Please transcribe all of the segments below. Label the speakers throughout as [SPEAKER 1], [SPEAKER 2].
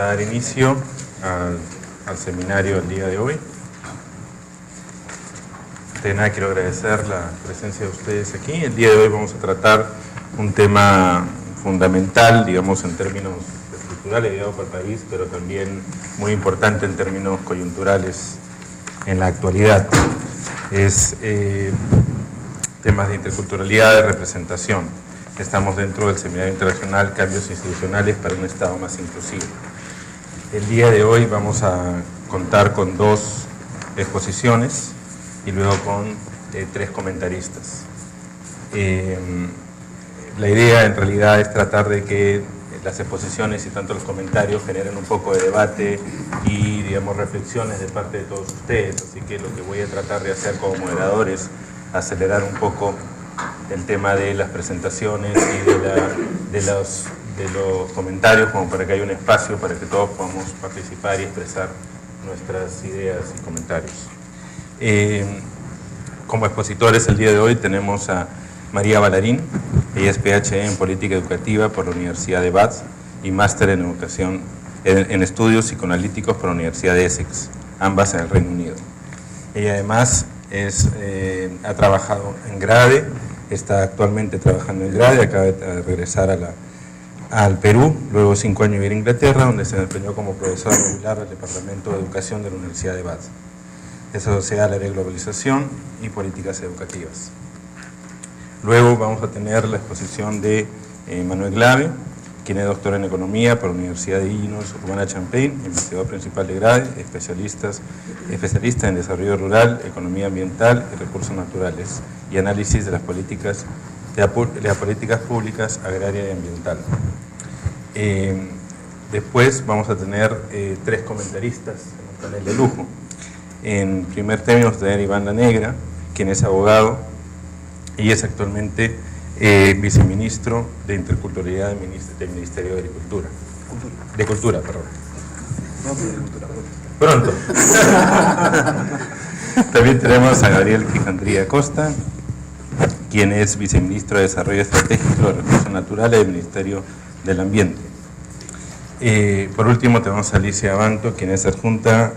[SPEAKER 1] dar inicio al seminario el día de hoy. De nada, quiero agradecer la presencia de ustedes aquí. El día de hoy vamos a tratar un tema fundamental, digamos, en términos estructurales, digamos, para el país, pero también muy importante en términos coyunturales en la actualidad. Es temas de interculturalidad, de representación. Estamos dentro del Seminario Internacional Cambios Institucionales para un Estado más inclusivo. El día de hoy vamos a contar con 2 exposiciones y luego con 3 comentaristas. La idea en realidad es tratar de que las exposiciones y tanto los comentarios generen un poco de debate y, digamos, reflexiones de parte de todos ustedes. Así que lo que voy a tratar de hacer como moderador es acelerar un poco el tema de las presentaciones y de los comentarios, como para que haya un espacio para que todos podamos participar y expresar nuestras ideas y comentarios. Como expositores el día de hoy tenemos a María Ballarín. Ella es PhD en Política Educativa por la Universidad de Bath y máster en Educación en Estudios Psicoanalíticos por la Universidad de Essex, ambas en el Reino Unido. Ella además ha trabajado en GRADE, está actualmente trabajando en GRADE, acaba de regresar al Perú, luego 5 años vivir en Inglaterra, donde se desempeñó como profesora regular del Departamento de Educación de la Universidad de Bath. Es asociada al área de globalización y políticas educativas. Luego vamos a tener la exposición de Manuel Glave, quien es doctor en Economía por la Universidad de Illinois Urbana-Champaign, investigador principal de GRADE, especialista en desarrollo rural, economía ambiental y recursos naturales y análisis de las políticas públicas agraria y ambiental. Después vamos a tener 3 comentaristas en un panel de lujo. En primer término vamos a tener Iván La Negra, quien es abogado y es actualmente viceministro de Interculturalidad del Ministerio de Agricultura. Cultura, perdón. Pronto. También tenemos a Gabriel Quijandría Costa, quien es viceministro de Desarrollo Estratégico de Recursos Naturales del Ministerio del Ambiente. Por último tenemos a Alicia Abanto, quien es adjunta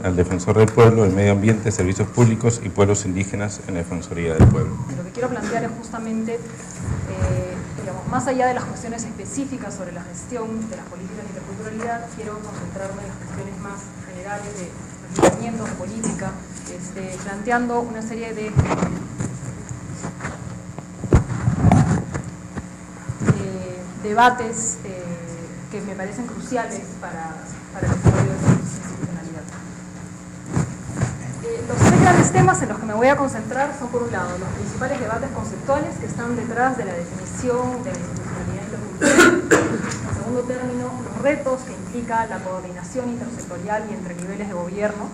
[SPEAKER 1] al Defensor del Pueblo, el Medio Ambiente, Servicios Públicos y Pueblos Indígenas en la Defensoría del Pueblo.
[SPEAKER 2] Lo que quiero plantear es justamente, digamos, más allá de las cuestiones específicas sobre la gestión de las políticas de interculturalidad, quiero concentrarme en las cuestiones más generales de planteamientos de política, planteando una serie de debates que me parecen cruciales para el desarrollo de la institucionalidad. Los 3 grandes temas en los que me voy a concentrar son, por un lado, los principales debates conceptuales que están detrás de la definición de la institucionalidad intercultural. En segundo término, los retos que implica la coordinación intersectorial y entre niveles de gobierno.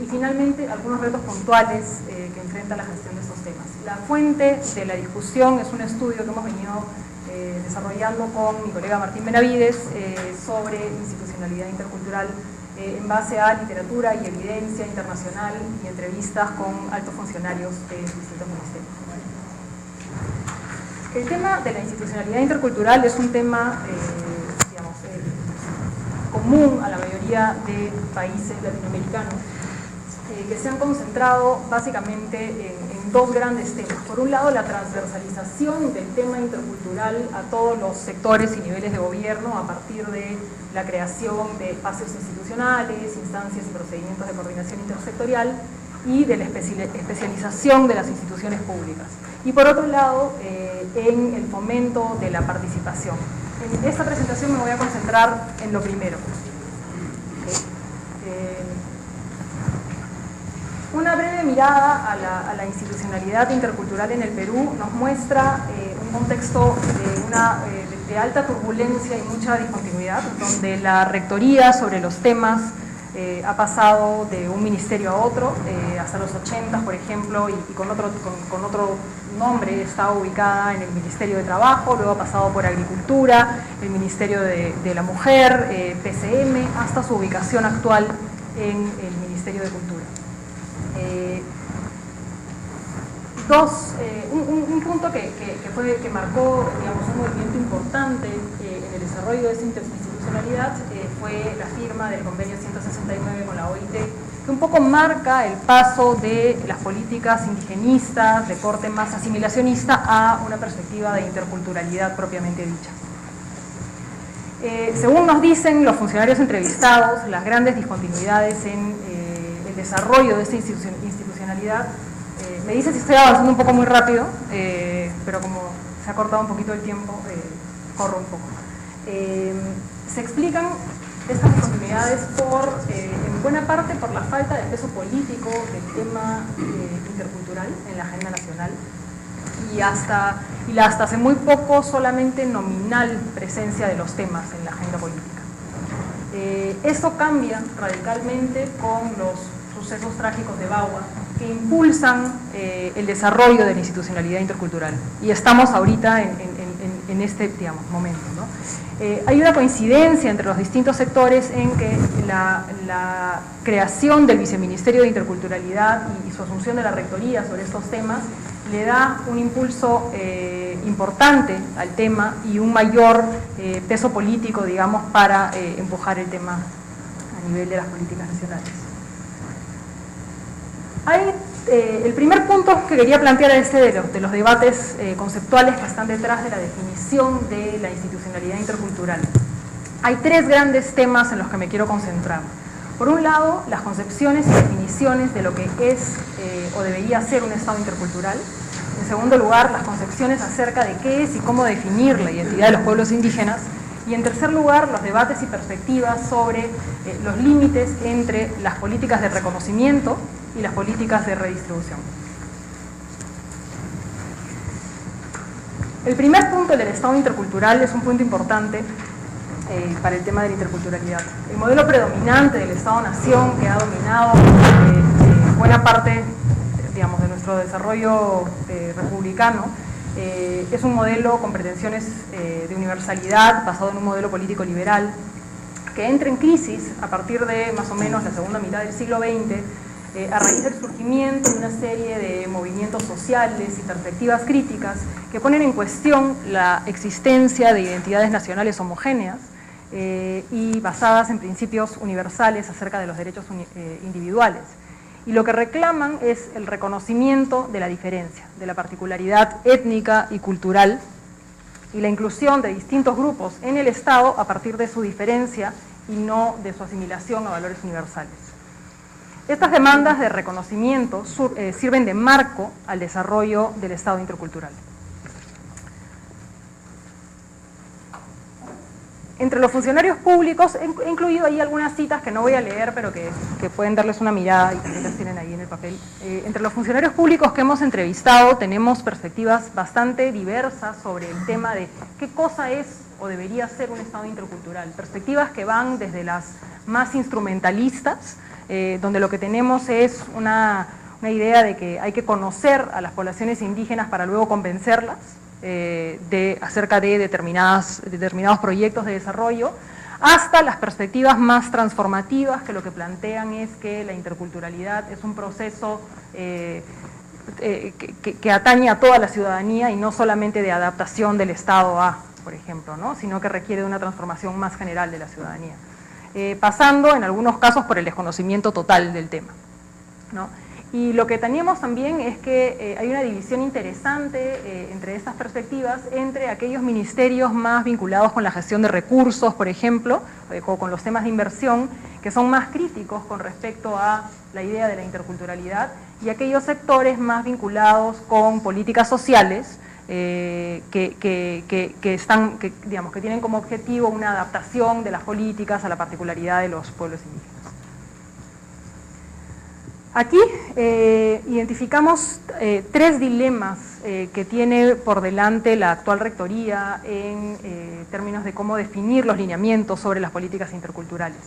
[SPEAKER 2] Y finalmente, algunos retos puntuales que enfrenta la gestión de estos temas. La fuente de la discusión es un estudio que hemos venido desarrollando con mi colega Martín Benavides sobre institucionalidad intercultural en base a literatura y evidencia internacional y entrevistas con altos funcionarios de distintos ministerios. El tema de la institucionalidad intercultural es un tema digamos, común a la mayoría de países latinoamericanos que se han concentrado básicamente en 2 grandes temas. Por un lado, la transversalización del tema intercultural a todos los sectores y niveles de gobierno a partir de la creación de espacios institucionales, instancias y procedimientos de coordinación intersectorial y de la especialización de las instituciones públicas. Y por otro lado, en el fomento de la participación. En esta presentación me voy a concentrar en lo primero. Una breve mirada a la institucionalidad intercultural en el Perú nos muestra un contexto de alta turbulencia y mucha discontinuidad, donde la rectoría sobre los temas ha pasado de un ministerio a otro, hasta los 80, por ejemplo, y con otro nombre estaba ubicada en el Ministerio de Trabajo, luego ha pasado por Agricultura, el Ministerio de la Mujer, PCM, hasta su ubicación actual en el Ministerio de Cultura. Un punto que marcó, digamos, un movimiento importante en el desarrollo de esta institucionalidad institucionalidad fue la firma del convenio 169 con la OIT, que un poco marca el paso de las políticas indigenistas, de corte más asimilacionista, a una perspectiva de interculturalidad propiamente dicha. Según nos dicen los funcionarios entrevistados, las grandes discontinuidades en el desarrollo de esta institucionalidad, me dicen si estoy avanzando un poco muy rápido, pero como se ha cortado un poquito el tiempo, corro un poco. Se explican estas discontinuidades en buena parte por la falta de peso político del tema intercultural en la agenda nacional y la hasta hace muy poco solamente nominal presencia de los temas en la agenda política. Esto cambia radicalmente con los sucesos trágicos de Bagua, que impulsan el desarrollo de la institucionalidad intercultural. Y estamos ahorita en este, digamos, momento, ¿no? Hay una coincidencia entre los distintos sectores en que la creación del Viceministerio de Interculturalidad y su asunción de la rectoría sobre estos temas le da un impulso importante al tema y un mayor peso político, digamos, para empujar el tema a nivel de las políticas nacionales. El primer punto que quería plantear es de los debates conceptuales que están detrás de la definición de la institucionalidad intercultural. Hay tres grandes temas en los que me quiero concentrar. Por un lado, las concepciones y definiciones de lo que es o debería ser un Estado intercultural. En segundo lugar, las concepciones acerca de qué es y cómo definir la identidad de los pueblos indígenas. Y en tercer lugar, los debates y perspectivas sobre los límites entre las políticas de reconocimiento y las políticas de redistribución. El primer punto del Estado intercultural es un punto importante para el tema de la interculturalidad. El modelo predominante del Estado-nación que ha dominado buena parte, digamos, de nuestro desarrollo republicano es un modelo con pretensiones de universalidad basado en un modelo político liberal que entra en crisis a partir de más o menos la segunda mitad del siglo XX a raíz del surgimiento de una serie de movimientos sociales y perspectivas críticas que ponen en cuestión la existencia de identidades nacionales homogéneas y basadas en principios universales acerca de los derechos individuales. Y lo que reclaman es el reconocimiento de la diferencia, de la particularidad étnica y cultural, y la inclusión de distintos grupos en el Estado a partir de su diferencia y no de su asimilación a valores universales. Estas demandas de reconocimiento sirven de marco al desarrollo del Estado intercultural. Entre los funcionarios públicos, he incluido ahí algunas citas que no voy a leer, pero que pueden darles una mirada y también las tienen ahí en el papel. Entre los funcionarios públicos que hemos entrevistado tenemos perspectivas bastante diversas sobre el tema de qué cosa es o debería ser un Estado intercultural. Perspectivas que van desde las más instrumentalistas, donde lo que tenemos es una idea de que hay que conocer a las poblaciones indígenas para luego convencerlas, acerca de determinados proyectos de desarrollo, hasta las perspectivas más transformativas que lo que plantean es que la interculturalidad es un proceso que atañe a toda la ciudadanía y no solamente de adaptación del Estado a, por ejemplo, ¿no? Sino que requiere de una transformación más general de la ciudadanía, pasando en algunos casos por el desconocimiento total del tema, ¿no? Y lo que tenemos también es que hay una división interesante entre estas perspectivas, entre aquellos ministerios más vinculados con la gestión de recursos, por ejemplo, o con los temas de inversión, que son más críticos con respecto a la idea de la interculturalidad, y aquellos sectores más vinculados con políticas sociales, que tienen como objetivo una adaptación de las políticas a la particularidad de los pueblos indígenas. Aquí identificamos tres dilemas que tiene por delante la actual rectoría en términos de cómo definir los lineamientos sobre las políticas interculturales.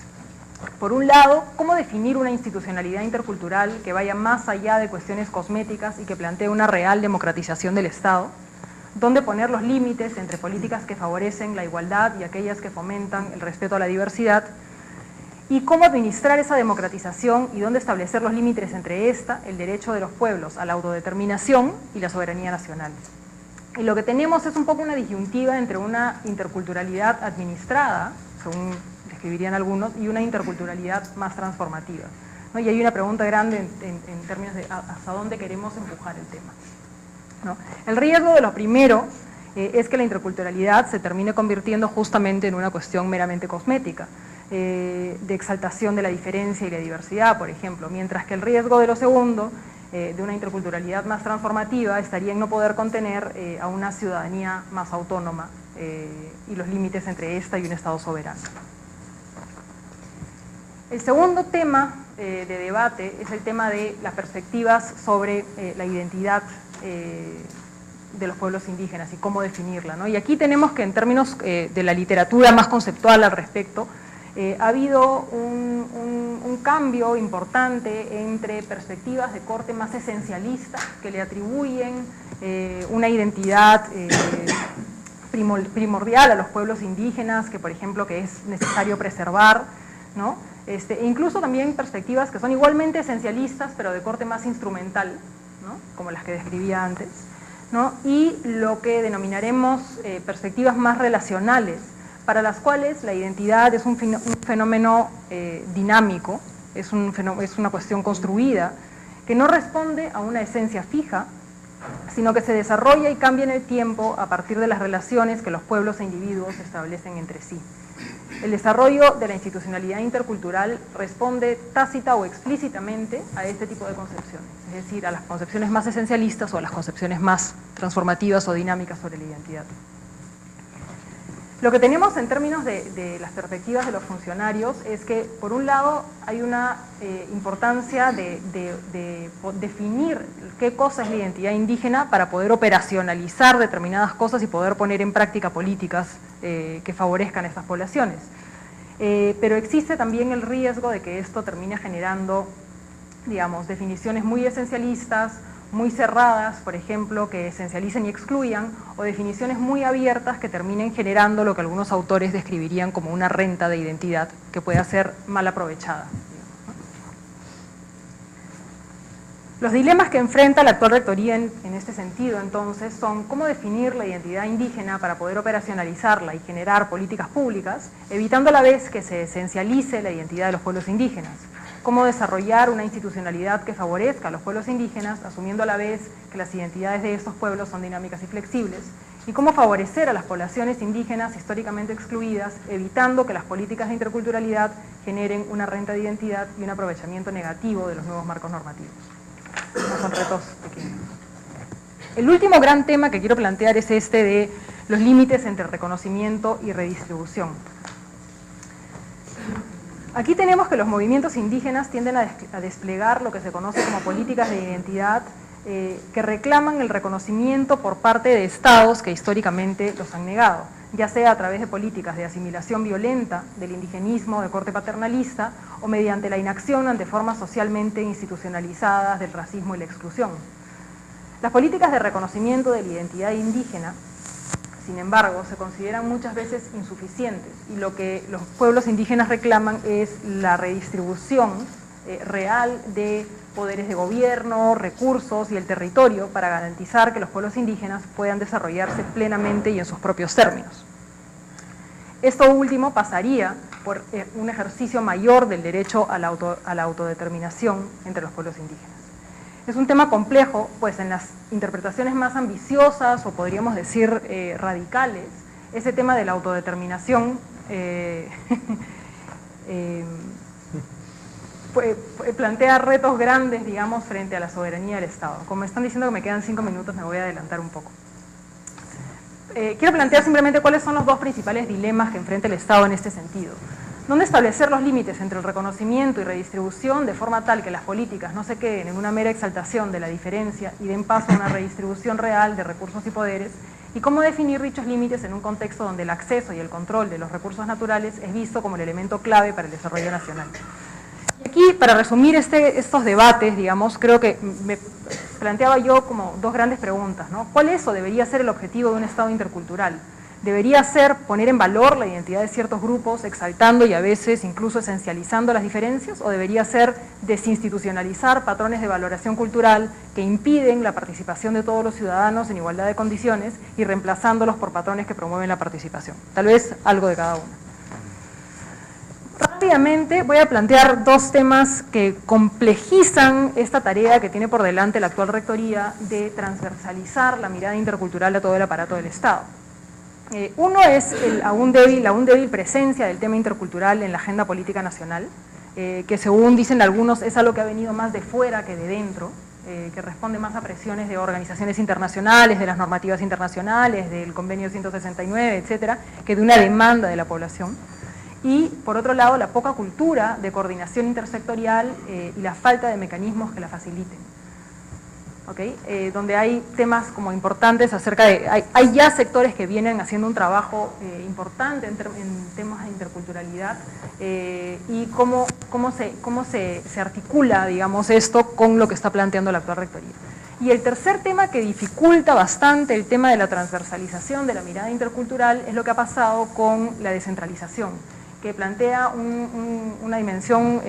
[SPEAKER 2] Por un lado, cómo definir una institucionalidad intercultural que vaya más allá de cuestiones cosméticas y que plantee una real democratización del Estado, dónde poner los límites entre políticas que favorecen la igualdad y aquellas que fomentan el respeto a la diversidad, y cómo administrar esa democratización y dónde establecer los límites entre esta, el derecho de los pueblos a la autodeterminación y la soberanía nacional. Y lo que tenemos es un poco una disyuntiva entre una interculturalidad administrada, según describirían algunos, y una interculturalidad más transformativa, ¿no? Y hay una pregunta grande en términos de hasta dónde queremos empujar el tema, ¿no? El riesgo de lo primero es que la interculturalidad se termine convirtiendo justamente en una cuestión meramente cosmética, de exaltación de la diferencia y la diversidad, por ejemplo, mientras que el riesgo de lo segundo, de una interculturalidad más transformativa, estaría en no poder contener a una ciudadanía más autónoma y los límites entre esta y un Estado soberano. El segundo tema de debate es el tema de las perspectivas sobre la identidad de los pueblos indígenas y cómo definirla, ¿no? Y aquí tenemos que, en términos de la literatura más conceptual al respecto, ha habido un cambio importante entre perspectivas de corte más esencialista, que le atribuyen una identidad primordial a los pueblos indígenas, que por ejemplo que es necesario preservar, ¿no? E incluso también perspectivas que son igualmente esencialistas, pero de corte más instrumental, ¿no? Como las que describía antes, ¿no? Y lo que denominaremos perspectivas más relacionales, para las cuales la identidad es un fenómeno dinámico, es una cuestión construida, que no responde a una esencia fija, sino que se desarrolla y cambia en el tiempo a partir de las relaciones que los pueblos e individuos establecen entre sí. El desarrollo de la institucionalidad intercultural responde tácita o explícitamente a este tipo de concepciones, es decir, a las concepciones más esencialistas o a las concepciones más transformativas o dinámicas sobre la identidad. Lo que tenemos en términos de las perspectivas de los funcionarios es que, por un lado, hay una importancia de definir qué cosa es la identidad indígena para poder operacionalizar determinadas cosas y poder poner en práctica políticas que favorezcan a estas poblaciones. Pero existe también el riesgo de que esto termine generando, digamos, definiciones muy esencialistas, muy cerradas, por ejemplo, que esencialicen y excluyan, o definiciones muy abiertas que terminen generando lo que algunos autores describirían como una renta de identidad que pueda ser mal aprovechada. Los dilemas que enfrenta la actual rectoría en este sentido, entonces, son cómo definir la identidad indígena para poder operacionalizarla y generar políticas públicas, evitando a la vez que se esencialice la identidad de los pueblos indígenas. Cómo desarrollar una institucionalidad que favorezca a los pueblos indígenas, asumiendo a la vez que las identidades de estos pueblos son dinámicas y flexibles, y cómo favorecer a las poblaciones indígenas históricamente excluidas, evitando que las políticas de interculturalidad generen una renta de identidad y un aprovechamiento negativo de los nuevos marcos normativos. No son retos pequeños. El último gran tema que quiero plantear es este de los límites entre reconocimiento y redistribución. Aquí tenemos que los movimientos indígenas tienden a desplegar lo que se conoce como políticas de identidad que reclaman el reconocimiento por parte de estados que históricamente los han negado, ya sea a través de políticas de asimilación violenta del indigenismo de corte paternalista o mediante la inacción ante formas socialmente institucionalizadas del racismo y la exclusión. Las políticas de reconocimiento de la identidad indígena, sin embargo, se consideran muchas veces insuficientes y lo que los pueblos indígenas reclaman es la redistribución real de poderes de gobierno, recursos y el territorio para garantizar que los pueblos indígenas puedan desarrollarse plenamente y en sus propios términos. Esto último pasaría por un ejercicio mayor del derecho a la autodeterminación entre los pueblos indígenas. Es un tema complejo, pues en las interpretaciones más ambiciosas o podríamos decir radicales, ese tema de la autodeterminación plantea retos grandes, digamos, frente a la soberanía del Estado. Como me están diciendo que me quedan 5 minutos, me voy a adelantar un poco. Quiero plantear simplemente cuáles son los dos principales dilemas que enfrenta el Estado en este sentido. ¿Dónde establecer los límites entre el reconocimiento y redistribución de forma tal que las políticas no se queden en una mera exaltación de la diferencia y den paso a una redistribución real de recursos y poderes? ¿Y cómo definir dichos límites en un contexto donde el acceso y el control de los recursos naturales es visto como el elemento clave para el desarrollo nacional? Y aquí, para resumir estos debates, digamos, creo que me planteaba yo como dos grandes preguntas, ¿no? ¿Cuál es o debería ser el objetivo de un Estado intercultural? ¿Debería ser poner en valor la identidad de ciertos grupos, exaltando y a veces incluso esencializando las diferencias? ¿O debería ser desinstitucionalizar patrones de valoración cultural que impiden la participación de todos los ciudadanos en igualdad de condiciones y reemplazándolos por patrones que promueven la participación? Tal vez algo de cada uno. rápidamente voy a plantear dos temas que complejizan esta tarea que tiene por delante la actual rectoría de transversalizar la mirada intercultural a todo el aparato del Estado. Uno es la aún débil presencia del tema intercultural en la agenda política nacional, que según dicen algunos es algo que ha venido más de fuera que de dentro, que responde más a presiones de organizaciones internacionales, de las normativas internacionales, del convenio 169, etcétera, que de una demanda de la población. Y, por otro lado, la poca cultura de coordinación intersectorial y la falta de mecanismos que la faciliten. ¿Okay? Donde hay temas como importantes acerca de... Hay ya sectores que vienen haciendo un trabajo importante en temas de interculturalidad y cómo se articula, digamos, esto con lo que está planteando la actual rectoría. Y el tercer tema que dificulta bastante el tema de la transversalización de la mirada intercultural es lo que ha pasado con la descentralización, que plantea una dimensión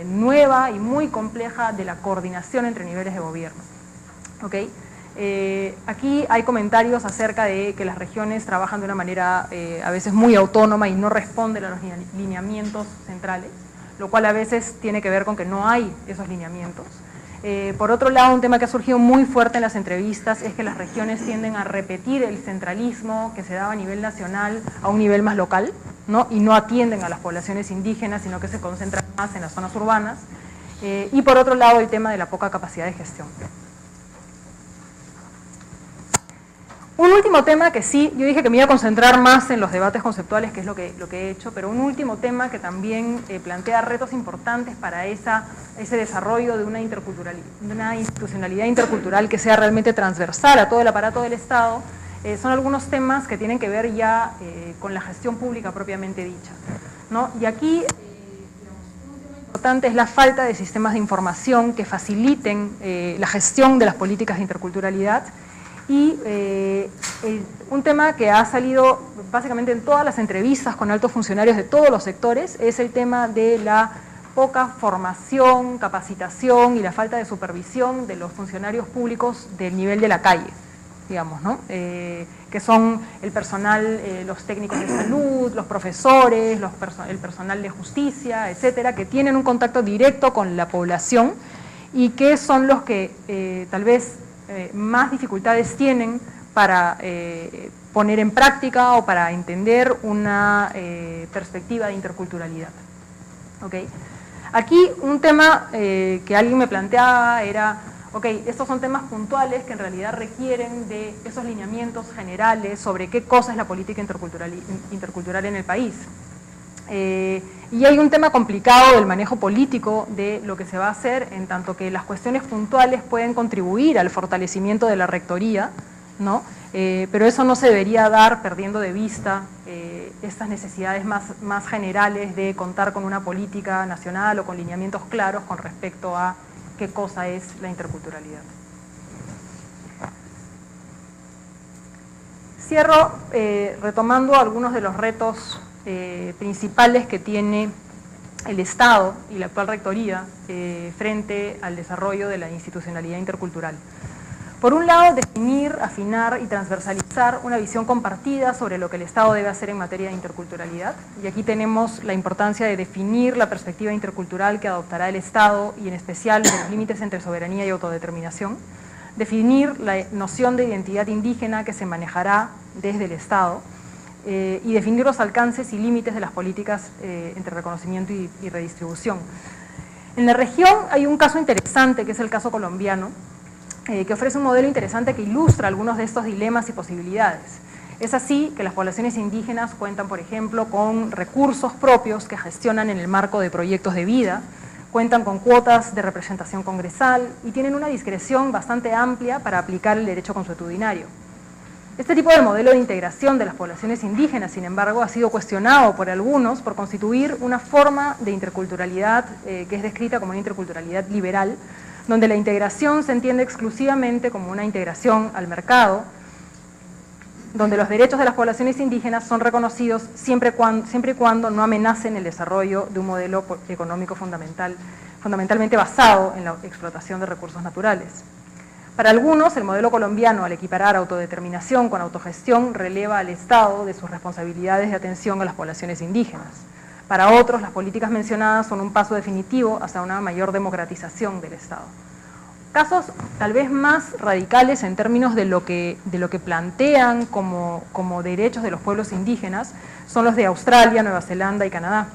[SPEAKER 2] nueva y muy compleja de la coordinación entre niveles de gobierno. ¿Okay? Aquí hay comentarios acerca de que las regiones trabajan de una manera a veces muy autónoma y no responden a los lineamientos centrales, lo cual a veces tiene que ver con que no hay esos lineamientos. Por otro lado, un tema que ha surgido muy fuerte en las entrevistas es que las regiones tienden a repetir el centralismo que se daba a nivel nacional a un nivel más local, ¿no? Y no atienden a las poblaciones indígenas, sino que se concentran más en las zonas urbanas. Y por otro lado, el tema de la poca capacidad de gestión. Un último tema que sí, yo dije que me iba a concentrar más en los debates conceptuales, que es lo que he hecho, pero un último tema que también plantea retos importantes para ese desarrollo de una institucionalidad intercultural que sea realmente transversal a todo el aparato del Estado, son algunos temas que tienen que ver ya con la gestión pública propiamente dicha, ¿no? Y aquí, un tema importante es la falta de sistemas de información que faciliten la gestión de las políticas de interculturalidad. Y un tema que ha salido básicamente en todas las entrevistas con altos funcionarios de todos los sectores es el tema de la poca formación, capacitación y la falta de supervisión de los funcionarios públicos del nivel de la calle, digamos, ¿no? Que son el personal, los técnicos de salud, los profesores, el personal de justicia, etcétera, que tienen un contacto directo con la población y que son los que tal vez más dificultades tienen para poner en práctica o para entender una perspectiva de interculturalidad. ¿Okay? Aquí un tema que alguien me planteaba era, estos son temas puntuales que en realidad requieren de esos lineamientos generales sobre qué cosa es la política intercultural en el país. Y hay un tema complicado del manejo político de lo que se va a hacer, en tanto que las cuestiones puntuales pueden contribuir al fortalecimiento de la rectoría, ¿no? Pero eso no se debería dar perdiendo de vista estas necesidades más generales de contar con una política nacional o con lineamientos claros con respecto a qué cosa es la interculturalidad. Cierro retomando algunos de los retos principales que tiene el Estado y la actual rectoría frente al desarrollo de la institucionalidad intercultural. Por un lado, definir, afinar y transversalizar una visión compartida sobre lo que el Estado debe hacer en materia de interculturalidad. Y aquí tenemos la importancia de definir la perspectiva intercultural que adoptará el Estado y en especial los límites entre soberanía y autodeterminación. Definir la noción de identidad indígena que se manejará desde el Estado. Y definir los alcances y límites de las políticas entre reconocimiento y redistribución. En la región hay un caso interesante, que es el caso colombiano, que ofrece un modelo interesante que ilustra algunos de estos dilemas y posibilidades. Es así que las poblaciones indígenas cuentan, por ejemplo, con recursos propios que gestionan en el marco de proyectos de vida, cuentan con cuotas de representación congresal y tienen una discreción bastante amplia para aplicar el derecho consuetudinario. Este tipo de modelo de integración de las poblaciones indígenas, sin embargo, ha sido cuestionado por algunos por constituir una forma de interculturalidad que es descrita como una interculturalidad liberal, donde la integración se entiende exclusivamente como una integración al mercado, donde los derechos de las poblaciones indígenas son reconocidos siempre y cuando no amenacen el desarrollo de un modelo económico fundamentalmente basado en la explotación de recursos naturales. Para algunos, el modelo colombiano, al equiparar autodeterminación con autogestión, releva al Estado de sus responsabilidades de atención a las poblaciones indígenas. Para otros, las políticas mencionadas son un paso definitivo hacia una mayor democratización del Estado. Casos tal vez más radicales en términos de lo que plantean como derechos de los pueblos indígenas son los de Australia, Nueva Zelanda y Canadá.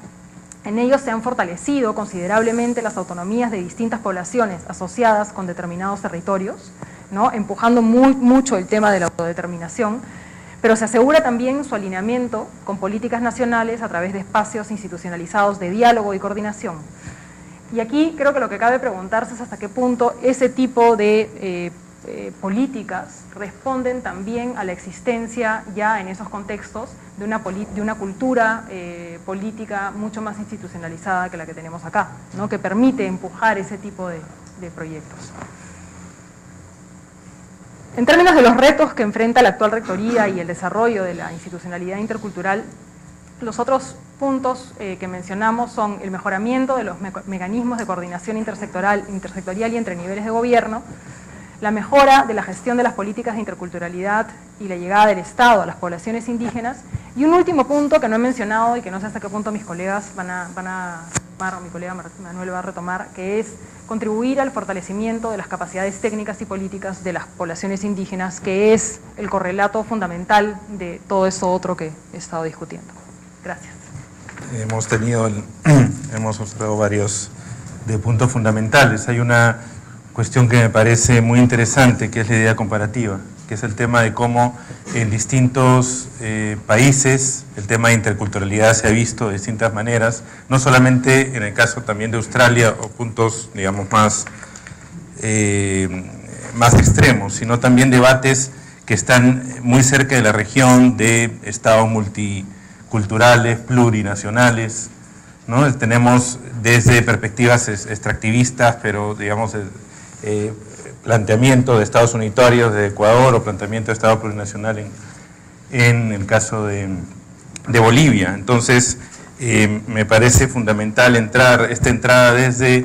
[SPEAKER 2] En ellos se han fortalecido considerablemente las autonomías de distintas poblaciones asociadas con determinados territorios, ¿no? Empujando mucho el tema de la autodeterminación, pero se asegura también su alineamiento con políticas nacionales a través de espacios institucionalizados de diálogo y coordinación. Y aquí creo que lo que cabe preguntarse es hasta qué punto ese tipo de políticas responden también a la existencia ya en esos contextos de una cultura política mucho más institucionalizada que la que tenemos acá, ¿no? Que permite empujar ese tipo de proyectos. En términos de los retos que enfrenta la actual rectoría y el desarrollo de la institucionalidad intercultural, los otros puntos que mencionamos son el mejoramiento de los mecanismos de coordinación intersectorial y entre niveles de gobierno, la mejora de la gestión de las políticas de interculturalidad y la llegada del Estado a las poblaciones indígenas, y un último punto que no he mencionado y que no sé hasta qué punto mis colegas van a retomar, o mi colega Manuel va a retomar, que es contribuir al fortalecimiento de las capacidades técnicas y políticas de las poblaciones indígenas, que es el correlato fundamental de todo eso otro que he estado discutiendo. Gracias.
[SPEAKER 1] Hemos observado varios de puntos fundamentales. Hay una cuestión que me parece muy interesante, que es la idea comparativa, que es el tema de cómo en distintos países el tema de interculturalidad se ha visto de distintas maneras, no solamente en el caso también de Australia o puntos, digamos, más extremos, sino también debates que están muy cerca de la región de estados multiculturales, plurinacionales, ¿no? Tenemos desde perspectivas extractivistas, pero digamos planteamiento de estados unitarios de Ecuador o planteamiento de estado plurinacional en el caso de Bolivia. Entonces, me parece fundamental esta entrada desde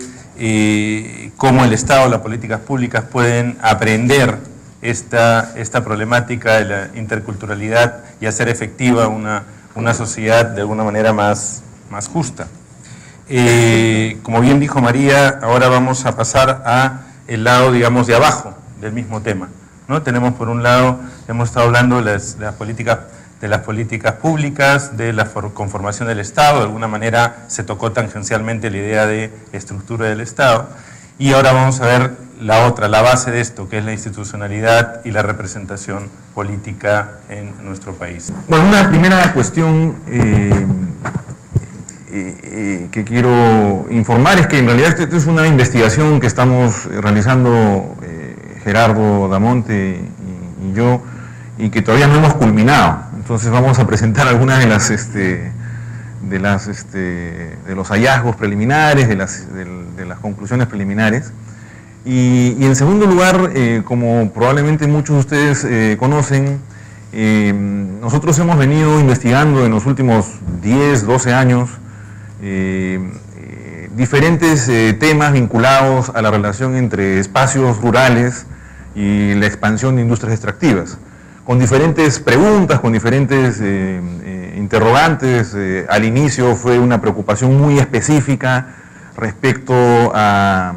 [SPEAKER 1] cómo el Estado, las políticas públicas pueden aprender esta problemática de la interculturalidad y hacer efectiva una sociedad de alguna manera más justa. Como bien dijo María, ahora vamos a pasar a el lado, digamos, de abajo del mismo tema, ¿no? Tenemos por un lado, hemos estado hablando de las políticas públicas, de la conformación del Estado, de alguna manera se tocó tangencialmente la idea de estructura del Estado, y ahora vamos a ver la base de esto, que es la institucionalidad y la representación política en nuestro país.
[SPEAKER 3] Bueno, una primera cuestión que quiero informar es que en realidad esta es una investigación que estamos realizando Gerardo Damonte y yo, y que todavía no hemos culminado. Entonces vamos a presentar algunas de los hallazgos preliminares, de las conclusiones preliminares. Y en segundo lugar, como probablemente muchos de ustedes conocen, nosotros hemos venido investigando en los últimos 10, 12 años diferentes temas vinculados a la relación entre espacios rurales y la expansión de industrias extractivas, con diferentes preguntas, con diferentes interrogantes. Al inicio fue una preocupación muy específica respecto a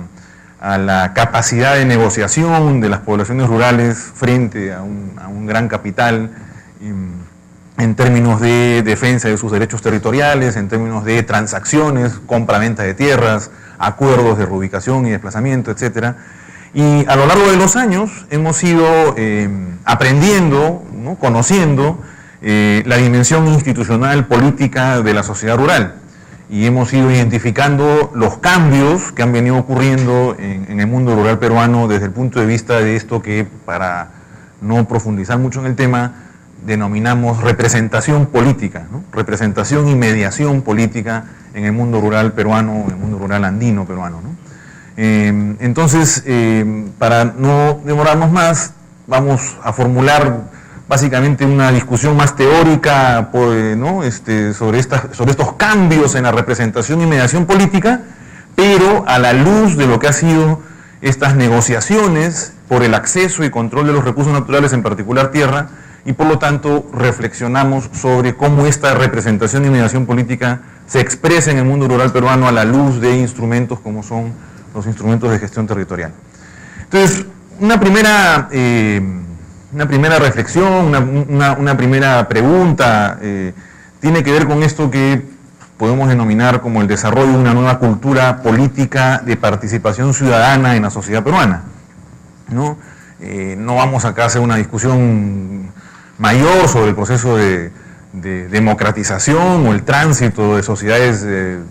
[SPEAKER 3] la capacidad de negociación de las poblaciones rurales frente a un gran capital, en términos de defensa de sus derechos territoriales, en términos de transacciones, compra-venta de tierras, acuerdos de reubicación y desplazamiento, etc. Y a lo largo de los años hemos ido aprendiendo, ¿no?, conociendo la dimensión institucional política de la sociedad rural, y hemos ido identificando los cambios que han venido ocurriendo en el mundo rural peruano desde el punto de vista de esto que, para no profundizar mucho en el tema, denominamos representación política, ¿no? Representación y mediación política en el mundo rural peruano, en el mundo rural andino peruano, ¿no? Entonces, para no demorarnos más, vamos a formular básicamente una discusión más teórica, ¿no?, sobre estos cambios en la representación y mediación política, pero a la luz de lo que ha sido estas negociaciones por el acceso y control de los recursos naturales, en particular tierra, y por lo tanto reflexionamos sobre cómo esta representación y mediación política se expresa en el mundo rural peruano a la luz de instrumentos como son los instrumentos de gestión territorial. Entonces, una primera reflexión, una primera pregunta tiene que ver con esto que podemos denominar como el desarrollo de una nueva cultura política de participación ciudadana en la sociedad peruana, ¿no? No vamos acá a hacer una discusión mayor sobre el proceso de democratización o el tránsito de sociedades,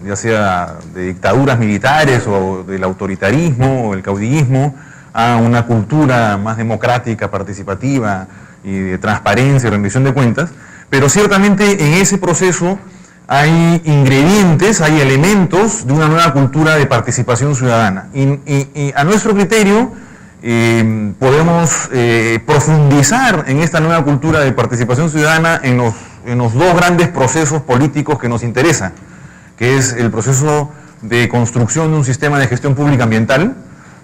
[SPEAKER 3] ya sea de dictaduras militares o del autoritarismo o el caudillismo, a una cultura más democrática, participativa y de transparencia y rendición de cuentas, pero ciertamente en ese proceso hay ingredientes, hay elementos de una nueva cultura de participación ciudadana. Y a nuestro criterio podemos profundizar en esta nueva cultura de participación ciudadana en los dos grandes procesos políticos que nos interesan, que es el proceso de construcción de un sistema de gestión pública ambiental,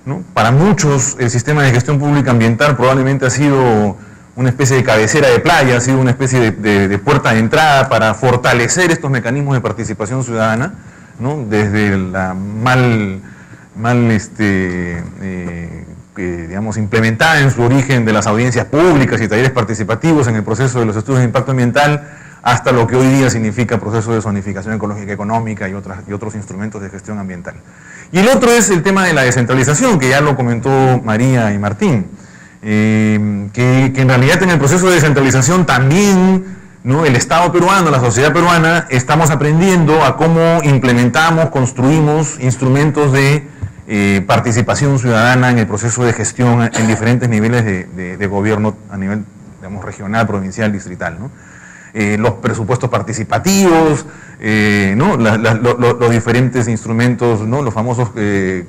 [SPEAKER 3] ¿no? Para muchos el sistema de gestión pública ambiental probablemente ha sido una especie de cabecera de playa, ha sido una especie de puerta de entrada para fortalecer estos mecanismos de participación ciudadana, ¿no? Desde la digamos, implementada en su origen de las audiencias públicas y talleres participativos en el proceso de los estudios de impacto ambiental, hasta lo que hoy día significa proceso de zonificación ecológica y económica y otros instrumentos de gestión ambiental. Y el otro es el tema de la descentralización, que ya lo comentó María y Martín, que en realidad en el proceso de descentralización también, ¿no?, el Estado peruano, la sociedad peruana, estamos aprendiendo a cómo implementamos, construimos instrumentos de participación ciudadana en el proceso de gestión en diferentes niveles de gobierno a nivel, digamos, regional, provincial, distrital, ¿no? Los presupuestos participativos, ¿no? Los diferentes instrumentos, ¿no?, los famosos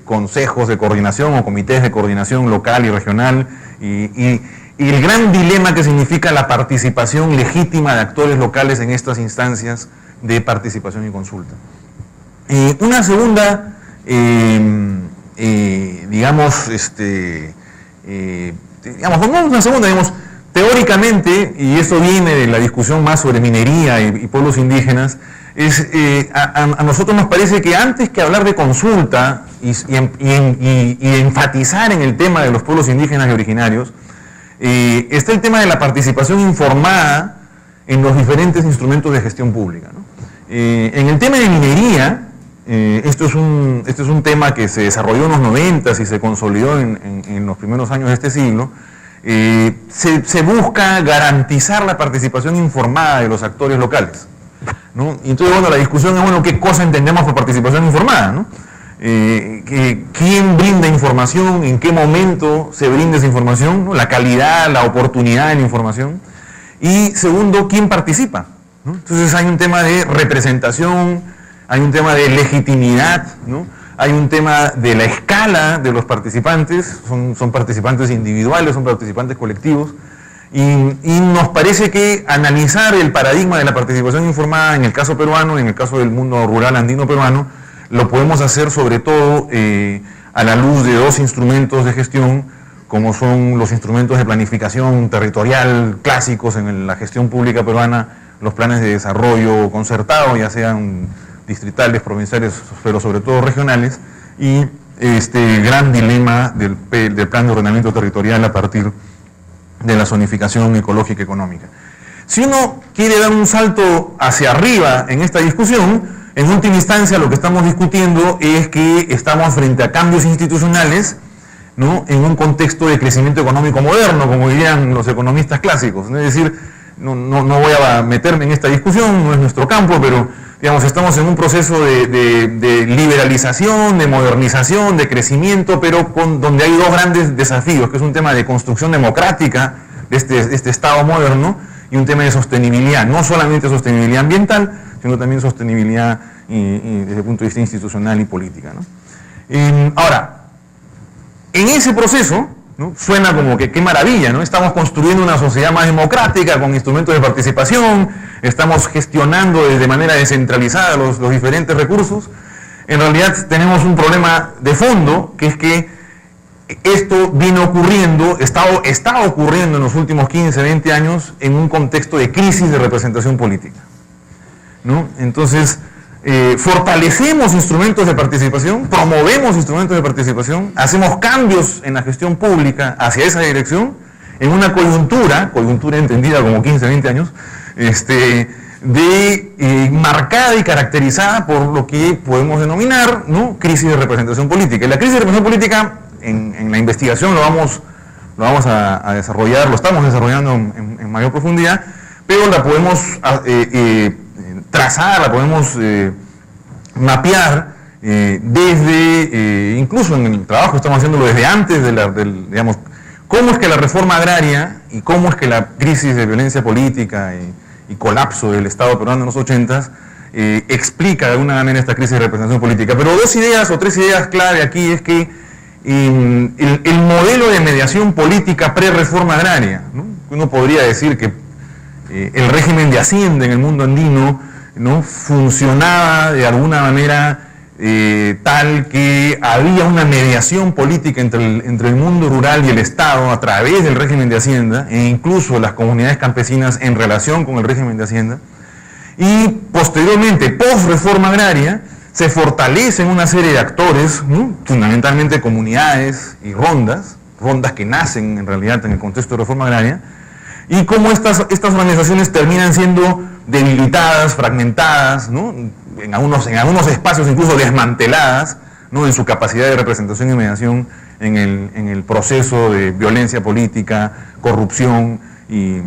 [SPEAKER 3] consejos de coordinación o comités de coordinación local y regional, y el gran dilema que significa la participación legítima de actores locales en estas instancias de participación y consulta. Una segunda, teóricamente, y esto viene de la discusión más sobre minería y pueblos indígenas, a nosotros nos parece que antes que hablar de consulta y enfatizar en el tema de los pueblos indígenas y originarios, está el tema de la participación informada en los diferentes instrumentos de gestión pública, ¿no? En el tema de minería, esto es un tema que se desarrolló en los 90s y se consolidó en los primeros años de este siglo. Se busca garantizar la participación informada de los actores locales, ¿no? Y entonces, bueno, la discusión es, bueno, ¿qué cosa entendemos por participación informada, ¿no? ¿Quién brinda información? ¿En qué momento se brinda esa información, ¿no? La calidad, la oportunidad de la información. Y segundo, ¿quién participa, ¿no? Entonces hay un tema de representación, hay un tema de legitimidad, ¿no? Hay un tema de la escala de los participantes, son participantes individuales, son participantes colectivos, y nos parece que analizar el paradigma de la participación informada en el caso peruano, en el caso del mundo rural andino peruano, lo podemos hacer sobre todo a la luz de dos instrumentos de gestión, como son los instrumentos de planificación territorial clásicos en la gestión pública peruana, los planes de desarrollo concertado, ya sean distritales, provinciales, pero sobre todo regionales, y este gran dilema del plan de ordenamiento territorial a partir de la zonificación ecológica y económica. Si uno quiere dar un salto hacia arriba en esta discusión, en última instancia lo que estamos discutiendo es que estamos frente a cambios institucionales, ¿no?, en un contexto de crecimiento económico moderno, como dirían los economistas clásicos, ¿no? Es decir, no voy a meterme en esta discusión, no es nuestro campo, pero digamos, estamos en un proceso de liberalización, de modernización, de crecimiento, pero donde hay dos grandes desafíos, que es un tema de construcción democrática de este Estado moderno y un tema de sostenibilidad, no solamente sostenibilidad ambiental, sino también sostenibilidad desde el punto de vista institucional y política, ¿no? Ahora, en ese proceso, ¿no?, suena como que qué maravilla, ¿no? Estamos construyendo una sociedad más democrática con instrumentos de participación, estamos gestionando de manera descentralizada los diferentes recursos. En realidad tenemos un problema de fondo, que es que esto viene ocurriendo, está ocurriendo en los últimos 15, 20 años en un contexto de crisis de representación política, ¿no? Entonces, fortalecemos instrumentos de participación, promovemos instrumentos de participación, hacemos cambios en la gestión pública hacia esa dirección, en una coyuntura entendida como 15, 20 años, marcada y caracterizada por lo que podemos denominar, ¿no?, crisis de representación política. Y la crisis de representación política, en la investigación lo vamos a desarrollar, lo estamos desarrollando en mayor profundidad, pero la podemos trazar, la podemos mapear desde, incluso en el trabajo estamos haciéndolo desde antes digamos, cómo es que la reforma agraria y cómo es que la crisis de violencia política y colapso del Estado peruano en los 80s explica de alguna manera esta crisis de representación política. Pero dos ideas o tres ideas clave aquí es que el modelo de mediación política pre-reforma agraria, ¿no? Uno podría decir que el régimen de Hacienda en el mundo andino, ¿no?, funcionaba de alguna manera tal que había una mediación política entre el mundo rural y el Estado a través del régimen de Hacienda, e incluso las comunidades campesinas en relación con el régimen de Hacienda. Y posteriormente, post-reforma agraria, se fortalecen una serie de actores, ¿no?, fundamentalmente comunidades y rondas que nacen en realidad en el contexto de reforma agraria, y cómo estas organizaciones terminan siendo debilitadas, fragmentadas, ¿no?, en algunos espacios incluso desmanteladas, ¿no?, en su capacidad de representación y mediación en el proceso de violencia política, corrupción y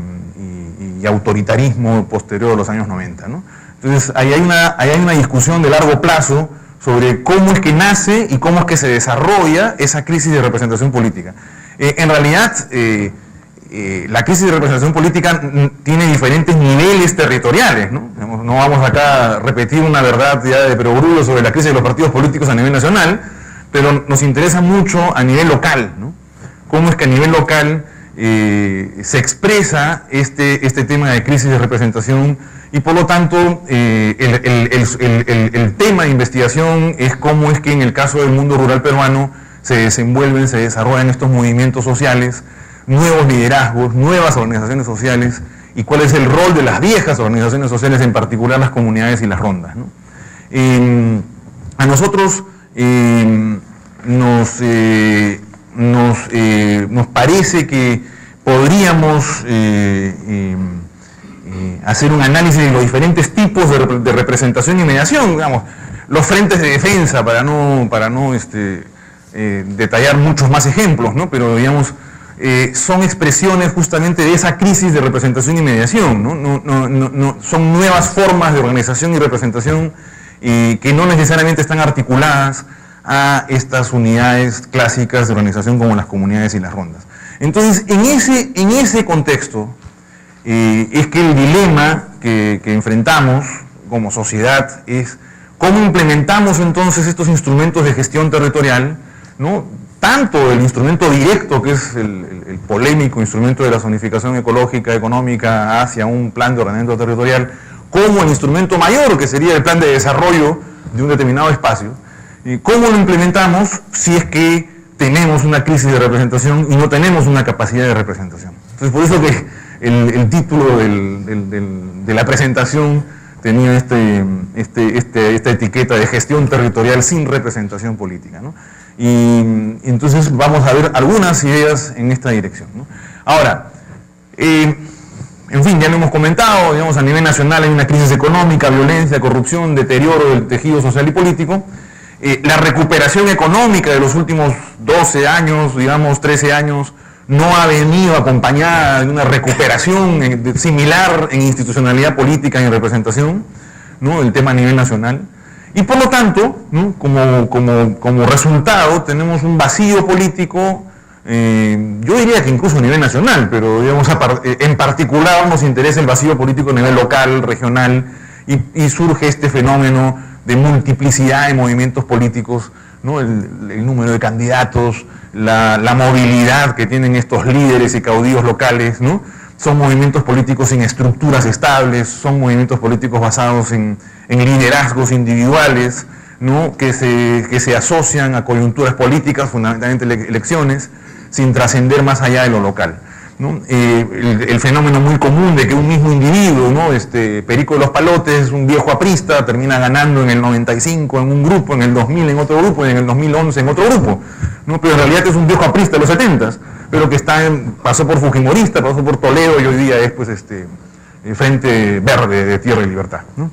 [SPEAKER 3] autoritarismo posterior a los años 90, ¿no? Entonces, ahí hay una discusión de largo plazo sobre cómo es que nace y cómo es que se desarrolla esa crisis de representación política. En realidad, la crisis de representación política tiene diferentes niveles territoriales, ¿no? No vamos acá a repetir una verdad ya de perogrullo sobre la crisis de los partidos políticos a nivel nacional, pero nos interesa mucho a nivel local, ¿no? Cómo es que a nivel local se expresa este tema de crisis de representación, y por lo tanto el tema de investigación es cómo es que en el caso del mundo rural peruano se desarrollan estos movimientos sociales, nuevos liderazgos, nuevas organizaciones sociales, y cuál es el rol de las viejas organizaciones sociales, en particular las comunidades y las rondas, ¿no? A nosotros nos parece que podríamos hacer un análisis de los diferentes tipos de representación y mediación, digamos, los frentes de defensa, para no detallar muchos más ejemplos, ¿no? Pero digamos, son expresiones justamente de esa crisis de representación y mediación, ¿no? Son nuevas formas de organización y representación que no necesariamente están articuladas a estas unidades clásicas de organización como las comunidades y las rondas. Entonces, en ese contexto es que el dilema que enfrentamos como sociedad es cómo implementamos entonces estos instrumentos de gestión territorial, ¿no? Tanto el instrumento directo, que es el polémico instrumento de la zonificación ecológica, económica, hacia un plan de ordenamiento territorial, como el instrumento mayor, que sería el plan de desarrollo de un determinado espacio. ¿Cómo lo implementamos si es que tenemos una crisis de representación y no tenemos una capacidad de representación? Entonces, por eso que el título de la presentación tenía esta etiqueta de gestión territorial sin representación política, ¿no? Y entonces vamos a ver algunas ideas en esta dirección, ¿no? Ahora, en fin, ya lo hemos comentado, digamos, a nivel nacional hay una crisis económica, violencia, corrupción, deterioro del tejido social y político. La recuperación económica de los últimos 12 años, digamos 13 años, no ha venido acompañada de una recuperación similar en institucionalidad política y en representación, ¿no?, el tema a nivel nacional. Y por lo tanto, ¿no?, como resultado tenemos un vacío político, yo diría que incluso a nivel nacional, pero digamos en particular nos interesa el vacío político a nivel local, regional, y surge este fenómeno de multiplicidad de movimientos políticos, ¿no?, el número de candidatos, la movilidad que tienen estos líderes y caudillos locales, ¿no? Son movimientos políticos sin estructuras estables, son movimientos políticos basados en liderazgos individuales, ¿no? que se asocian a coyunturas políticas, fundamentalmente elecciones, sin trascender más allá de lo local, ¿no? El fenómeno muy común de que un mismo individuo, ¿no? Perico de los Palotes, un viejo aprista, termina ganando en el 95 en un grupo, en el 2000 en otro grupo y en el 2011 en otro grupo, ¿no? Pero en realidad es un viejo aprista de los 70s, pero que pasó por Fujimorista, pasó por Toledo y hoy día es pues, Frente Verde de Tierra y Libertad, ¿no?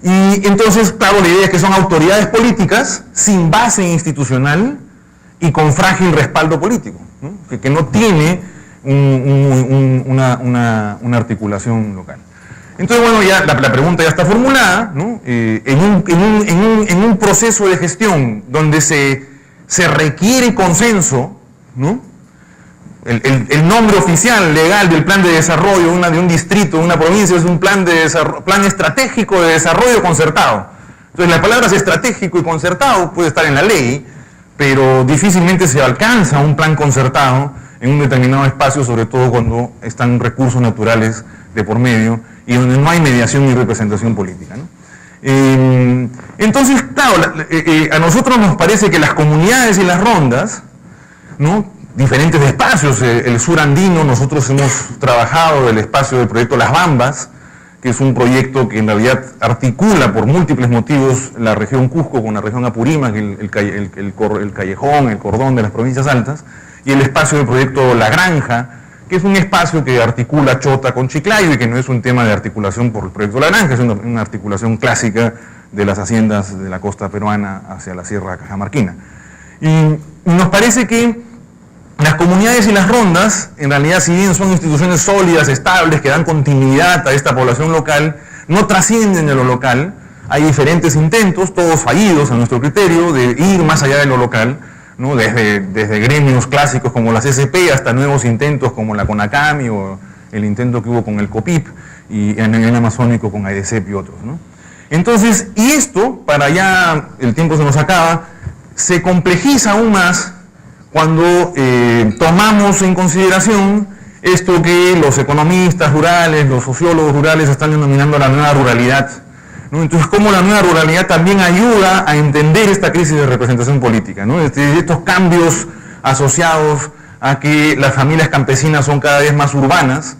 [SPEAKER 3] Y entonces, claro, la idea es que son autoridades políticas sin base institucional y con frágil respaldo político, ¿no? Que no tiene una articulación local. Entonces, bueno, ya la pregunta ya está formulada, ¿no? En un proceso de gestión donde se requiere consenso, ¿no? El nombre oficial, legal del plan de desarrollo de un distrito, de una provincia, es un plan estratégico de desarrollo concertado. Entonces, las palabras estratégico y concertado puede estar en la ley, pero difícilmente se alcanza un plan concertado en un determinado espacio, sobre todo cuando están recursos naturales de por medio y donde no hay mediación ni representación política, ¿no? Entonces, claro, a nosotros nos parece que las comunidades y las rondas, ¿no? Diferentes espacios, el sur andino, nosotros hemos trabajado el espacio del proyecto Las Bambas, que es un proyecto que en realidad articula por múltiples motivos la región Cusco con la región Apurímac, el callejón, el cordón de las provincias altas, y el espacio del proyecto La Granja, que es un espacio que articula Chota con Chiclayo y que no es un tema de articulación por el proyecto La Granja, es una articulación clásica de las haciendas de la costa peruana hacia la sierra cajamarquina. Y nos parece que las comunidades y las rondas, en realidad, si bien son instituciones sólidas, estables, que dan continuidad a esta población local, no trascienden de lo local. Hay diferentes intentos, todos fallidos a nuestro criterio, de ir más allá de lo local, ¿no? Desde gremios clásicos como las SP hasta nuevos intentos como la CONACAMI o el intento que hubo con el COPIP y a nivel amazónico con AEDESEP y otros, ¿no? Entonces, y esto, para ya el tiempo se nos acaba, se complejiza aún más cuando tomamos en consideración esto que los economistas rurales, los sociólogos rurales están denominando la nueva ruralidad, ¿no? Entonces, cómo la nueva ruralidad también ayuda a entender esta crisis de representación política, ¿no? Estos cambios asociados a que las familias campesinas son cada vez más urbanas,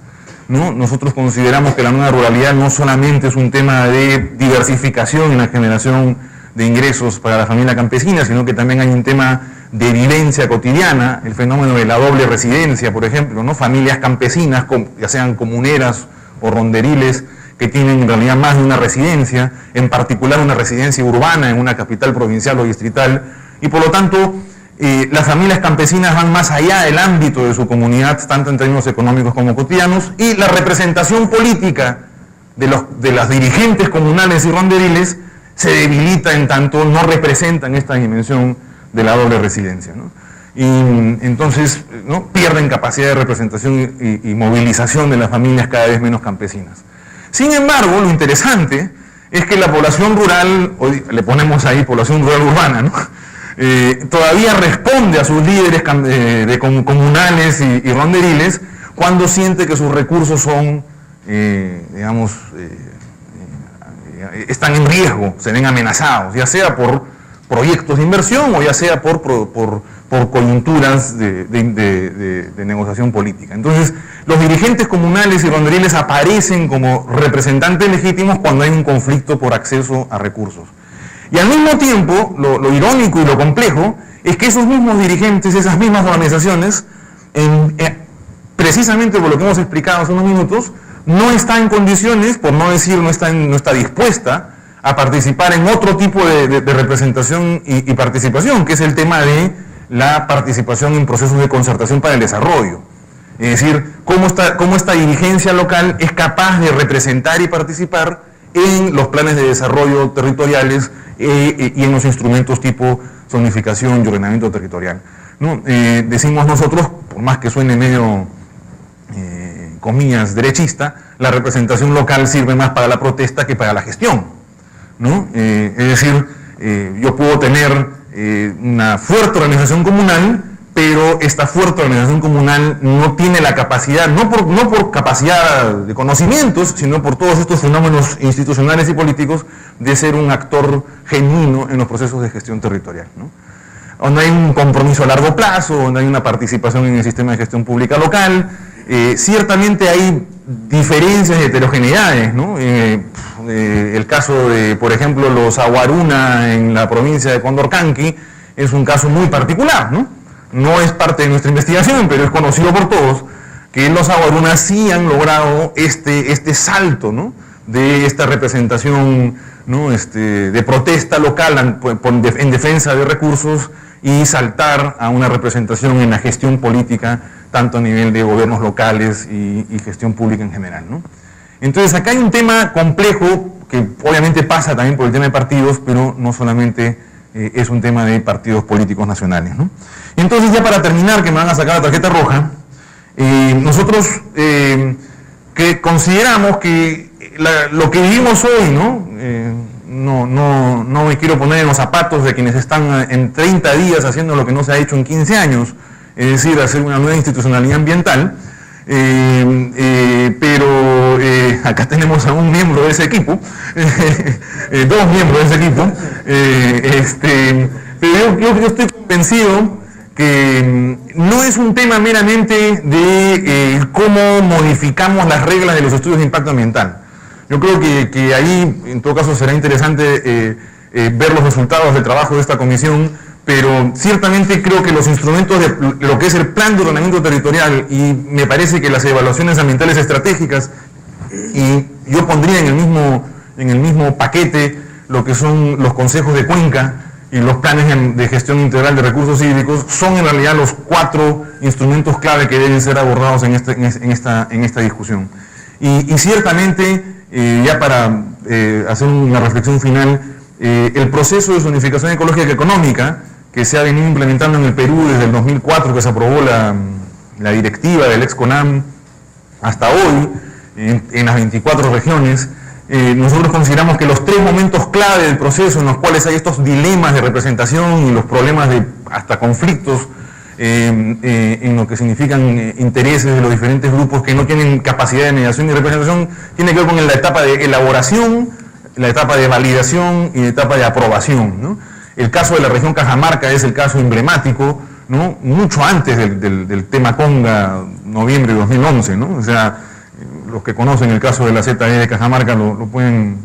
[SPEAKER 3] ¿no? Nosotros consideramos que la nueva ruralidad no solamente es un tema de diversificación en la generación de ingresos para la familia campesina, sino que también hay un tema de vivencia cotidiana, el fenómeno de la doble residencia, por ejemplo, ¿no? Familias campesinas, ya sean comuneras o ronderiles, que tienen en realidad más de una residencia, en particular una residencia urbana en una capital provincial o distrital, y por lo tanto las familias campesinas van más allá del ámbito de su comunidad, tanto en términos económicos como cotidianos, y la representación política de las dirigentes comunales y ronderiles se debilita en tanto no representan esta dimensión de la doble residencia, ¿no? Y entonces, ¿no? Pierden capacidad de representación y movilización de las familias cada vez menos campesinas. Sin embargo, lo interesante es que la población rural, hoy le ponemos ahí población rural urbana, ¿no? Todavía responde a sus líderes comunales y ronderiles cuando siente que sus recursos son, están en riesgo, se ven amenazados, ya sea por proyectos de inversión o ya sea por coyunturas de negociación política. Entonces, los dirigentes comunales y ronderiles aparecen como representantes legítimos cuando hay un conflicto por acceso a recursos. Y al mismo tiempo, lo irónico y lo complejo es que esos mismos dirigentes, esas mismas organizaciones, precisamente por lo que hemos explicado hace unos minutos, no está en condiciones, por no decir no está dispuesta a participar en otro tipo de representación y participación, que es el tema de la participación en procesos de concertación para el desarrollo. Es decir, cómo esta dirigencia local es capaz de representar y participar en los planes de desarrollo territoriales y en los instrumentos tipo zonificación y ordenamiento territorial, ¿no? Decimos nosotros, por más que suene medio, comillas, derechista, la representación local sirve más para la protesta que para la gestión, ¿no? Es decir, yo puedo tener una fuerte organización comunal, pero esta fuerte organización comunal no tiene la capacidad, no por capacidad de conocimientos, sino por todos estos fenómenos institucionales y políticos, de ser un actor genuino en los procesos de gestión territorial, ¿no? Donde hay un compromiso a largo plazo, donde hay una participación en el sistema de gestión pública local. Ciertamente hay diferencias y heterogeneidades, ¿no? El caso de, por ejemplo, los Aguaruna en la provincia de Condorcanqui es un caso muy particular, ¿no? No es parte de nuestra investigación, pero es conocido por todos que los Aguaruna sí han logrado este salto, ¿no? De esta representación, ¿no? De protesta local en defensa de recursos y saltar a una representación en la gestión política, tanto a nivel de gobiernos locales y gestión pública en general, ¿no? Entonces acá hay un tema complejo que obviamente pasa también por el tema de partidos, pero no solamente es un tema de partidos políticos nacionales, ¿no? Entonces, ya para terminar, que me van a sacar la tarjeta roja, nosotros que consideramos que lo que vivimos hoy, ¿no? No me quiero poner en los zapatos de quienes están en 30 días haciendo lo que no se ha hecho en 15 años, es decir, hacer una nueva institucionalidad ambiental, pero acá tenemos a un miembro de ese equipo, dos miembros de ese equipo, pero yo estoy convencido que no es un tema meramente de cómo modificamos las reglas de los estudios de impacto ambiental. Yo creo que ahí, en todo caso, será interesante ver los resultados del trabajo de esta comisión, pero ciertamente creo que los instrumentos de lo que es el plan de ordenamiento territorial, y me parece que las evaluaciones ambientales estratégicas, y yo pondría en el mismo paquete lo que son los consejos de cuenca y los planes de gestión integral de recursos hídricos, son en realidad los 4 instrumentos clave que deben ser abordados en esta discusión. Y ciertamente, ya para hacer una reflexión final, el proceso de zonificación ecológica y económica que se ha venido implementando en el Perú desde el 2004, que se aprobó la directiva del ex-CONAM hasta hoy, en las 24 regiones, nosotros consideramos que los 3 momentos clave del proceso en los cuales hay estos dilemas de representación y los problemas de hasta conflictos en lo que significan intereses de los diferentes grupos que no tienen capacidad de mediación y representación, tiene que ver con la etapa de elaboración, la etapa de validación y la etapa de aprobación, ¿no? El caso de la región Cajamarca es el caso emblemático, ¿no? Mucho antes del tema Conga, noviembre de 2011, ¿no? O sea, los que conocen el caso de la ZE de Cajamarca lo pueden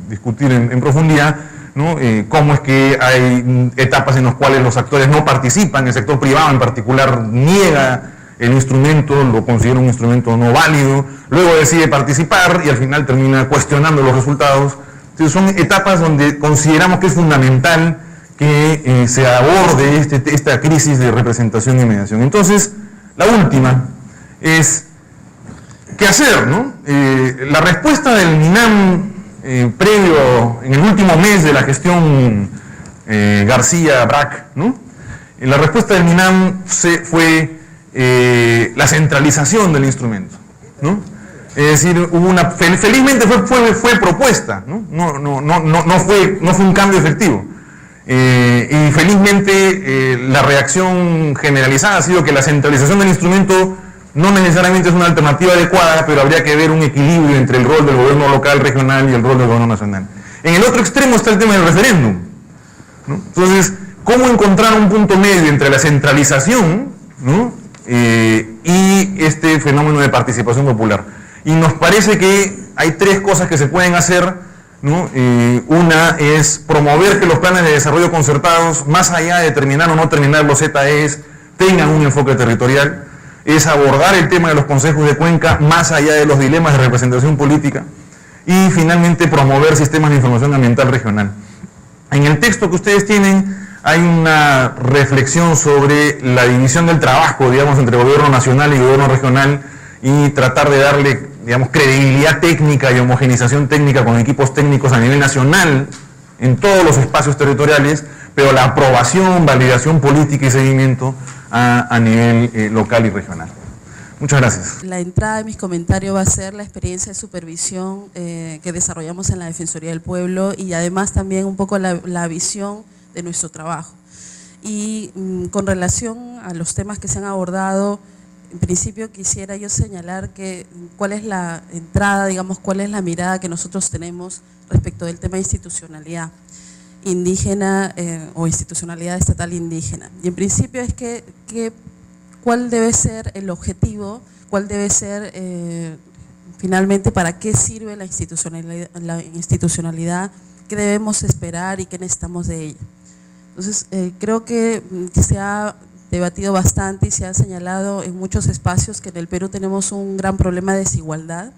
[SPEAKER 3] discutir en profundidad, ¿no? Cómo es que hay etapas en las cuales los actores no participan, el sector privado en particular niega el instrumento, lo considera un instrumento no válido, luego decide participar y al final termina cuestionando los resultados. Entonces son etapas donde consideramos que es fundamental que se aborde esta crisis de representación y mediación. Entonces, la última es ¿qué hacer, no? La respuesta del MINAM previo, en el último mes de la gestión García-Brac, ¿no? La respuesta del MINAM fue la centralización del instrumento, ¿no? Es decir, hubo felizmente fue propuesta, ¿no? No fue un cambio efectivo. Y felizmente la reacción generalizada ha sido que la centralización del instrumento no necesariamente es una alternativa adecuada, pero habría que ver un equilibrio entre el rol del gobierno local, regional y el rol del gobierno nacional. En el otro extremo está el tema del referéndum, ¿no? Entonces, ¿cómo encontrar un punto medio entre la centralización, ¿no? Y este fenómeno de participación popular? Y nos parece que hay 3 cosas que se pueden hacer, ¿no? Una es promover que los planes de desarrollo concertados, más allá de terminar o no terminar los ZEs, tengan un enfoque territorial. Es abordar el tema de los consejos de cuenca más allá de los dilemas de representación política, y finalmente promover sistemas de información ambiental regional. En el texto que ustedes tienen hay una reflexión sobre la división del trabajo, digamos, entre gobierno nacional y gobierno regional, y tratar de darle, digamos, credibilidad técnica y homogenización técnica con equipos técnicos a nivel nacional en todos los espacios territoriales, pero la aprobación, validación política y seguimiento a nivel local y regional. Muchas gracias.
[SPEAKER 4] La entrada de mis comentarios va a ser la experiencia de supervisión que desarrollamos en la Defensoría del Pueblo, y además también un poco la visión de nuestro trabajo. Y con relación a los temas que se han abordado, en principio quisiera yo señalar que cuál es la entrada, digamos, cuál es la mirada que nosotros tenemos respecto del tema de institucionalidad indígena o institucionalidad estatal indígena. Y en principio es que cuál debe ser el objetivo, cuál debe ser finalmente para qué sirve la institucionalidad, qué debemos esperar y qué necesitamos de ella. Entonces, creo que se ha debatido bastante y se ha señalado en muchos espacios que en el Perú tenemos un gran problema de desigualdad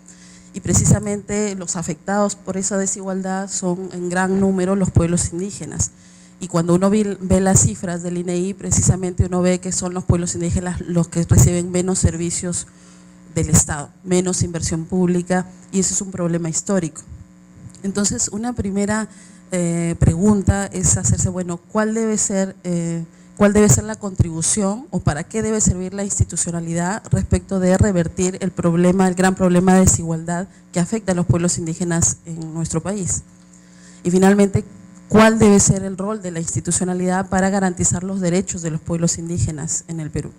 [SPEAKER 4] y precisamente los afectados por esa desigualdad son en gran número los pueblos indígenas. Y cuando uno ve las cifras del INEI, precisamente uno ve que son los pueblos indígenas los que reciben menos servicios del Estado, menos inversión pública, y eso es un problema histórico. Entonces, una primera pregunta es hacerse, bueno, ¿cuál debe ser la contribución o para qué debe servir la institucionalidad respecto de revertir el gran problema de desigualdad que afecta a los pueblos indígenas en nuestro país? Y finalmente, ¿cuál debe ser el rol de la institucionalidad para garantizar los derechos de los pueblos indígenas en el Perú?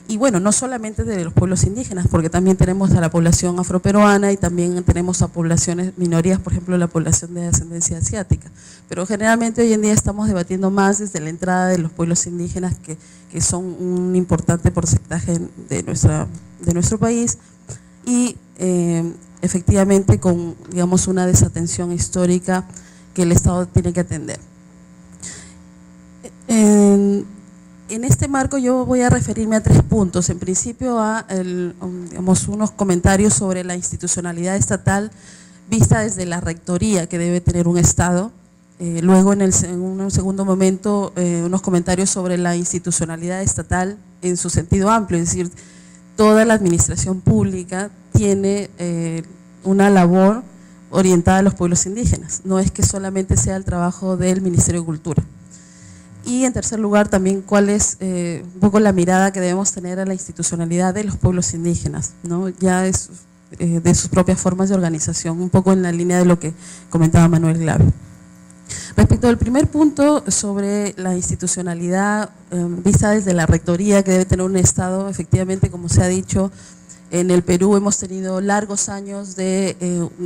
[SPEAKER 4] Y bueno, no solamente de los pueblos indígenas, porque también tenemos a la población afroperuana y también tenemos a poblaciones minorías, por ejemplo, la población de ascendencia asiática. Pero generalmente hoy en día estamos debatiendo más desde la entrada de los pueblos indígenas, que son un importante porcentaje de nuestro país, y efectivamente con, digamos, una desatención histórica que el Estado tiene que atender. En este marco yo voy a referirme a 3 puntos. En principio a digamos, unos comentarios sobre la institucionalidad estatal vista desde la rectoría que debe tener un Estado. Luego en un segundo momento unos comentarios sobre la institucionalidad estatal en su sentido amplio, es decir, toda la administración pública tiene una labor orientada a los pueblos indígenas, no es que solamente sea el trabajo del Ministerio de Cultura. Y en tercer lugar también cuál es un poco la mirada que debemos tener a la institucionalidad de los pueblos indígenas, ¿no? Ya de sus propias formas de organización, un poco en la línea de lo que comentaba Manuel Glave. Respecto al primer punto sobre la institucionalidad vista desde la rectoría que debe tener un Estado, efectivamente, como se ha dicho, en el Perú hemos tenido largos años de,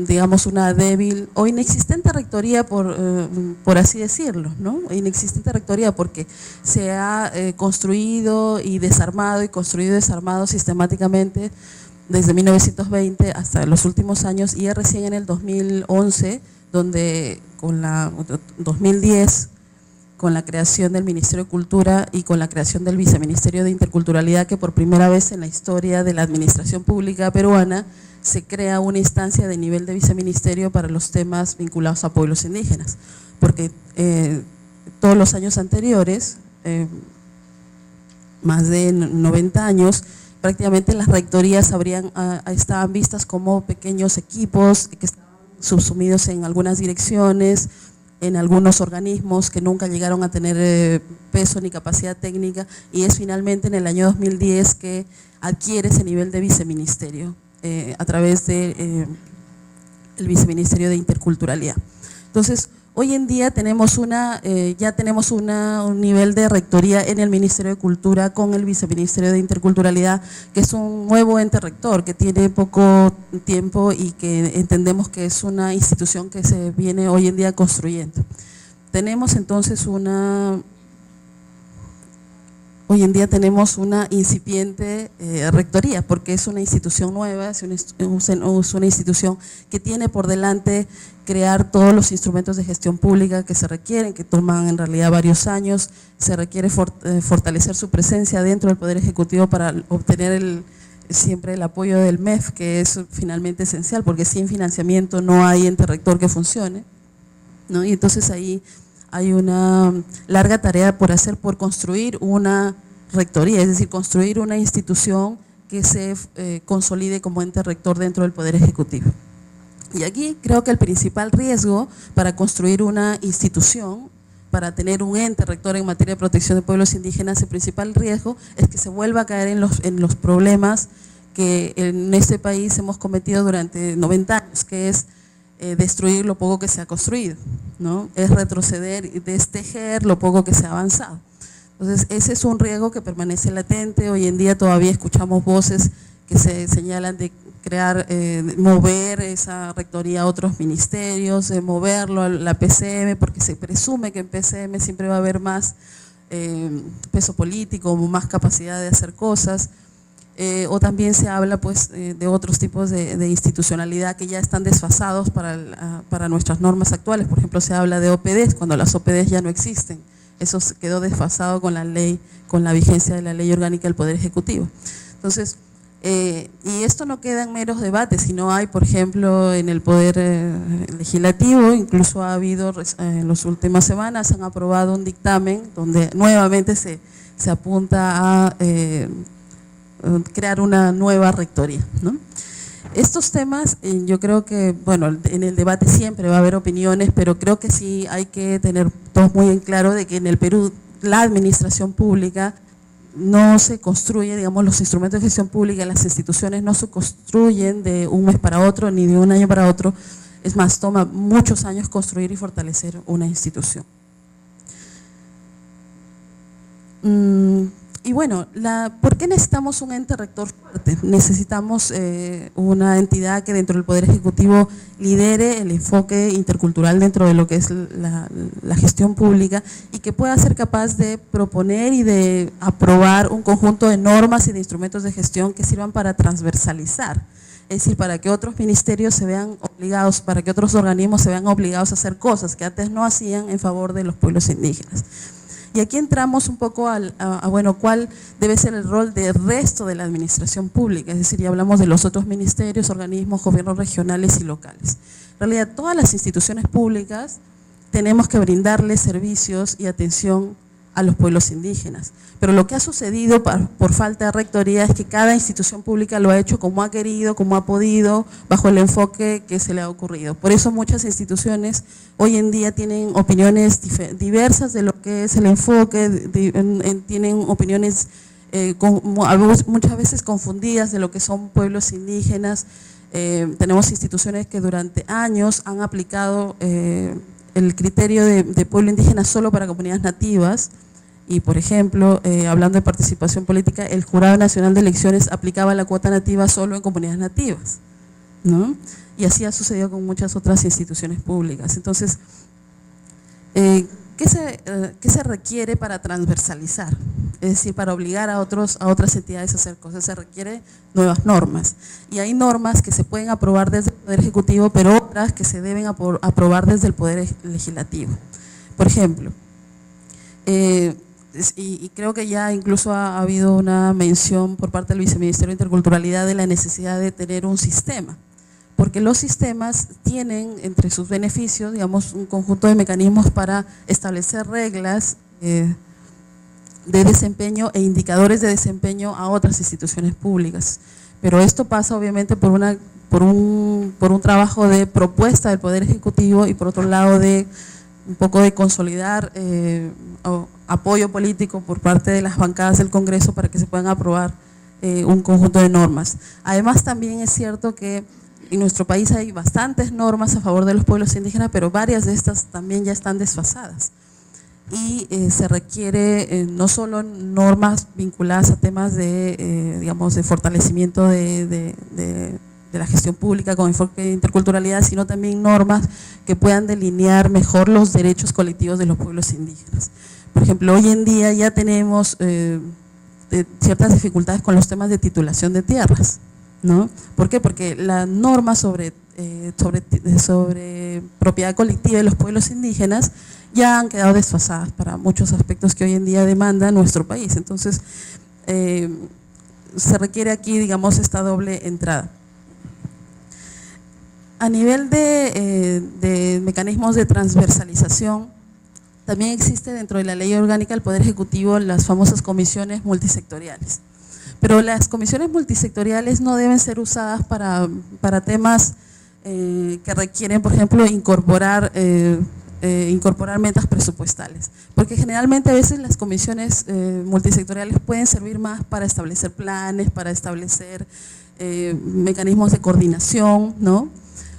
[SPEAKER 4] digamos, una débil o inexistente rectoría, por así decirlo, ¿no? Inexistente rectoría porque se ha construido y desarmado y construido y desarmado sistemáticamente desde 1920 hasta los últimos años, y es recién en el 2011 donde 2010 con la creación del Ministerio de Cultura y con la creación del Viceministerio de Interculturalidad, que por primera vez en la historia de la administración pública peruana se crea una instancia de nivel de viceministerio para los temas vinculados a pueblos indígenas, porque todos los años anteriores, más de 90 años, prácticamente las rectorías estaban vistas como pequeños equipos que estaban subsumidos en algunas direcciones, en algunos organismos que nunca llegaron a tener peso ni capacidad técnica, y es finalmente en el año 2010 que adquiere ese nivel de viceministerio a través del Viceministerio de Interculturalidad. Entonces, hoy en día tenemos ya tenemos un nivel de rectoría en el Ministerio de Cultura con el Viceministerio de Interculturalidad, que es un nuevo ente rector que tiene poco tiempo y que entendemos que es una institución que se viene hoy en día construyendo. Tenemos entonces hoy en día tenemos una incipiente rectoría, porque es una institución nueva, es una institución que tiene por delante crear todos los instrumentos de gestión pública que se requieren, que toman en realidad varios años. Se requiere fortalecer su presencia dentro del Poder Ejecutivo para obtener siempre el apoyo del MEF, que es finalmente esencial, porque sin financiamiento no hay ente rector que funcione, ¿no? Y entonces ahí hay una larga tarea por hacer, por construir una rectoría, es decir, construir una institución que se consolide como ente rector dentro del Poder Ejecutivo. Y aquí creo que el principal riesgo para construir una institución, para tener un ente rector en materia de protección de pueblos indígenas, el principal riesgo es que se vuelva a caer en los problemas que en este país hemos cometido durante 90 años, que es destruir lo poco que se ha construido, ¿no? Es retroceder y destejer lo poco que se ha avanzado. Entonces, ese es un riesgo que permanece latente. Hoy en día todavía escuchamos voces que se señalan de crear, mover esa rectoría a otros ministerios, moverlo a la PCM, porque se presume que en PCM siempre va a haber más peso político, más capacidad de hacer cosas. O también se habla pues de otros tipos de institucionalidad que ya están desfasados para nuestras normas actuales. Por ejemplo, se habla de OPDs cuando las OPDs ya no existen. Eso quedó desfasado con la ley, con la vigencia de la Ley Orgánica del Poder Ejecutivo. Entonces, y esto no queda en meros debates, sino hay, por ejemplo, en el Poder Legislativo, incluso ha habido en las últimas semanas, han aprobado un dictamen donde nuevamente se apunta a crear una nueva rectoría, ¿no? Estos temas, yo creo que, bueno, en el debate siempre va a haber opiniones, pero creo que sí hay que tener todos muy en claro de que en el Perú la administración pública no se construye, digamos, los instrumentos de gestión pública, las instituciones no se construyen de un mes para otro ni de un año para otro. Es más, toma muchos años construir y fortalecer una institución. Y bueno, ¿por qué necesitamos un ente rector fuerte? Necesitamos una entidad que dentro del Poder Ejecutivo lidere el enfoque intercultural dentro de lo que es la gestión pública y que pueda ser capaz de proponer y de aprobar un conjunto de normas y de instrumentos de gestión que sirvan para transversalizar. Es decir, para que otros ministerios se vean obligados, para que otros organismos se vean obligados a hacer cosas que antes no hacían en favor de los pueblos indígenas. Y aquí entramos un poco bueno, cuál debe ser el rol del resto de la administración pública, es decir, ya hablamos de los otros ministerios, organismos, gobiernos regionales y locales. En realidad, todas las instituciones públicas tenemos que brindarles servicios y atención a los pueblos indígenas. Pero lo que ha sucedido por falta de rectoría es que cada institución pública lo ha hecho como ha querido, como ha podido, bajo el enfoque que se le ha ocurrido. Por eso muchas instituciones hoy en día tienen opiniones diversas de lo que es el enfoque, tienen opiniones muchas veces confundidas de lo que son pueblos indígenas. Tenemos instituciones que durante años han aplicado el criterio de pueblo indígena solo para comunidades nativas. Y, por ejemplo, hablando de participación política, el Jurado Nacional de Elecciones aplicaba la cuota nativa solo en comunidades nativas, ¿no? Y así ha sucedido con muchas otras instituciones públicas. Entonces, ¿qué se requiere para transversalizar? Es decir, para obligar a otras entidades a hacer cosas, se requiere nuevas normas. Y hay normas que se pueden aprobar desde el Poder Ejecutivo, pero otras que se deben aprobar desde el Poder Legislativo. Por ejemplo, y creo que ya incluso ha habido una mención por parte del Viceministerio de Interculturalidad de la necesidad de tener un sistema, porque los sistemas tienen entre sus beneficios, digamos, un conjunto de mecanismos para establecer reglas de desempeño e indicadores de desempeño a otras instituciones públicas. Pero esto pasa obviamente por un trabajo de propuesta del Poder Ejecutivo y por otro lado de un poco de consolidar apoyo político por parte de las bancadas del Congreso para que se puedan aprobar un conjunto de normas. Además, también es cierto que en nuestro país hay bastantes normas a favor de los pueblos indígenas, pero varias de estas también ya están desfasadas. Y se requiere no solo normas vinculadas a temas de, digamos, de fortalecimiento de la gestión pública con enfoque de interculturalidad, sino también normas que puedan delinear mejor los derechos colectivos de los pueblos indígenas. Por ejemplo, hoy en día ya tenemos ciertas dificultades con los temas de titulación de tierras, ¿no? ¿Por qué? Porque las normas sobre propiedad colectiva de los pueblos indígenas ya han quedado desfasadas para muchos aspectos que hoy en día demanda nuestro país. Entonces, se requiere aquí, digamos, esta doble entrada. A nivel de mecanismos de transversalización, también existe dentro de la Ley Orgánica del Poder Ejecutivo las famosas comisiones multisectoriales. Pero las comisiones multisectoriales no deben ser usadas para temas que requieren, por ejemplo, incorporar metas presupuestales. Porque generalmente a veces las comisiones multisectoriales pueden servir más para establecer planes, para establecer mecanismos de coordinación, ¿no?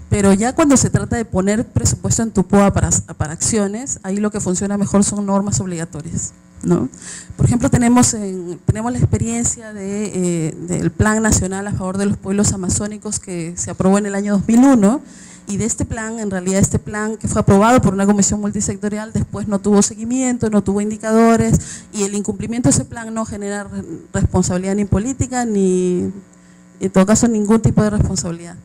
[SPEAKER 4] Pero ya cuando se trata de poner presupuesto en tu POA para acciones, ahí lo que funciona mejor son normas obligatorias. ¿no? Por ejemplo, tenemos la experiencia del Plan Nacional a favor de los pueblos amazónicos que se aprobó en el año 2001, y de este plan, en realidad este plan que fue aprobado por una comisión multisectorial, después no tuvo seguimiento, no tuvo indicadores, y el incumplimiento de ese plan no genera responsabilidad ni política, ni en todo caso ningún tipo de responsabilidad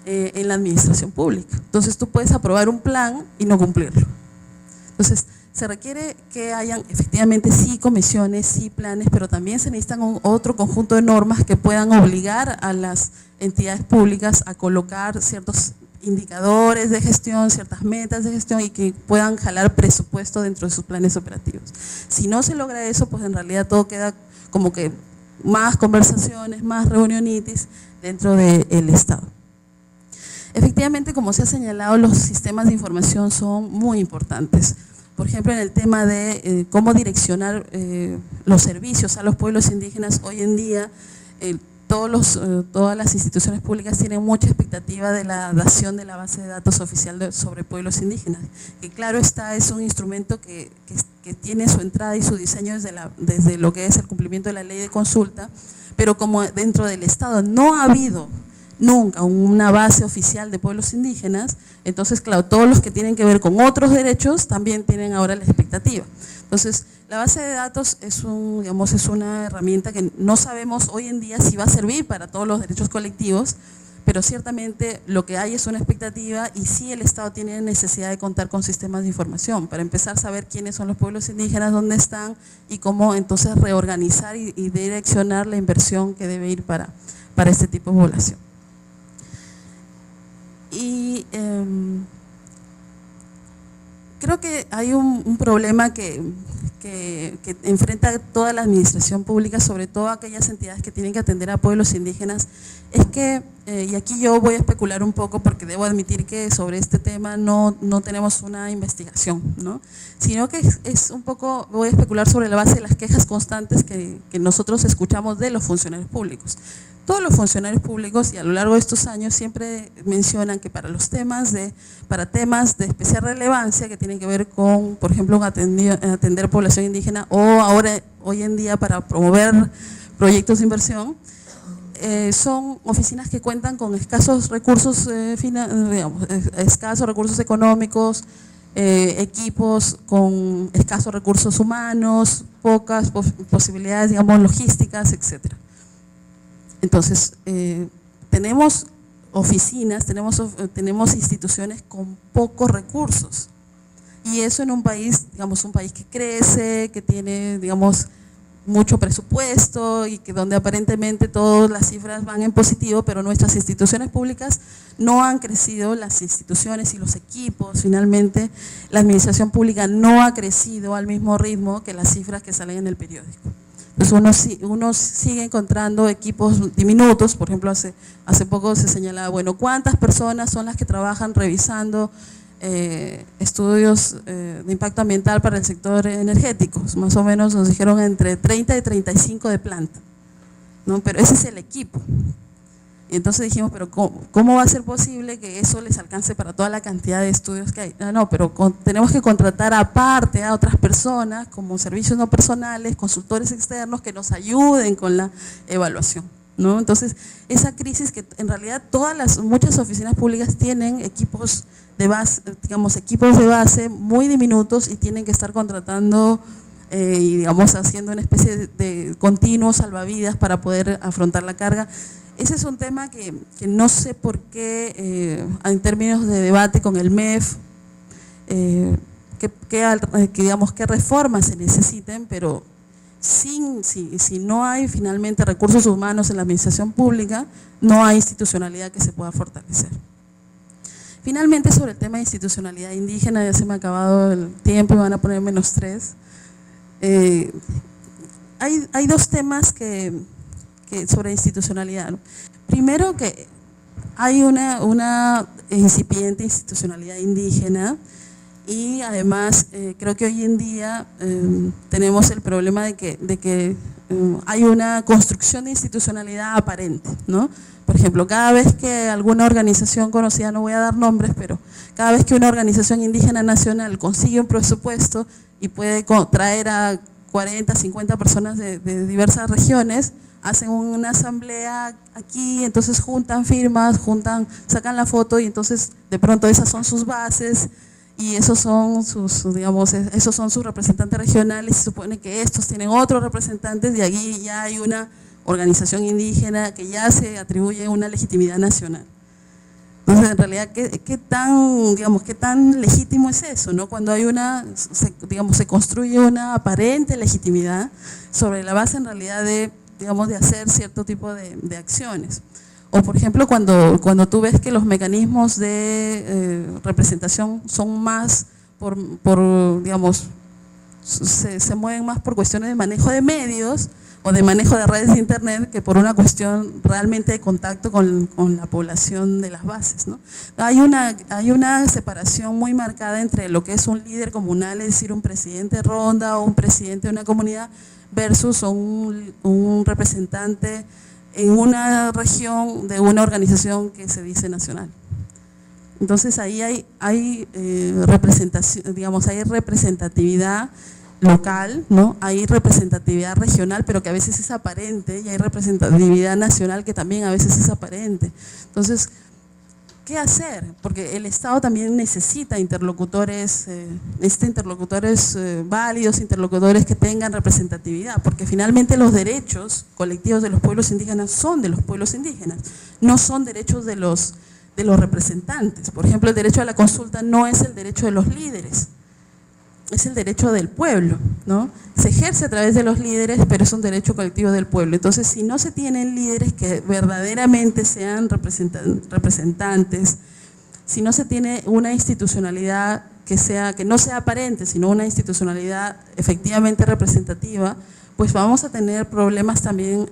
[SPEAKER 4] en la administración pública. Entonces tú puedes aprobar un plan y no cumplirlo. Entonces se requiere que hayan efectivamente sí comisiones, sí planes, pero también se necesitan otro conjunto de normas que puedan obligar a las entidades públicas a colocar ciertos indicadores de gestión, ciertas metas de gestión, y que puedan jalar presupuesto dentro de sus planes operativos. Si no se logra eso, pues en realidad todo queda como que más conversaciones, más reunionitis dentro del Estado. Efectivamente, como se ha señalado, los sistemas de información son muy importantes. Por ejemplo, en el tema de cómo direccionar los servicios a los pueblos indígenas, hoy en día todas las instituciones públicas tienen mucha expectativa de la dación de la base de datos oficial sobre pueblos indígenas, que claro está, es un instrumento que tiene su entrada y su diseño desde lo que es el cumplimiento de la ley de consulta, pero como dentro del Estado no ha habido nunca una base oficial de pueblos indígenas, entonces claro, todos los que tienen que ver con otros derechos también tienen ahora la expectativa. Entonces, la base de datos es una herramienta que no sabemos hoy en día si va a servir para todos los derechos colectivos, pero ciertamente lo que hay es una expectativa, y sí el Estado tiene necesidad de contar con sistemas de información para empezar a saber quiénes son los pueblos indígenas, dónde están, y cómo entonces reorganizar y direccionar la inversión que debe ir para este tipo de población. Y creo que hay un problema que enfrenta toda la administración pública, sobre todo aquellas entidades que tienen que atender a pueblos indígenas, es que, y aquí yo voy a especular un poco porque debo admitir que sobre este tema no tenemos una investigación, ¿no? Sino que es un poco, voy a especular sobre la base de las quejas constantes que nosotros escuchamos de los funcionarios públicos. Todos los funcionarios públicos, y a lo largo de estos años, siempre mencionan que para temas de especial relevancia que tienen que ver con, por ejemplo, atender población indígena, o ahora, hoy en día, para promover proyectos de inversión, son oficinas que cuentan con escasos recursos, escasos recursos económicos, equipos con escasos recursos humanos, pocas posibilidades, logísticas, etcétera. Entonces, tenemos oficinas, tenemos instituciones con pocos recursos, y eso en un país, un país que crece, que tiene, mucho presupuesto, y que donde aparentemente todas las cifras van en positivo, pero nuestras instituciones públicas no han crecido, las instituciones y los equipos, finalmente la administración pública no ha crecido al mismo ritmo que las cifras que salen en el periódico. Entonces uno sigue encontrando equipos diminutos. Por ejemplo, hace poco se señalaba, bueno, ¿cuántas personas son las que trabajan revisando estudios de impacto ambiental para el sector energético? Más o menos nos dijeron entre 30 y 35 de planta, ¿no? Pero ese es el equipo. Y entonces dijimos, pero ¿cómo va a ser posible que eso les alcance para toda la cantidad de estudios que hay? No, pero tenemos que contratar aparte a otras personas como servicios no personales, consultores externos que nos ayuden con la evaluación, ¿no? Entonces, esa crisis que en realidad muchas oficinas públicas tienen equipos de base, equipos de base muy diminutos, y tienen que estar contratando y haciendo una especie de continuos salvavidas para poder afrontar la carga. Ese es un tema que no sé por qué, en términos de debate con el MEF, qué reformas se necesiten, pero si no hay finalmente recursos humanos en la administración pública, no hay institucionalidad que se pueda fortalecer. Finalmente, sobre el tema de institucionalidad indígena, ya se me ha acabado el tiempo y van a poner -3. Hay dos temas sobre institucionalidad, ¿no? Primero, que hay una incipiente institucionalidad indígena, y además creo que hoy en día tenemos el problema de que hay una construcción de institucionalidad aparente, ¿no? Por ejemplo, cada vez que alguna organización conocida, no voy a dar nombres, pero cada vez que una organización indígena nacional consigue un presupuesto y puede traer a 40, 50 personas de diversas regiones, hacen una asamblea aquí, entonces juntan firmas, sacan la foto y entonces de pronto esas son sus bases y esos son sus representantes regionales. Se supone que estos tienen otros representantes y allí ya hay una organización indígena que ya se atribuye una legitimidad nacional. Entonces, en realidad, ¿qué tan legítimo es eso, ¿no? Cuando hay se construye una aparente legitimidad sobre la base, en realidad, de hacer cierto tipo de acciones. O, por ejemplo, cuando tú ves que los mecanismos de representación son más se mueven más por cuestiones de manejo de medios o de manejo de redes de internet que por una cuestión realmente de contacto con la población de las bases, ¿no? Hay una separación muy marcada entre lo que es un líder comunal, es decir, un presidente de ronda o un presidente de una comunidad, versus un representante en una región de una organización que se dice nacional. Entonces ahí hay representación, hay representatividad local, ¿no? Hay representatividad regional, pero que a veces es aparente, y hay representatividad nacional que también a veces es aparente. Entonces, ¿qué hacer? Porque el Estado también necesita interlocutores, válidos, interlocutores que tengan representatividad, porque finalmente los derechos colectivos de los pueblos indígenas son de los pueblos indígenas, no son derechos de los representantes. Por ejemplo, el derecho a la consulta no es el derecho de los líderes, es el derecho del pueblo, ¿no? Se ejerce a través de los líderes, pero es un derecho colectivo del pueblo. Entonces, si no se tienen líderes que verdaderamente sean representantes, si no se tiene una institucionalidad que no sea aparente, sino una institucionalidad efectivamente representativa, pues vamos a tener problemas también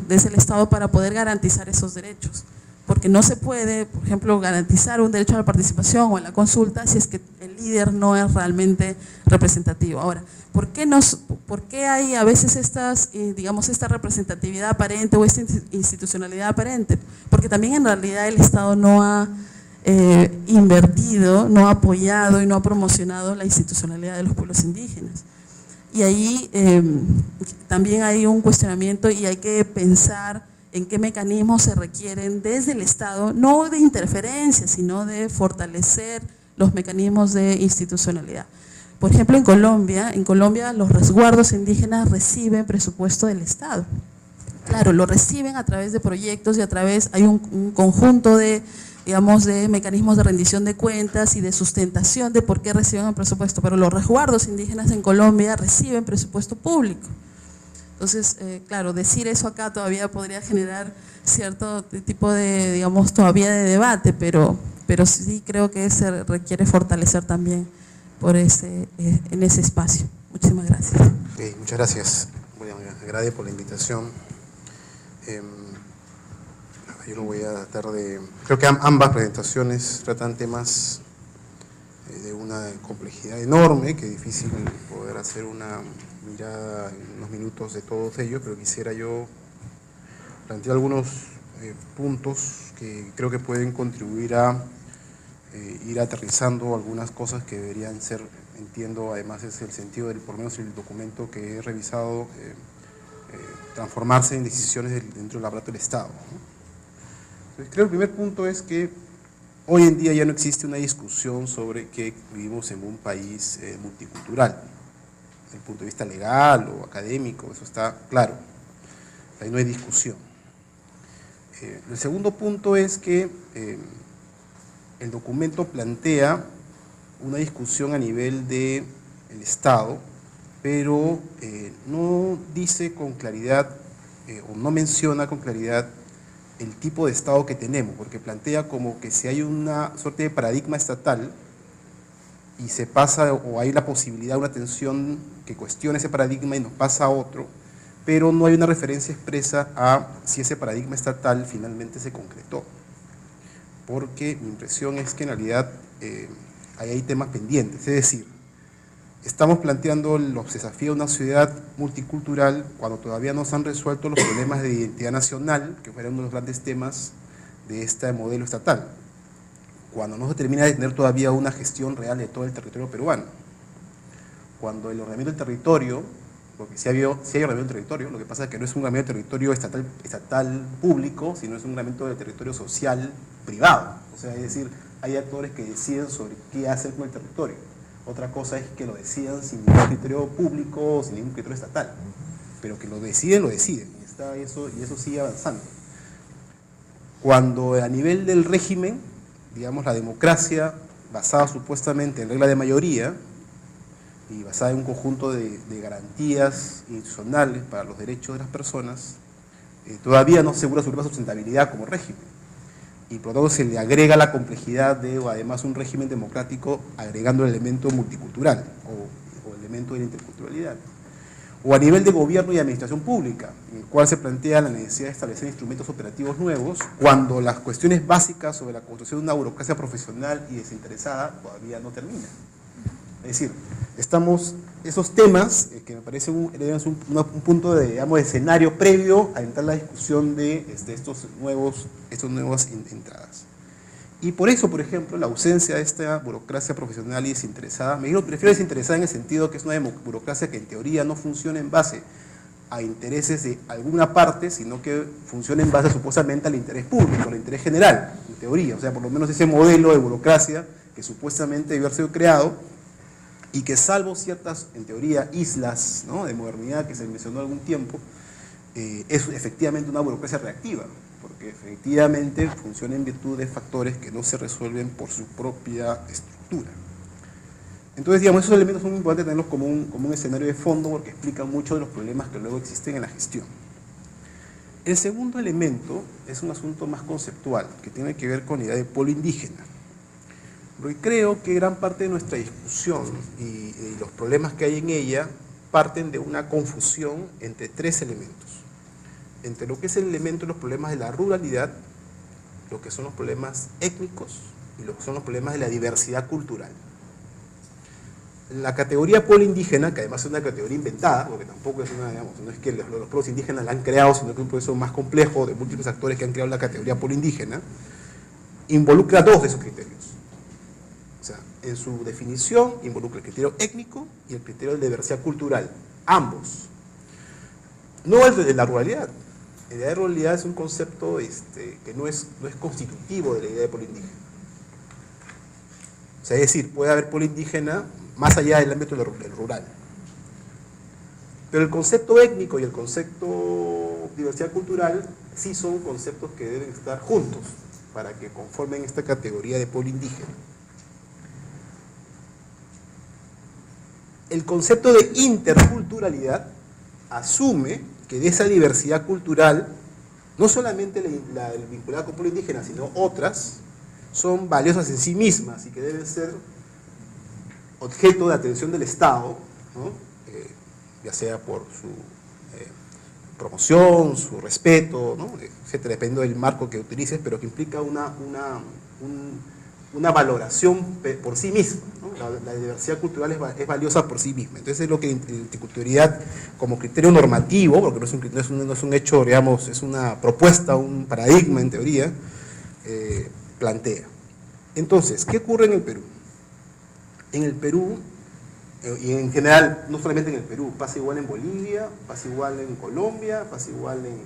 [SPEAKER 4] desde el Estado para poder garantizar esos derechos. Porque no se puede, por ejemplo, garantizar un derecho a la participación o a la consulta si es que el líder no es realmente representativo. Ahora, ¿por qué hay a veces esta representatividad aparente o esta institucionalidad aparente? Porque también en realidad el Estado no ha invertido, no ha apoyado y no ha promocionado la institucionalidad de los pueblos indígenas. Y ahí también hay un cuestionamiento y hay que pensar en qué mecanismos se requieren desde el Estado, no de interferencia, sino de fortalecer los mecanismos de institucionalidad. Por ejemplo, en Colombia los resguardos indígenas reciben presupuesto del Estado. Claro, lo reciben a través de proyectos y hay un conjunto de mecanismos de rendición de cuentas y de sustentación de por qué reciben el presupuesto, pero los resguardos indígenas en Colombia reciben presupuesto público. Entonces, claro, decir eso acá todavía podría generar cierto tipo de, todavía de debate, pero sí creo que se requiere fortalecer también en ese espacio. Muchísimas gracias.
[SPEAKER 5] Okay, muchas gracias. Muy agradecido por la invitación. Yo no voy a tratar de... Creo que ambas presentaciones tratan temas de una complejidad enorme, que es difícil poder hacer una mirada en unos minutos de todos ellos, pero quisiera yo plantear algunos puntos que creo que pueden contribuir a ir aterrizando algunas cosas que deberían ser, entiendo, además es el sentido del, por lo menos el documento que he revisado, transformarse en decisiones dentro del aparato del Estado, ¿no? Entonces, creo que el primer punto es que hoy en día ya no existe una discusión sobre que vivimos en un país multicultural. Desde el punto de vista legal o académico, eso está claro. Ahí no hay discusión. El segundo punto es que el documento plantea una discusión a nivel del Estado, pero no dice con claridad o no menciona con claridad el tipo de Estado que tenemos, porque plantea como que si hay una suerte de paradigma estatal y se pasa, o hay la posibilidad de una tensión que cuestione ese paradigma y nos pasa a otro, pero no hay una referencia expresa a si ese paradigma estatal finalmente se concretó. Porque mi impresión es que en realidad hay temas pendientes, es decir, estamos planteando los desafíos de una sociedad multicultural cuando todavía no se han resuelto los problemas de identidad nacional, que fueron uno de los grandes temas de este modelo estatal, cuando no se termina de tener todavía una gestión real de todo el territorio peruano, cuando el ordenamiento del territorio porque si hay ordenamiento del territorio, lo que pasa es que no es un ordenamiento del territorio estatal público, sino es un ordenamiento del territorio social privado. O sea, es decir, hay actores que deciden sobre qué hacer con el territorio. Otra cosa es que lo decidan sin ningún criterio público, sin ningún criterio estatal. Pero que lo deciden, y eso sigue avanzando. Cuando a nivel del régimen, digamos, la democracia, basada supuestamente en regla de mayoría, y basada en un conjunto de garantías institucionales para los derechos de las personas, todavía no asegura su propia sustentabilidad como régimen. Y por lo tanto se le agrega la complejidad de, además, un régimen democrático agregando el elemento multicultural o elemento de la interculturalidad. O a nivel de gobierno y administración pública, en el cual se plantea la necesidad de establecer instrumentos operativos nuevos cuando las cuestiones básicas sobre la construcción de una burocracia profesional y desinteresada todavía no terminan. Es decir, esos temas que me parece un punto de, digamos, de escenario previo a entrar a la discusión de estas nuevas entradas. Y por eso, por ejemplo, la ausencia de esta burocracia profesional y desinteresada, prefiero desinteresada en el sentido que es una burocracia que en teoría no funciona en base a intereses de alguna parte, sino que funciona en base supuestamente al interés público, al interés general, en teoría. O sea, por lo menos ese modelo de burocracia que supuestamente debe haber sido creado y que, salvo ciertas, en teoría, islas, ¿no?, de modernidad que se mencionó algún tiempo, es efectivamente una burocracia reactiva, porque efectivamente funciona en virtud de factores que no se resuelven por su propia estructura. Entonces, digamos, esos elementos son importantes tenerlos como un escenario de fondo porque explican mucho de los problemas que luego existen en la gestión. El segundo elemento es un asunto más conceptual, que tiene que ver con la idea de polo indígena. Porque creo que gran parte de nuestra discusión y los problemas que hay en ella parten de una confusión entre tres elementos. Entre lo que es el elemento de los problemas de la ruralidad, lo que son los problemas étnicos y lo que son los problemas de la diversidad cultural. La categoría pueblo indígena, que además es una categoría inventada, porque tampoco es una, digamos, no es que los pueblos indígenas la han creado, sino que es un proceso más complejo de múltiples actores que han creado la categoría pueblo indígena, involucra dos de esos criterios. O sea, en su definición involucra el criterio étnico y el criterio de diversidad cultural, ambos. No es de la ruralidad. La idea de ruralidad es un concepto que no es constitutivo de la idea de pueblo indígena. O sea, es decir, puede haber pueblo indígena más allá del ámbito del rural. Pero el concepto étnico y el concepto diversidad cultural sí son conceptos que deben estar juntos para que conformen esta categoría de pueblo indígena. El concepto de interculturalidad asume que de esa diversidad cultural, no solamente la vinculada con pueblo indígena, sino otras, son valiosas en sí mismas y que deben ser objeto de atención del Estado, ¿no? Ya sea por su promoción, su respeto, ¿no?, etcétera, dependiendo del marco que utilices, pero que implica una valoración por sí misma, ¿no? La diversidad cultural es valiosa por sí misma. Entonces es lo que la interculturalidad como criterio normativo, porque no es un hecho, digamos, es una propuesta, un paradigma en teoría, plantea. Entonces, ¿qué ocurre en el Perú? En el Perú, y en general, no solamente en el Perú, pasa igual en Bolivia, pasa igual en Colombia, pasa igual en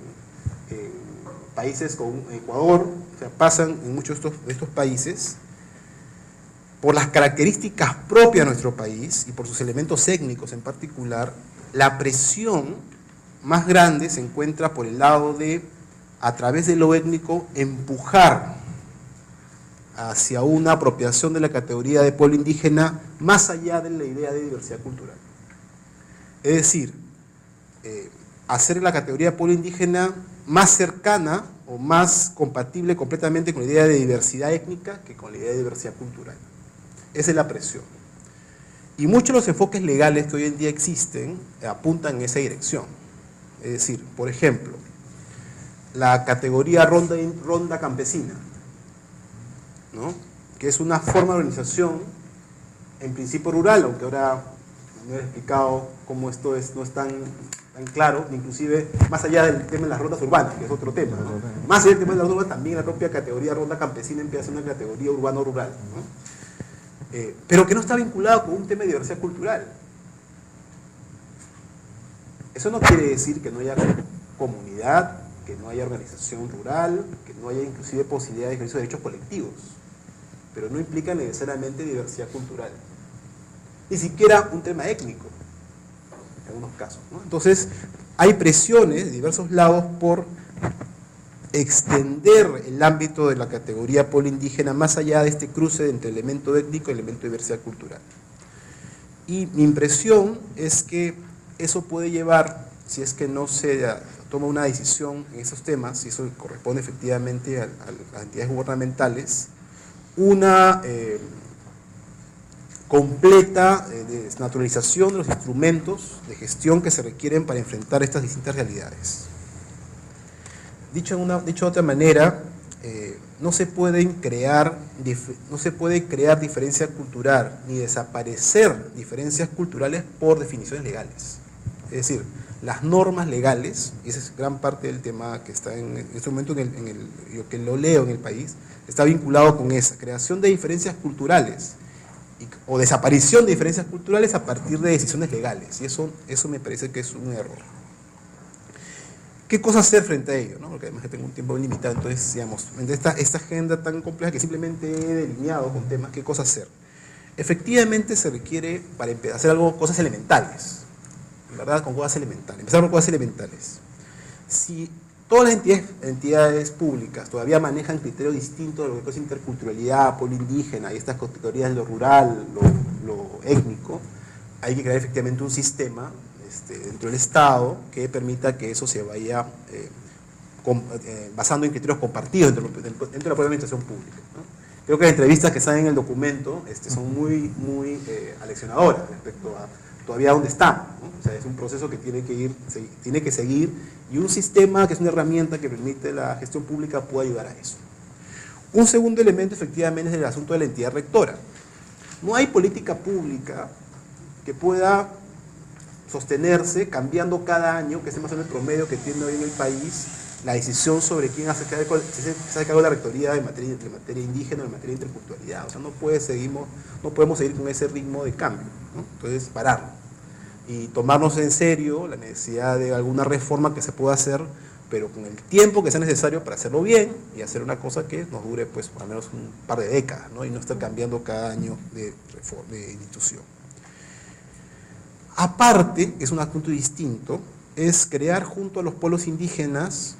[SPEAKER 5] países como Ecuador, o sea, pasan en muchos de estos países, por las características propias de nuestro país y por sus elementos étnicos en particular, la presión más grande se encuentra por el lado de, a través de lo étnico, empujar hacia una apropiación de la categoría de pueblo indígena más allá de la idea de diversidad cultural. Es decir, hacer la categoría de pueblo indígena más cercana o más compatible completamente con la idea de diversidad étnica que con la idea de diversidad cultural. Esa es la presión. Y muchos de los enfoques legales que hoy en día existen apuntan en esa dirección. Es decir, por ejemplo, la categoría ronda campesina, ¿no?, que es una forma de organización en principio rural, aunque ahora no he explicado cómo esto no es tan claro, inclusive más allá del tema de las rondas urbanas, que es otro tema, ¿no? Más allá del tema de las rondas urbanas, también la propia categoría ronda campesina empieza a ser una categoría urbano-rural, ¿no? Pero que no está vinculado con un tema de diversidad cultural. Eso no quiere decir que no haya comunidad, que no haya organización rural, que no haya inclusive posibilidad de ejercicio de derechos colectivos, pero no implica necesariamente diversidad cultural, ni siquiera un tema étnico, en algunos casos, ¿no? Entonces, hay presiones de diversos lados por extender el ámbito de la categoría pueblo indígena más allá de este cruce entre elemento étnico y elemento de diversidad cultural. Y mi impresión es que eso puede llevar, si es que no se toma una decisión en esos temas, y eso corresponde efectivamente a las entidades gubernamentales, una completa desnaturalización de los instrumentos de gestión que se requieren para enfrentar estas distintas realidades. Dicho de otra manera, no se puede crear diferencia cultural ni desaparecer diferencias culturales por definiciones legales. Es decir, las normas legales, y esa es gran parte del tema que está en este momento yo que lo leo en el país, está vinculado con esa creación de diferencias culturales o desaparición de diferencias culturales a partir de decisiones legales, y eso me parece que es un error. ¿Qué cosa hacer frente a ello, ¿no? Porque además que tengo un tiempo limitado, entonces, digamos, en esta agenda tan compleja que simplemente he delineado con temas, ¿qué cosa hacer? Efectivamente se requiere, para hacer cosas elementales, ¿verdad? Con cosas elementales. Empezar con cosas elementales. Si todas las entidades públicas todavía manejan criterios distintos de lo que es interculturalidad, pueblo indígena y estas categorías de lo rural, lo étnico, hay que crear efectivamente un sistema dentro del Estado que permita que eso se vaya basando en criterios compartidos dentro de la propia administración pública, ¿no? Creo que las entrevistas que salen en el documento son muy aleccionadoras respecto a todavía dónde estamos, ¿no? O sea, es un proceso que tiene que seguir, y un sistema que es una herramienta que permite la gestión pública puede ayudar a eso. Un segundo elemento efectivamente es el asunto de la entidad rectora. No hay política pública que pueda sostenerse cambiando cada año, que es más o menos el promedio que tiene hoy en el país, la decisión sobre quién se hace cargo de la rectoría de materia indígena o de materia de interculturalidad. O sea, no podemos seguir con ese ritmo de cambio, ¿no? Entonces, pararlo y tomarnos en serio la necesidad de alguna reforma que se pueda hacer, pero con el tiempo que sea necesario para hacerlo bien y hacer una cosa que nos dure pues al menos un par de décadas, ¿no? Y no estar cambiando cada año de institución. Aparte, que es un asunto distinto, es crear junto a los pueblos indígenas,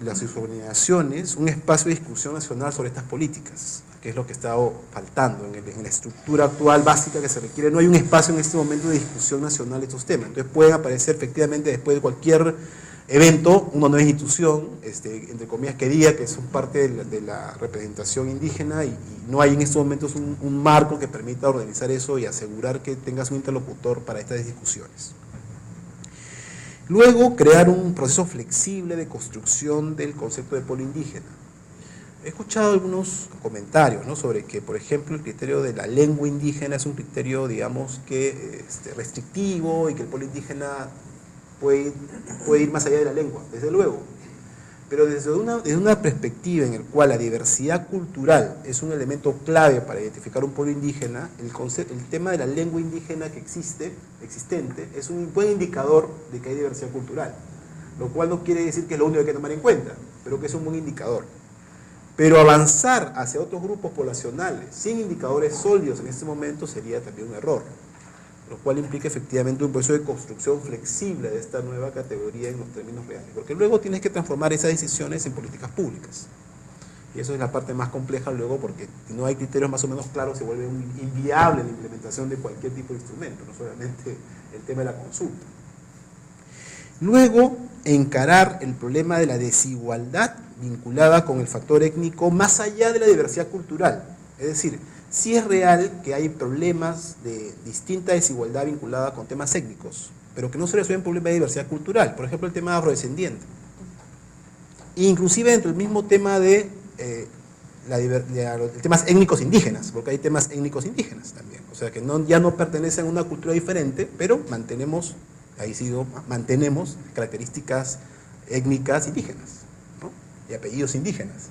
[SPEAKER 5] las organizaciones, un espacio de discusión nacional sobre estas políticas, que es lo que está faltando en la estructura actual básica que se requiere. No hay un espacio en este momento de discusión nacional de estos temas. Entonces pueden aparecer efectivamente después de cualquier evento una nueva institución, entre comillas, que diga que son parte de la representación indígena, y no hay en estos momentos un marco que permita organizar eso y asegurar que tengas un interlocutor para estas discusiones. Luego, crear un proceso flexible de construcción del concepto de pueblo indígena. He escuchado algunos comentarios, ¿no?, sobre que, por ejemplo, el criterio de la lengua indígena es un criterio, digamos, que restrictivo, y que el pueblo indígena puede ir más allá de la lengua, desde luego. Pero desde una perspectiva en la cual la diversidad cultural es un elemento clave para identificar un pueblo indígena, el tema de la lengua indígena existente es un buen indicador de que hay diversidad cultural, lo cual no quiere decir que es lo único que hay que tomar en cuenta, pero que es un buen indicador. Pero avanzar hacia otros grupos poblacionales sin indicadores sólidos en este momento sería también un error, lo cual implica efectivamente un proceso de construcción flexible de esta nueva categoría en los términos reales, porque luego tienes que transformar esas decisiones en políticas públicas, y eso es la parte más compleja luego, porque si no hay criterios más o menos claros se vuelve inviable la implementación de cualquier tipo de instrumento, no solamente el tema de la consulta. Luego, encarar el problema de la desigualdad vinculada con el factor étnico más allá de la diversidad cultural, es decir, sí es real que hay problemas de distinta desigualdad vinculada con temas étnicos, pero que no se resuelven problemas de diversidad cultural. Por ejemplo, el tema afrodescendiente. Inclusive dentro del mismo tema de temas étnicos indígenas, porque hay temas étnicos indígenas también. O sea, que ya no pertenecen a una cultura diferente, pero mantenemos características étnicas indígenas, ¿no?, y apellidos indígenas.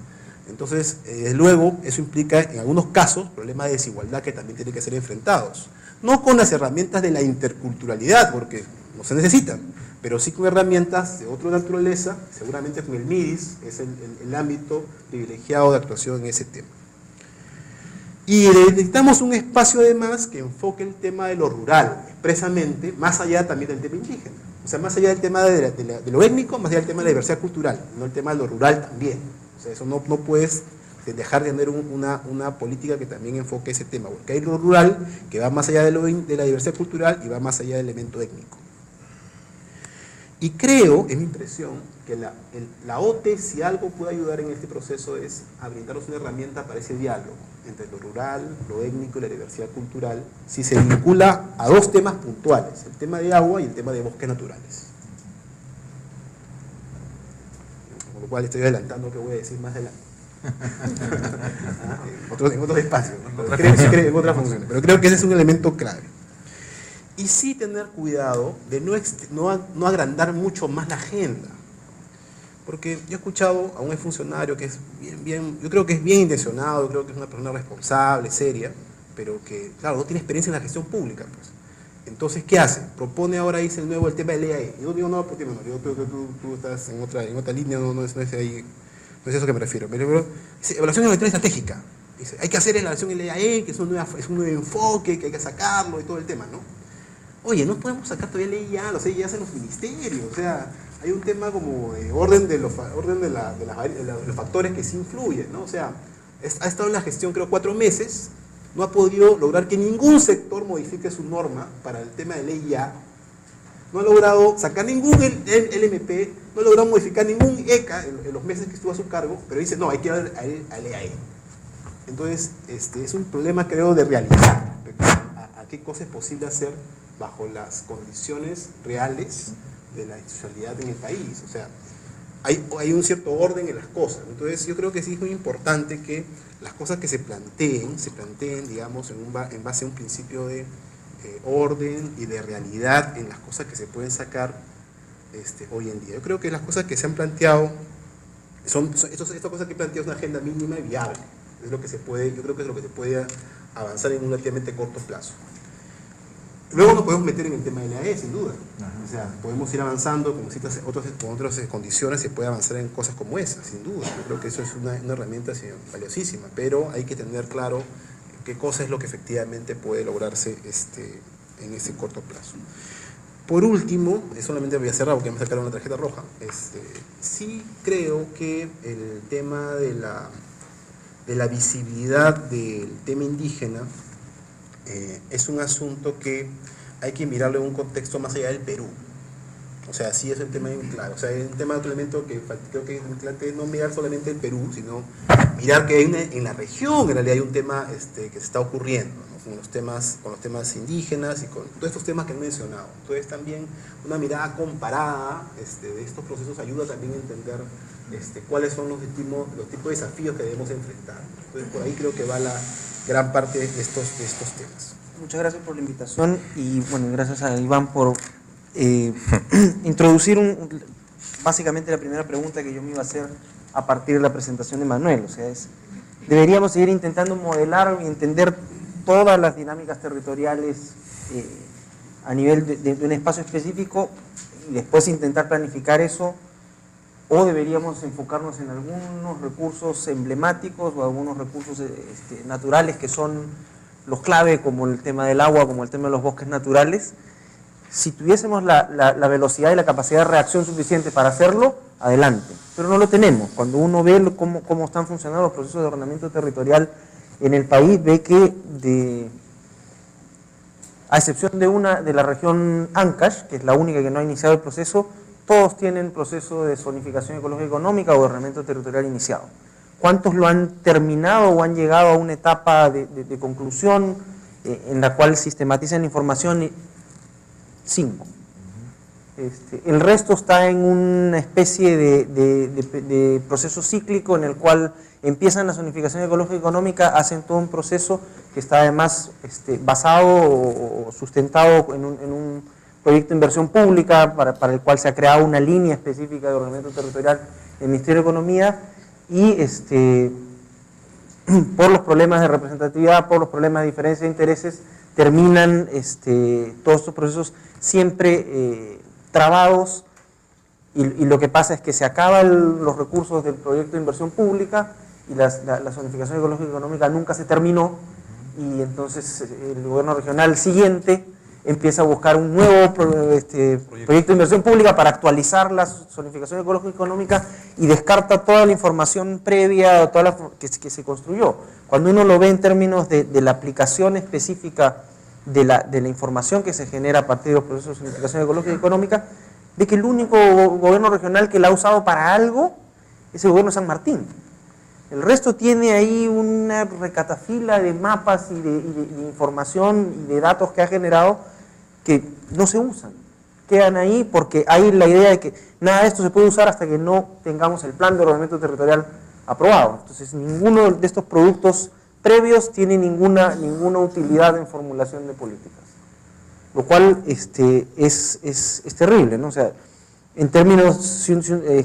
[SPEAKER 5] Entonces, luego, eso implica, en algunos casos, problemas de desigualdad que también tienen que ser enfrentados. No con las herramientas de la interculturalidad, porque no se necesitan, pero sí con herramientas de otra naturaleza, seguramente con el MIDIS, es el ámbito privilegiado de actuación en ese tema. Y necesitamos un espacio además que enfoque el tema de lo rural, expresamente, más allá también del tema indígena. O sea, más allá del tema de lo étnico, más allá del tema de la diversidad cultural, no el tema de lo rural también. O sea, eso no puedes dejar de tener una política que también enfoque ese tema, porque hay lo rural que va más allá de la diversidad cultural y va más allá del elemento étnico. Y creo, es mi impresión, que la OTE, si algo puede ayudar en este proceso, es a brindarnos una herramienta para ese diálogo entre lo rural, lo étnico y la diversidad cultural, si se vincula a dos temas puntuales, el tema de agua y el tema de bosques naturales. Con lo cual estoy adelantando que voy a decir más adelante. en otros espacios, ¿no? En otras funciones, pero creo que ese es un elemento clave. Y sí tener cuidado de no agrandar mucho más la agenda. Porque yo he escuchado a un funcionario que es yo creo que es bien intencionado, yo creo que es una persona responsable, seria, pero que, claro, no tiene experiencia en la gestión pública, pues. Entonces, ¿qué hace? Propone ahora, dice el nuevo, el tema del EAE. Yo digo, no, porque yo creo que tú estás en otra línea, no es ahí, no es eso que me refiero. Pero dice, evaluación estratégica. Dice, hay que hacer evaluación del EAE, que es un nuevo enfoque, que hay que sacarlo y todo el tema, ¿no? Oye, no podemos sacar todavía el EIA, los EIA en los ministerios, o sea, hay un tema como de orden de los factores que sí influyen, ¿no? O sea, ha estado en la gestión creo 4 meses, no ha podido lograr que ningún sector modifique su norma para el tema del EIA, no ha logrado sacar ningún LMP, no ha logrado modificar ningún ECA en los meses que estuvo a su cargo, pero dice, no, hay que ir al EAE. Entonces, es un problema creo de realizar, a qué cosa es posible hacer bajo las condiciones reales de la institucionalidad en el país. O sea, hay un cierto orden en las cosas. Entonces yo creo que sí es muy importante que las cosas que se planteen, digamos, en base a un principio de orden y de realidad en las cosas que se pueden sacar hoy en día. Yo creo que las cosas que se han planteado, estas cosas que he planteado es una agenda mínima y viable. Es lo que se puede, yo creo que es lo que se puede avanzar en un relativamente corto plazo. Luego nos podemos meter en el tema del EAE, sin duda. O sea, podemos ir avanzando con otras condiciones, se puede avanzar en cosas como esas, sin duda. Yo creo que eso es una herramienta valiosísima, pero hay que tener claro qué cosa es lo que efectivamente puede lograrse en ese corto plazo. Por último, solamente voy a cerrar porque me sacaron una tarjeta roja. Sí creo que el tema de la visibilidad del tema indígena es un asunto que hay que mirarlo en un contexto más allá del Perú. O sea, sí es el tema claro. O sea, es un tema de otro elemento que creo que es importante no mirar solamente el Perú, sino mirar que en la región en realidad hay un tema que se está ocurriendo, ¿no? con los temas indígenas y con todos estos temas que he mencionado. Entonces también una mirada comparada de estos procesos ayuda también a entender cuáles son los tipos de desafíos que debemos enfrentar. Entonces por ahí creo que va la gran parte de estos temas.
[SPEAKER 6] Muchas gracias por la invitación y bueno, gracias a Iván por introducir básicamente la primera pregunta que yo me iba a hacer a partir de la presentación de Manuel. O sea, deberíamos seguir intentando modelar y entender todas las dinámicas territoriales a nivel de un espacio específico y después intentar planificar eso, o deberíamos enfocarnos en algunos recursos emblemáticos o algunos recursos naturales que son los clave, como el tema del agua, como el tema de los bosques naturales. Si tuviésemos la velocidad y la capacidad de reacción suficiente para hacerlo, adelante. Pero no lo tenemos. Cuando uno ve cómo están funcionando los procesos de ordenamiento territorial en el país, ve que a excepción de la región Ancash, que es la única que no ha iniciado el proceso, todos tienen proceso de zonificación ecológica económica o de ordenamiento territorial iniciado. ¿Cuántos lo han terminado o han llegado a una etapa de conclusión en la cual sistematizan información? 5. El resto está en una especie de proceso cíclico en el cual empiezan la zonificación ecológica económica, hacen todo un proceso que está además basado o sustentado en un proyecto de inversión pública para el cual se ha creado una línea específica de ordenamiento territorial en el Ministerio de Economía y por los problemas de representatividad, por los problemas de diferencia de intereses, terminan todos estos procesos siempre trabados y lo que pasa es que se acaban los recursos del proyecto de inversión pública y la zonificación ecológica y económica nunca se terminó, y entonces el gobierno regional siguiente empieza a buscar un nuevo proyecto de inversión pública para actualizar la zonificación ecológica y económica y descarta toda la información previa que se construyó. Cuando uno lo ve en términos de la aplicación específica de la información que se genera a partir de los procesos de zonificación ecológica y económica, de que el único gobierno regional que la ha usado para algo es el gobierno de San Martín. El resto tiene ahí una recatafila de mapas y de información y de datos que ha generado que no se usan, quedan ahí porque hay la idea de que nada de esto se puede usar hasta que no tengamos el plan de ordenamiento territorial aprobado. Entonces ninguno de estos productos previos tiene ninguna utilidad en formulación de políticas, lo cual es terrible, ¿no? O sea, en términos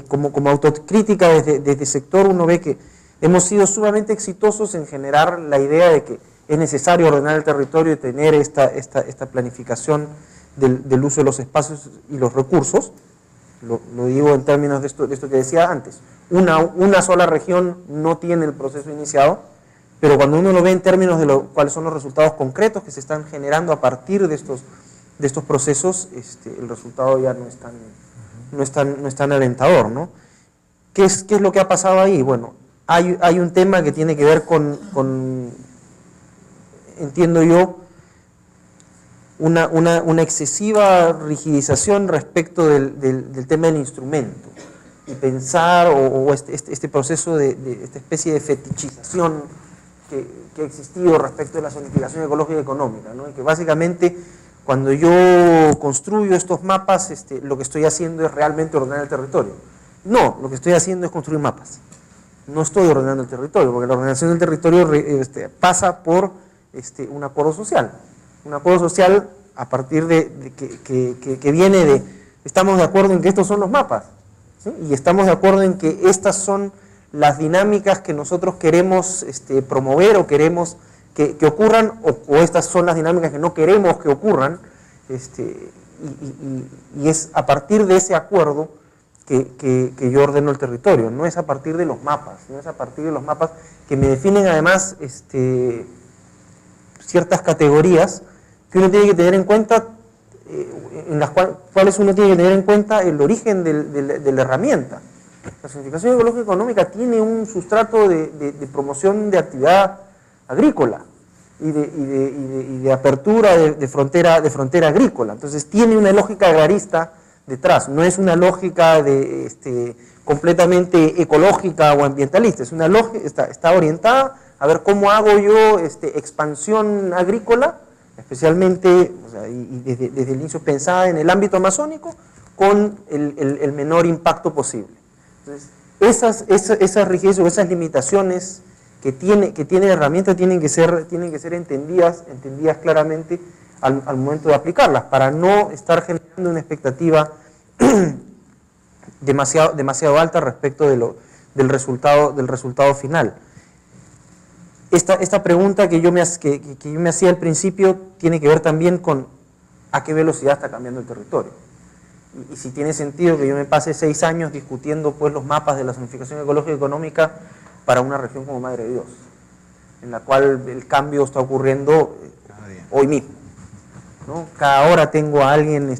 [SPEAKER 6] como autocrítica desde el sector, uno ve que hemos sido sumamente exitosos en generar la idea de que es necesario ordenar el territorio y tener esta planificación del uso de los espacios y los recursos. Lo digo en términos de esto que decía antes. Una sola región no tiene el proceso iniciado, pero cuando uno lo ve en términos de cuáles son los resultados concretos que se están generando a partir de estos procesos, el resultado ya no es tan alentador, ¿no? ¿Qué es lo que ha pasado ahí? Bueno, hay un tema que tiene que ver con entiendo yo, una excesiva rigidización respecto del tema del instrumento, y pensar este proceso de esta especie de fetichización que ha existido respecto de la zonificación ecológica y económica, ¿no? Y que básicamente cuando yo construyo estos mapas, lo que estoy haciendo es realmente ordenar el territorio. No, lo que estoy haciendo es construir mapas. No estoy ordenando el territorio, porque la ordenación del territorio pasa por un acuerdo social. Un acuerdo social a partir de que viene de, estamos de acuerdo en que estos son los mapas, ¿sí? Y estamos de acuerdo en que estas son las dinámicas que nosotros queremos promover o queremos que ocurran, o estas son las dinámicas que no queremos que ocurran, y es a partir de ese acuerdo que yo ordeno el territorio. No es a partir de los mapas, no es a partir de los mapas que me definen además ciertas categorías que uno tiene que tener en cuenta, en las cuales uno tiene que tener en cuenta el origen de la herramienta. La zonificación ecológica y económica tiene un sustrato de promoción de actividad agrícola y de apertura de frontera agrícola. Entonces tiene una lógica agrarista detrás, no es una lógica completamente ecológica o ambientalista, es una lógica, está orientada a ver cómo hago yo expansión agrícola, especialmente, o sea, y desde el inicio pensada en el ámbito amazónico, con el menor impacto posible. Entonces, esas rigidez o esas limitaciones que tiene la herramienta tienen que ser entendidas claramente al momento de aplicarlas, para no estar generando una expectativa demasiado alta respecto del resultado final. Esta pregunta que yo me hacía al principio tiene que ver también con a qué velocidad está cambiando el territorio. Y si tiene sentido que yo me pase 6 años discutiendo pues los mapas de la zonificación ecológica y económica para una región como Madre de Dios, en la cual el cambio está ocurriendo hoy mismo, ¿no? Cada hora tengo a alguien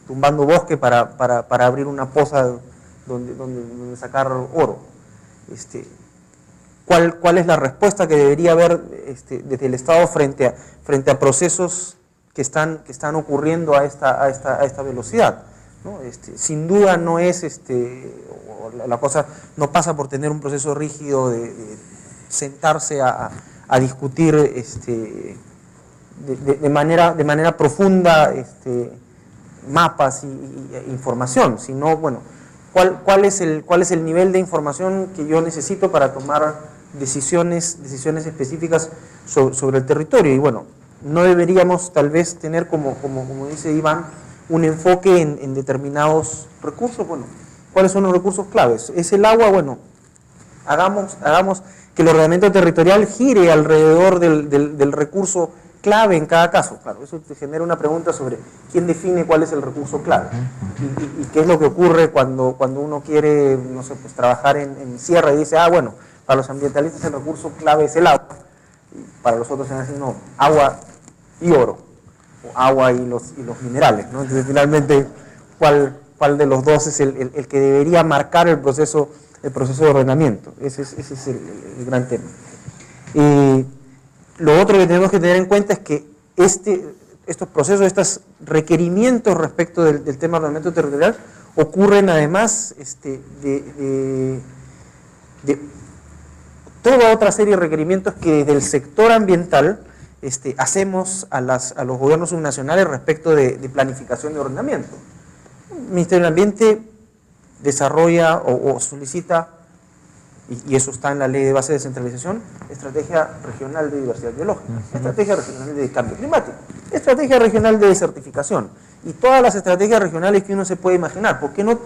[SPEAKER 6] tumbando bosque para abrir una poza donde sacar oro. ¿Cuál es la respuesta que debería haber desde el Estado frente a procesos que están ocurriendo a esta velocidad, ¿no? Sin duda no es la cosa no pasa por tener un proceso rígido de sentarse a discutir de manera profunda mapas e información, sino bueno, cuál es el nivel de información que yo necesito para tomar decisiones específicas sobre el territorio. Y bueno, no deberíamos tal vez tener, como dice Iván, un enfoque en determinados recursos. Bueno, ¿cuáles son los recursos claves? ¿Es el agua? Bueno, hagamos que el ordenamiento territorial gire alrededor del recurso clave en cada caso? Claro, eso te genera una pregunta sobre quién define cuál es el recurso clave y qué es lo que ocurre cuando uno quiere, no sé, pues trabajar en sierra y dice, bueno, para los ambientalistas el recurso clave es el agua, y para los otros se dicen, no, agua y oro, o agua y los minerales, ¿no? Entonces finalmente, ¿cuál de los dos es el que debería marcar el proceso de ordenamiento? Ese es el gran tema. Lo otro que tenemos que tener en cuenta es que estos procesos, estos requerimientos respecto del tema de ordenamiento territorial ocurren además de toda otra serie de requerimientos que desde el sector ambiental hacemos a los gobiernos subnacionales respecto de planificación de ordenamiento. El Ministerio del Ambiente desarrolla o solicita, y eso está en la ley de base de descentralización, estrategia regional de diversidad biológica, estrategia regional de cambio climático, estrategia regional de desertificación y todas las estrategias regionales que uno se puede imaginar. ¿Por qué no?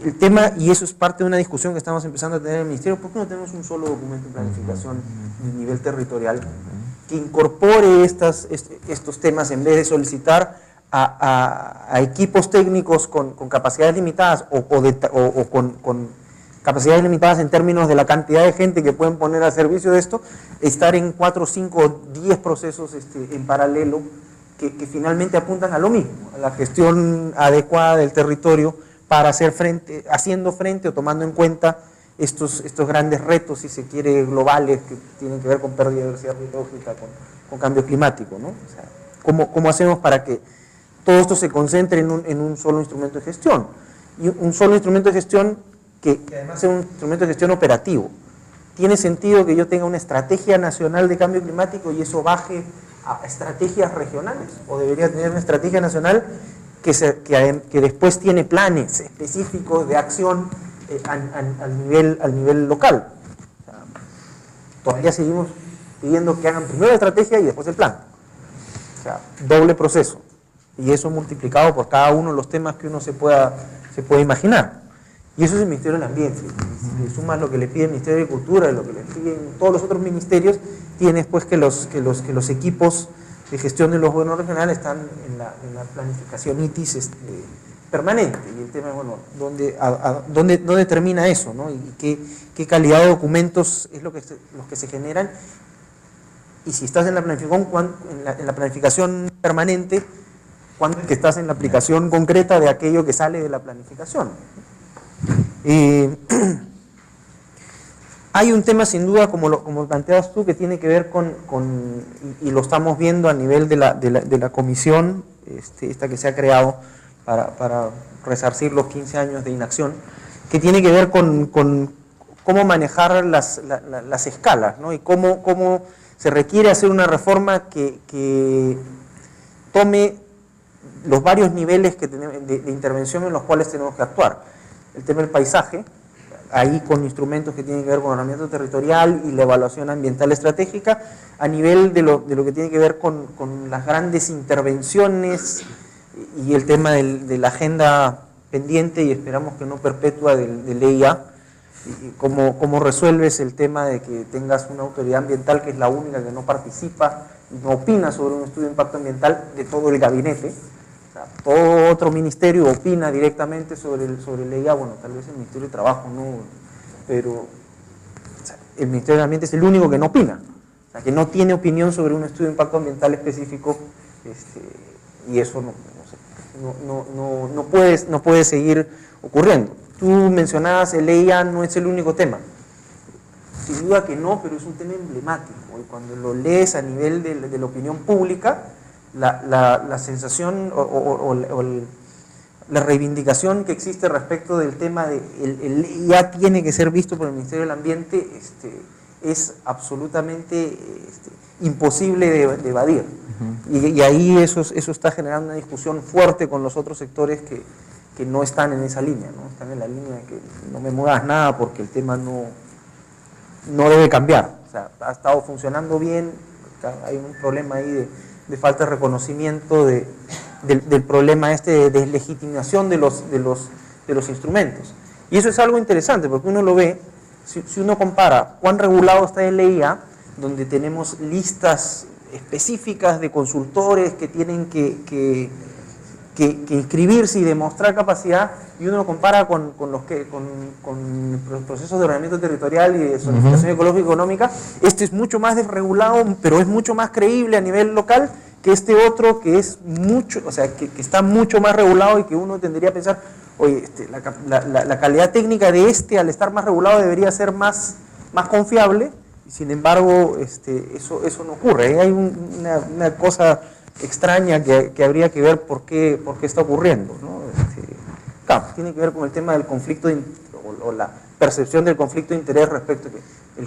[SPEAKER 6] El tema, y eso es parte de una discusión que estamos empezando a tener en el Ministerio, ¿por qué no tenemos un solo documento de planificación de nivel territorial que incorpore estos temas en vez de solicitar a equipos técnicos con capacidades limitadas o con capacidades limitadas en términos de la cantidad de gente que pueden poner a servicio de esto, estar en 4, 5, 10 procesos en paralelo que finalmente apuntan a lo mismo, a la gestión adecuada del territorio para haciendo frente o tomando en cuenta estos grandes retos, si se quiere, globales, que tienen que ver con pérdida de diversidad biológica, con cambio climático, ¿no? O sea, ¿cómo hacemos para que todo esto se concentre en un solo instrumento de gestión? Y un solo instrumento de gestión que además sea un instrumento de gestión operativo. ¿Tiene sentido que yo tenga una estrategia nacional de cambio climático y eso baje a estrategias regionales? ¿O debería tener una estrategia nacional que después tiene planes específicos de acción al nivel local? O sea, todavía seguimos pidiendo que hagan primero la estrategia y después el plan. O sea, doble proceso. Y eso multiplicado por cada uno de los temas que uno se pueda imaginar. Y eso es el Ministerio del Ambiente. Si le sumas lo que le pide el Ministerio de Agricultura y lo que le piden todos los otros ministerios, tienes pues que los equipos de gestión de los gobiernos regionales están en la planificación ITIS permanente. Y el tema es, bueno, ¿dónde termina eso, ¿no? Y qué calidad de documentos es los que se generan. Y si estás en la planificación permanente, ¿cuándo es que estás en la aplicación concreta de aquello que sale de la planificación? Hay un tema sin duda, como planteas tú, que tiene que ver y lo estamos viendo a nivel de la comisión esta que se ha creado para resarcir los 15 años de inacción, que tiene que ver con cómo manejar las escalas, ¿no? Y cómo se requiere hacer una reforma que tome los varios niveles de intervención en los cuales tenemos que actuar. El tema del paisaje, ahí con instrumentos que tienen que ver con ordenamiento territorial y la evaluación ambiental estratégica, a nivel de lo que tiene que ver con las grandes intervenciones y el tema de la agenda pendiente y esperamos que no perpetua del EIA, y cómo resuelves el tema de que tengas una autoridad ambiental que es la única que no participa, no opina sobre un estudio de impacto ambiental de todo el gabinete. O sea, todo otro ministerio opina directamente sobre el EIA, bueno, tal vez el Ministerio de Trabajo no, pero o sea, el Ministerio del Ambiente es el único que no opina, o sea, que no tiene opinión sobre un estudio de impacto ambiental específico, y eso no puede seguir ocurriendo. Tú mencionabas el EIA no es el único tema, sin duda que no, pero es un tema emblemático, y cuando lo lees a nivel de la opinión pública, la sensación o la reivindicación que existe respecto del tema de el EIA tiene que ser visto por el Ministerio del Ambiente es absolutamente imposible de evadir. Y ahí eso está generando una discusión fuerte con los otros sectores que no están en esa línea, ¿no? Están en la línea de que no me muevas nada porque el tema no debe cambiar. O sea, ha estado funcionando bien, hay un problema ahí de falta de reconocimiento del problema de deslegitimación de los instrumentos. Y eso es algo interesante porque uno lo ve, si uno compara cuán regulado está el EIA, donde tenemos listas específicas de consultores que tienen que inscribirse y demostrar capacidad, y uno lo compara con los procesos de ordenamiento territorial y de zonificación ecológico-económica. Este es mucho más desregulado, pero es mucho más creíble a nivel local que este otro, que es mucho, o sea, que está mucho más regulado, y que uno tendría a pensar, oye, la calidad técnica de al estar más regulado debería ser más confiable, y sin embargo eso no ocurre. Hay una cosa extraña que habría que ver por qué está ocurriendo, ¿no? Claro, tiene que ver con el tema del conflicto o la percepción del conflicto de interés respecto a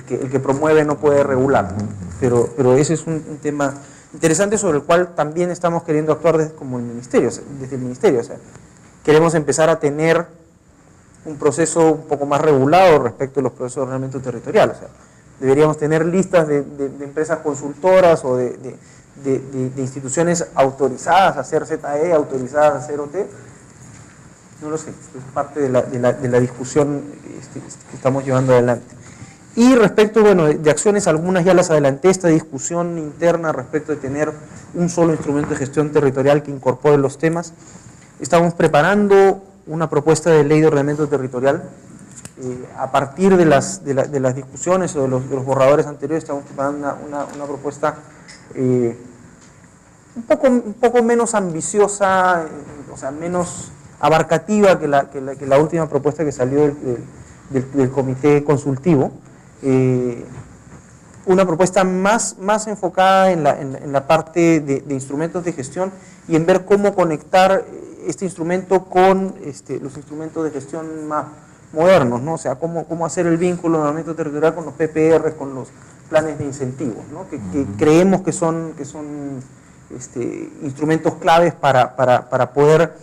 [SPEAKER 6] que el que promueve no puede regular, ¿no? Pero ese es un tema interesante sobre el cual también estamos queriendo actuar desde el ministerio. O sea, queremos empezar a tener un proceso un poco más regulado respecto a los procesos de ordenamiento territorial. O sea, deberíamos tener listas de empresas consultoras o de instituciones autorizadas a hacer ZE, autorizadas a hacer OT. No lo sé, es parte de la discusión que estamos llevando adelante. Y respecto, bueno, de acciones, algunas ya las adelanté, esta discusión interna respecto de tener un solo instrumento de gestión territorial que incorpore los temas. Estamos preparando una propuesta de ley de ordenamiento territorial. A partir de las discusiones o de los borradores anteriores, estamos preparando una propuesta un poco menos ambiciosa, o sea, menos abarcativa que la última propuesta que salió del comité consultivo. Una propuesta más enfocada en la parte de instrumentos de gestión y en ver cómo conectar este instrumento con los instrumentos de gestión más modernos, ¿no? O sea, cómo hacer el vínculo del ordenamiento territorial con los PPR, con los planes de incentivos, ¿no? Que creemos que son instrumentos claves para poder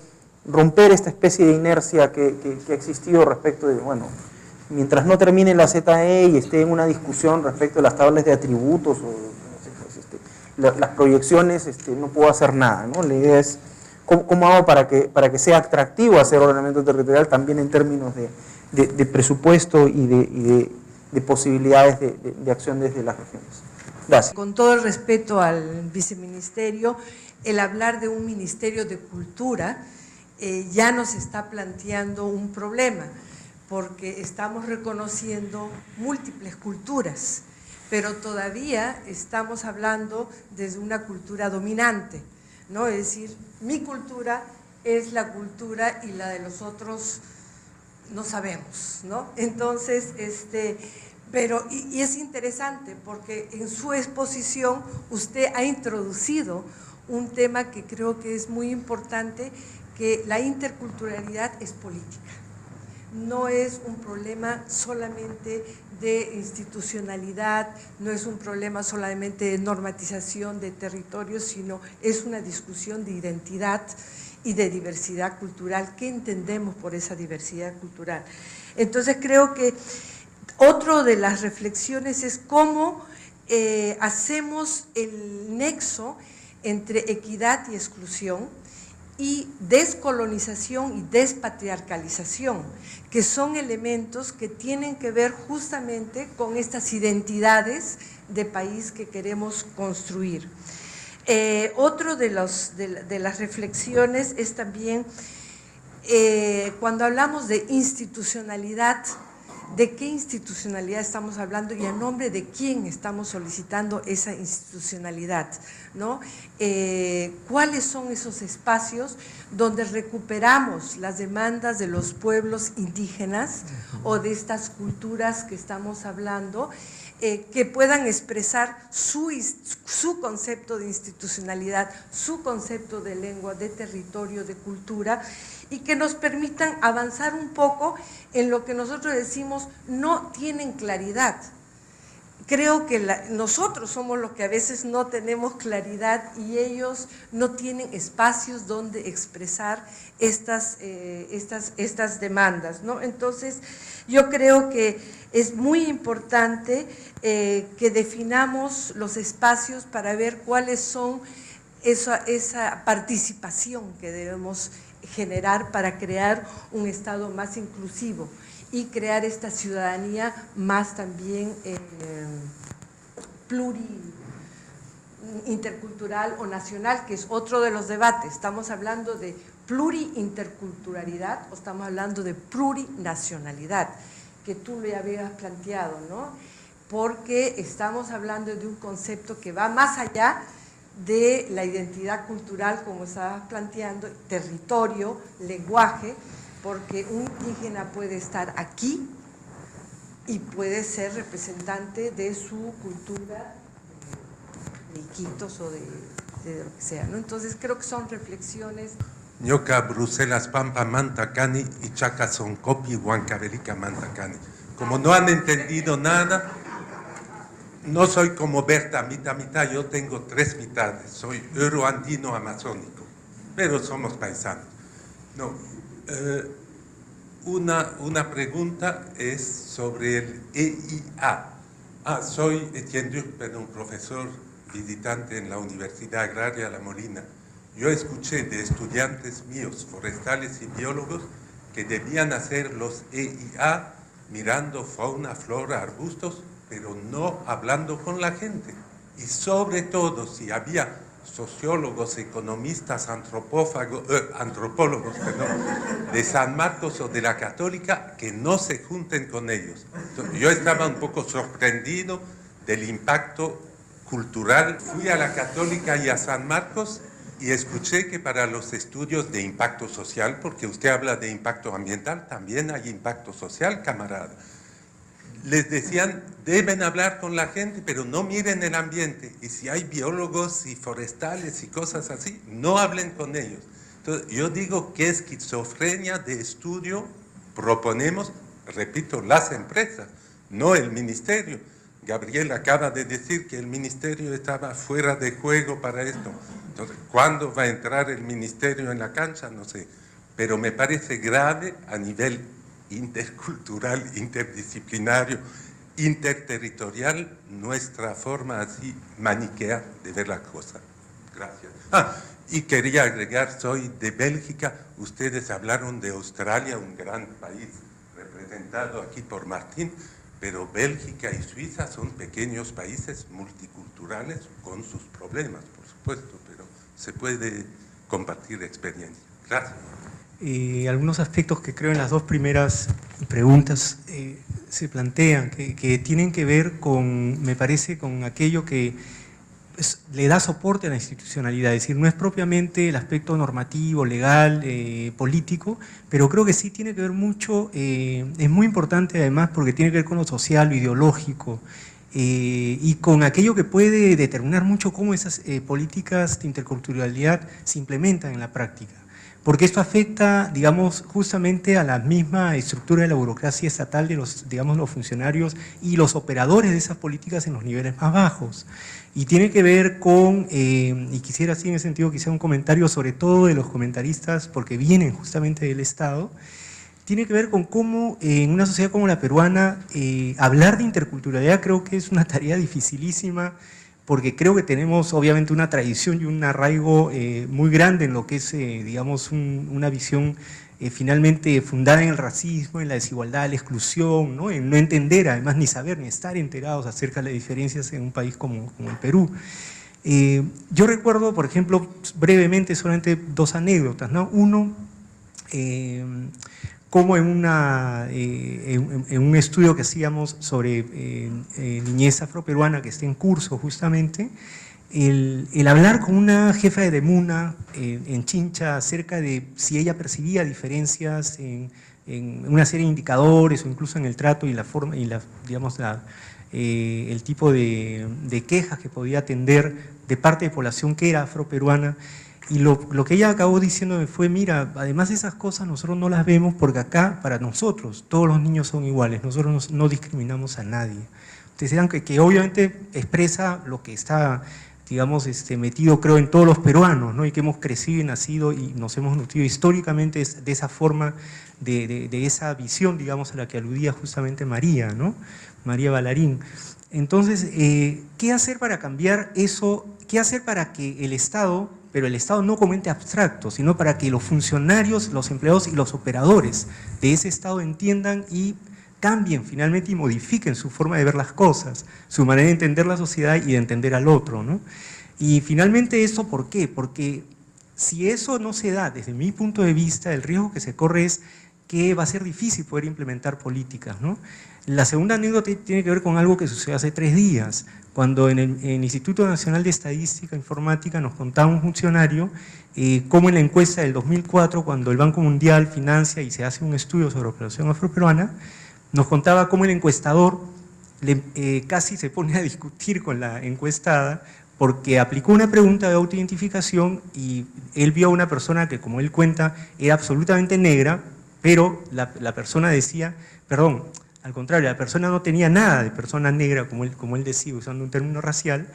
[SPEAKER 6] romper esta especie de inercia que ha existido respecto de, bueno, mientras no termine la ZE y esté en una discusión respecto de las tablas de atributos o no sé, las proyecciones, no puedo hacer nada, ¿no? La idea es cómo hago para que sea atractivo hacer ordenamiento territorial también en términos de presupuesto y de posibilidades de acción desde las regiones. Gracias.
[SPEAKER 7] Con todo el respeto al viceministerio, el hablar de un ministerio de cultura ya nos está planteando un problema, porque estamos reconociendo múltiples culturas, pero todavía estamos hablando desde una cultura dominante, ¿no? Es decir, mi cultura es la cultura y la de los otros no sabemos, ¿no? Entonces, pero es interesante porque en su exposición usted ha introducido un tema que creo que es muy importante, que la interculturalidad es política. No es un problema solamente de institucionalidad, no es un problema solamente de normatización de territorios, sino es una discusión de identidad y de diversidad cultural. ¿Qué entendemos por esa diversidad cultural? Entonces creo que otra de las reflexiones es cómo hacemos el nexo entre equidad y exclusión, y descolonización y despatriarcalización, que son elementos que tienen que ver justamente con estas identidades de país que queremos construir. Otro de las reflexiones es también cuando hablamos de institucionalidad, ¿de qué institucionalidad estamos hablando y a nombre de quién estamos solicitando esa institucionalidad, ¿no? ¿Cuáles son esos espacios donde recuperamos las demandas de los pueblos indígenas o de estas culturas que estamos hablando, que puedan expresar su concepto de institucionalidad, su concepto de lengua, de territorio, de cultura, y que nos permitan avanzar un poco en lo que nosotros decimos no tienen claridad? Creo que nosotros somos los que a veces no tenemos claridad y ellos no tienen espacios donde expresar estas demandas, ¿no? Entonces, yo creo que es muy importante que definamos los espacios para ver cuáles son esa participación que debemos generar para crear un Estado más inclusivo y crear esta ciudadanía más también intercultural o nacional, que es otro de los debates. ¿Estamos hablando de pluriinterculturalidad o estamos hablando de plurinacionalidad? Que tú le habías planteado, ¿no? Porque estamos hablando de un concepto que va más allá de la identidad cultural, como estabas planteando, territorio, lenguaje, porque un indígena puede estar aquí y puede ser representante de su cultura, de Iquitos o de lo que sea, ¿no? Entonces creo que son reflexiones.
[SPEAKER 8] Ñoca, Bruselas, Pampa, Mantacani y Chaca son copi, Huancavelica, Mantacani. Como no han entendido nada, no soy como Berta, mitad, yo tengo 3 mitades, soy euroandino amazónico, pero somos paisanos. No, una pregunta es sobre el EIA. Soy Etienne Durper, un profesor visitante en la Universidad Agraria La Molina. Yo escuché de estudiantes míos, forestales y biólogos, que debían hacer los EIA mirando fauna, flora, arbustos, pero no hablando con la gente. Y sobre todo, si había sociólogos, economistas, antropólogos de San Marcos o de la Católica, que no se junten con ellos. Yo estaba un poco sorprendido del impacto cultural. Fui a la Católica y a San Marcos y escuché que para los estudios de impacto social, porque usted habla de impacto ambiental, también hay impacto social, camarada. Les decían, deben hablar con la gente, pero no miren el ambiente. Y si hay biólogos y forestales y cosas así, no hablen con ellos. Entonces, yo digo que esquizofrenia de estudio proponemos, repito, las empresas, no el ministerio. Gabriel acaba de decir que el ministerio estaba fuera de juego para esto. Entonces, ¿cuándo va a entrar el ministerio en la cancha? No sé. Pero me parece grave a nivel intercultural, interdisciplinario, interterritorial, nuestra forma así maniquea de ver la cosa. Gracias. Y quería agregar, soy de Bélgica, ustedes hablaron de Australia, un gran país representado aquí por Martín, pero Bélgica y Suiza son pequeños países multiculturales con sus problemas, por supuesto, pero se puede compartir experiencia. Gracias.
[SPEAKER 9] Algunos aspectos que creo en las 2 primeras preguntas se plantean, que tienen que ver con, me parece, con aquello que le da soporte a la institucionalidad, es decir, no es propiamente el aspecto normativo, legal, político, pero creo que sí tiene que ver mucho, es muy importante además porque tiene que ver con lo social, lo ideológico, y con aquello que puede determinar mucho cómo esas políticas de interculturalidad se implementan en la práctica. Porque esto afecta, digamos, justamente a la misma estructura de la burocracia estatal de los, digamos, los funcionarios y los operadores de esas políticas en los niveles más bajos. Y tiene que ver con, y quisiera así en ese sentido quizá un comentario sobre todo de los comentaristas, porque vienen justamente del Estado, tiene que ver con cómo en una sociedad como la peruana, hablar de interculturalidad creo que es una tarea dificilísima, porque creo que tenemos obviamente una tradición y un arraigo muy grande en lo que es, digamos, una visión finalmente fundada en el racismo, en la desigualdad, la exclusión, ¿no? En no entender, además, ni saber, ni estar enterados acerca de las diferencias en un país como el Perú. Yo recuerdo, por ejemplo, brevemente, solamente 2 anécdotas, ¿no? Uno, como en un estudio que hacíamos sobre niñez afroperuana que está en curso justamente, el hablar con una jefa de Demuna en Chincha acerca de si ella percibía diferencias en una serie de indicadores o incluso en el trato y la forma y digamos el tipo de quejas que podía atender de parte de población que era afroperuana. Y lo que ella acabó diciéndome fue, mira, además de esas cosas nosotros no las vemos porque acá, para nosotros, todos los niños son iguales, nosotros no discriminamos a nadie. Ustedes dirán que obviamente expresa lo que está, digamos, metido creo en todos los peruanos, ¿no? Y que hemos crecido y nacido y nos hemos nutrido históricamente de esa forma, de esa visión, digamos, a la que aludía justamente María, ¿no? María Ballarín. Entonces, ¿qué hacer para cambiar eso? ¿Qué hacer para que el Estado, pero el Estado no como ente abstracto, sino para que los funcionarios, los empleados y los operadores de ese Estado entiendan y cambien finalmente y modifiquen su forma de ver las cosas, su manera de entender la sociedad y de entender al otro, ¿no? Y finalmente esto, ¿por qué? Porque si eso no se da, desde mi punto de vista, el riesgo que se corre es que va a ser difícil poder implementar políticas, ¿no? La segunda anécdota tiene que ver con algo que sucedió hace 3 días, cuando en el Instituto Nacional de Estadística e Informática nos contaba un funcionario cómo en la encuesta del 2004, cuando el Banco Mundial financia y se hace un estudio sobre la población afroperuana, nos contaba cómo el encuestador casi se pone a discutir con la encuestada porque aplicó una pregunta de autoidentificación y él vio a una persona que, como él cuenta, era absolutamente negra, pero la persona decía, perdón, al contrario, la persona no tenía nada de persona negra, como él decía, usando un término racial,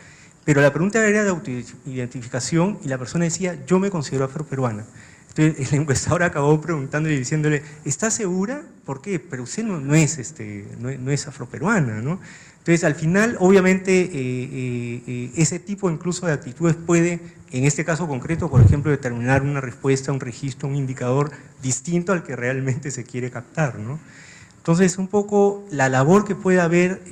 [SPEAKER 9] pero la pregunta era de autoidentificación y la persona decía, yo me considero afroperuana. Entonces el encuestador acabó preguntándole y diciéndole, ¿está segura? ¿Por qué? Pero usted no es afroperuana, ¿no? Entonces al final, obviamente, ese tipo incluso de actitudes puede, en este caso concreto, por ejemplo, determinar una respuesta, un registro, un indicador distinto al que realmente se quiere captar, ¿no? Entonces, un poco la labor que puede haber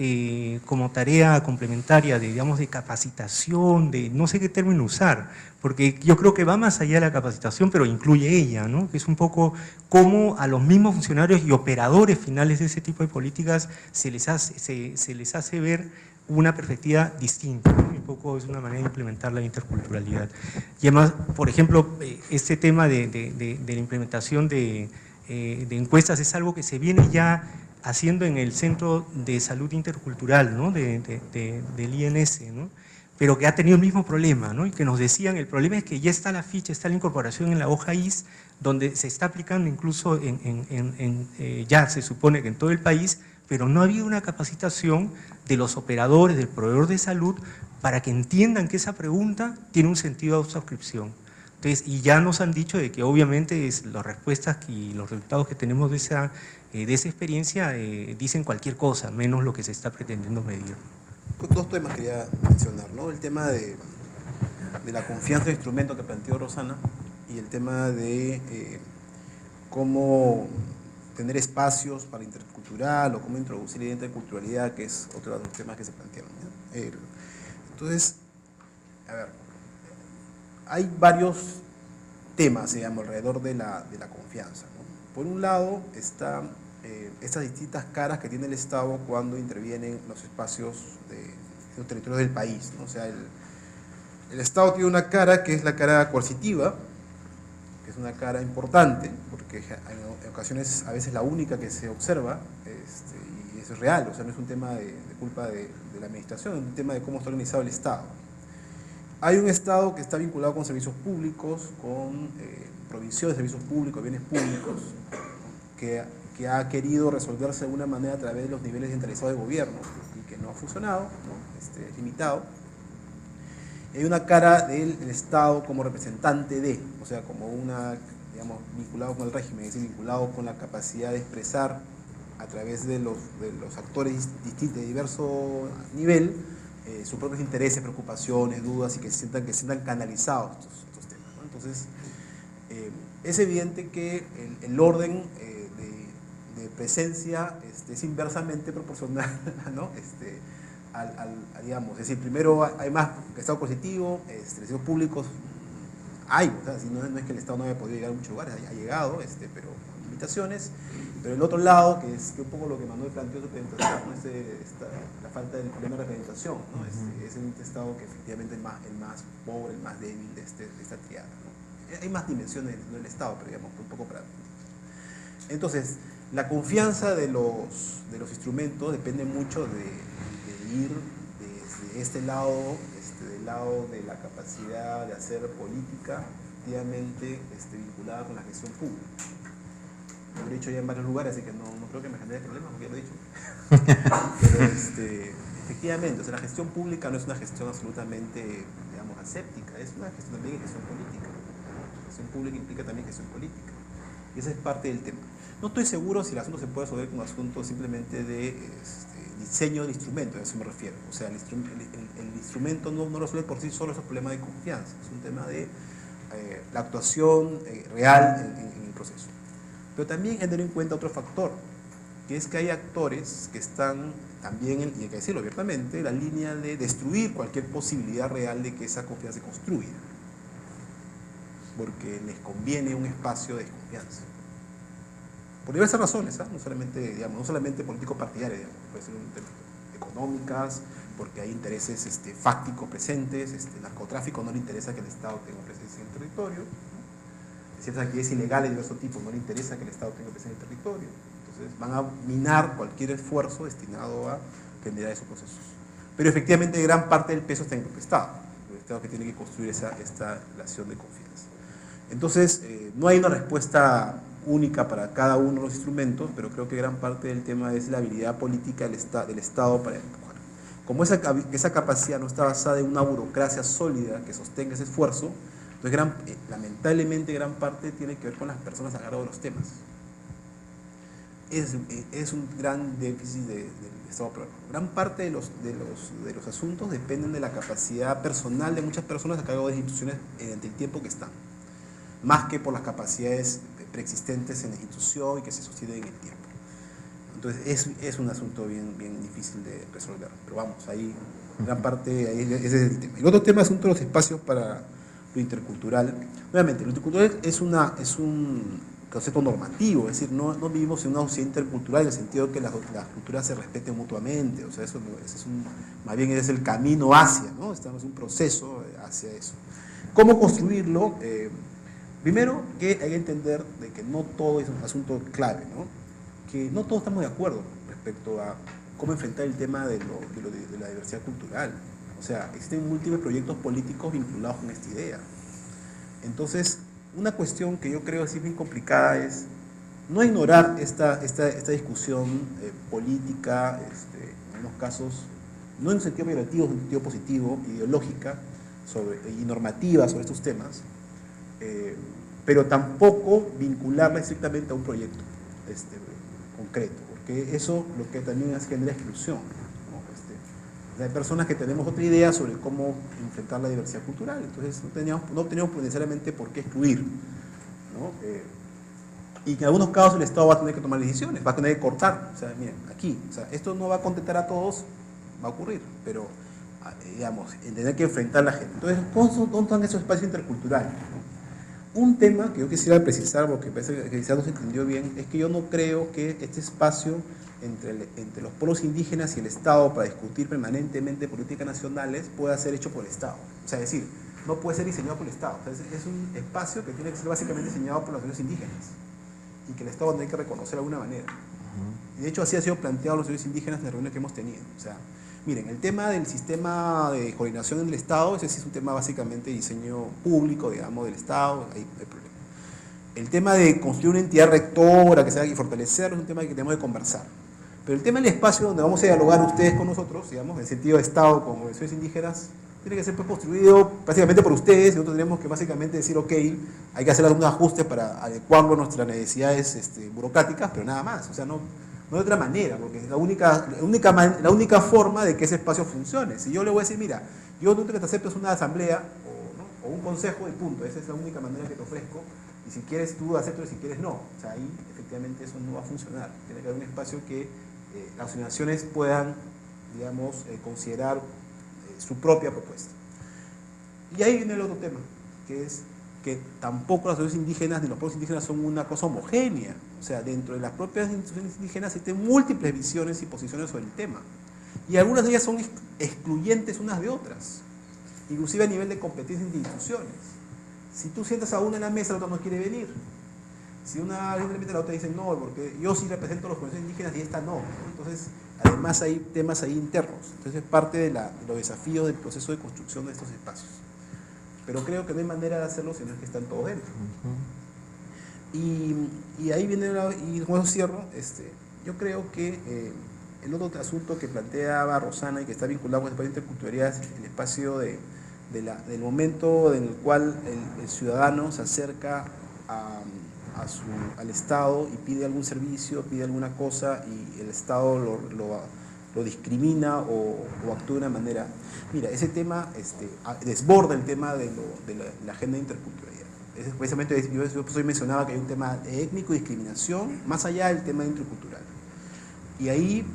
[SPEAKER 9] como tarea complementaria de, digamos, de capacitación, de no sé qué término usar, porque yo creo que va más allá de la capacitación, pero incluye ella, ¿no? Que es un poco cómo a los mismos funcionarios y operadores finales de ese tipo de políticas se les hace ver una perspectiva distinta, ¿no? Un poco es una manera de implementar la interculturalidad. Y además, por ejemplo, este tema de la implementación de encuestas es algo que se viene ya haciendo en el Centro de Salud Intercultural, ¿no? del INS, ¿no? Pero que ha tenido el mismo problema, ¿no? Y que nos decían, el problema es que ya está la ficha, está la incorporación en la hoja IS, donde se está aplicando incluso ya se supone que en todo el país, pero no ha habido una capacitación de los operadores, del proveedor de salud, para que entiendan que esa pregunta tiene un sentido de autoscripción. Entonces, y ya nos han dicho de que obviamente las respuestas y los resultados que tenemos de esa experiencia dicen cualquier cosa, menos lo que se está pretendiendo medir.
[SPEAKER 5] 2 temas quería mencionar, ¿no? El tema de la confianza del instrumento que planteó Rosana y el tema de cómo tener espacios para intercultural o cómo introducir la interculturalidad, que es otro de los temas que se plantearon, ¿no? Entonces, a ver, hay varios temas, digamos, alrededor de la confianza, ¿no? Por un lado están estas distintas caras que tiene el Estado cuando intervienen los espacios de los territorios del país, ¿no? O sea, el Estado tiene una cara que es la cara coercitiva, que es una cara importante, porque en ocasiones a veces la única que se observa, y eso es real, o sea, no es un tema de culpa de la administración, es un tema de cómo está organizado el Estado. Hay un Estado que está vinculado con servicios públicos, con provisión de servicios públicos, bienes públicos, que ha querido resolverse de alguna manera a través de los niveles centralizados de gobierno y que no ha funcionado, ¿no? Limitado. Hay una cara del Estado como representante de, o sea, como digamos, vinculado con el régimen, es decir, vinculado con la capacidad de expresar a través de los actores distintos de diverso nivel sus propios intereses, preocupaciones, dudas y que se sientan canalizados estos temas, ¿no? Entonces, es evidente que el orden de presencia es inversamente proporcional, ¿no? Digamos, es decir, primero hay más Estado coercitivo, servicios públicos hay, o sea, no es que el Estado no haya podido llegar a muchos lugares, ha llegado, pero con limitaciones. Pero el otro lado, que es un poco lo que Manuel planteó en su presentación, la falta del problema de representación, ¿no? Es un Estado que efectivamente es el más pobre, el más débil de esta triada, ¿no? Hay más dimensiones del Estado, pero digamos, un poco para... Entonces, la confianza de los instrumentos depende mucho de ir desde este lado, del lado de la capacidad de hacer política efectivamente vinculada con la gestión pública. Lo he dicho ya en varios lugares, así que no creo que me genere problemas, porque ya lo he dicho. Pero efectivamente, o sea, la gestión pública no es una gestión absolutamente, digamos, aséptica, es una gestión también de gestión política. La gestión pública implica también gestión política. Y esa es parte del tema. No estoy seguro si el asunto se puede resolver como un asunto simplemente de diseño del instrumento, a eso me refiero. O sea, el instrumento no resuelve por sí solo esos problemas de confianza, es un tema de la actuación real en el proceso. Pero también hay que tener en cuenta otro factor, que es que hay actores que están también, y hay que decirlo abiertamente, en la línea de destruir cualquier posibilidad real de que esa confianza se construya, porque les conviene un espacio de desconfianza. Por diversas razones, no solamente, digamos, no solamente político-partidarias, puede ser económicas, porque hay intereses fácticos presentes, el narcotráfico no le interesa que el Estado tenga presencia en el territorio, ¿no? Ciertas actividades ilegales de diversos tipos no le interesa que el Estado tenga presencia en el territorio, entonces van a minar cualquier esfuerzo destinado a generar esos procesos. Pero efectivamente gran parte del peso está en el Estado que tiene que construir esta relación de confianza. Entonces, no hay una respuesta única para cada uno de los instrumentos, pero creo que gran parte del tema es la habilidad política del Estado para empujar. Como esa capacidad no está basada en una burocracia sólida que sostenga ese esfuerzo, entonces lamentablemente gran parte tiene que ver con las personas a cargo de los temas. Es un gran déficit del Estado peruano. Gran parte de los asuntos dependen de la capacidad personal de muchas personas a cargo de instituciones durante el tiempo que están, más que por las capacidades preexistentes en la institución y que se sostienen en el tiempo. Entonces es un asunto bien difícil de resolver, pero vamos, ahí gran parte, ese es el tema. El otro tema es un de los espacios para lo intercultural. Obviamente, lo intercultural es un concepto normativo, es decir, no vivimos en una sociedad intercultural en el sentido de que las culturas se respeten mutuamente, o sea, más bien es el camino hacia, ¿no? Estamos en un proceso hacia eso. ¿Cómo construirlo? Primero, que hay que entender de que no todo es un asunto clave, ¿no? Que no todos estamos de acuerdo respecto a cómo enfrentar el tema de la diversidad cultural. O sea, existen múltiples proyectos políticos vinculados con esta idea. Entonces, una cuestión que yo creo es bien complicada es no ignorar esta discusión política, en unos casos, no en un sentido peyorativo, en un sentido positivo, ideológica y normativa sobre estos temas, pero tampoco vincularla estrictamente a un proyecto concreto, porque eso lo que también genera exclusión, ¿no? Hay personas que tenemos otra idea sobre cómo enfrentar la diversidad cultural, entonces no tenemos necesariamente por qué excluir, ¿no? Y que en algunos casos el Estado va a tener que tomar decisiones, va a tener que cortar, o sea, miren, aquí, o sea, esto no va a contentar a todos, va a ocurrir, pero digamos, tener que enfrentar a la gente. Entonces, ¿dónde están esos espacios interculturales, ¿no? Un tema que yo quisiera precisar, porque parece que quizás no se entendió bien, es que yo no creo que este espacio entre los pueblos indígenas y el Estado para discutir permanentemente políticas nacionales pueda ser hecho por el Estado. O sea, es decir, no puede ser diseñado por el Estado. O sea, es un espacio que tiene que ser básicamente diseñado por los pueblos indígenas y que el Estado tiene que reconocer de alguna manera. Y de hecho así ha sido planteado los pueblos indígenas en las reuniones que hemos tenido. O sea, miren, el tema del sistema de coordinación en el Estado, ese sí es un tema básicamente de diseño público, digamos, del Estado, ahí hay problema. El tema de construir una entidad rectora que se haga y fortalecerlo es un tema que tenemos que conversar. Pero el tema del espacio donde vamos a dialogar ustedes con nosotros, digamos, en el sentido de Estado con organizaciones indígenas, tiene que ser pues, construido básicamente por ustedes, y nosotros tenemos que básicamente decir, ok, hay que hacer algunos ajustes para adecuarlo a nuestras necesidades burocráticas, pero nada más, o sea, no de otra manera, porque es la única forma de que ese espacio funcione. Si yo le voy a decir, mira, yo no te acepto una asamblea o un consejo y punto, esa es la única manera que te ofrezco, y si quieres tú acepto y si quieres no, o sea, ahí efectivamente eso no va a funcionar. Tiene que haber un espacio que las organizaciones puedan, digamos, considerar su propia propuesta. Y ahí viene el otro tema, que es que tampoco las sociedades indígenas ni los pueblos indígenas son una cosa homogénea. O sea, dentro de las propias instituciones indígenas existen múltiples visiones y posiciones sobre el tema. Y algunas de ellas son excluyentes unas de otras, inclusive a nivel de competencia entre instituciones. Si tú sientas a una en la mesa, la otra no quiere venir. Si una simplemente la otra dice no, porque yo sí represento a los pueblos indígenas y esta no. Entonces, además hay temas ahí internos. Entonces, es parte de los desafíos del proceso de construcción de estos espacios. Pero creo que no hay manera de hacerlo si no es que están todos dentro. Y ahí viene, y con eso cierro, yo creo que el otro asunto que planteaba Rosana y que está vinculado con el espacio de interculturalidad es el espacio del momento en el cual el ciudadano se acerca al Estado y pide algún servicio, pide alguna cosa y el Estado lo discrimina o actúa de una manera. Mira, ese tema desborda el tema de la agenda de interculturalidad. Precisamente yo mencionaba que hay un tema étnico y discriminación más allá del tema intercultural. Y ahí,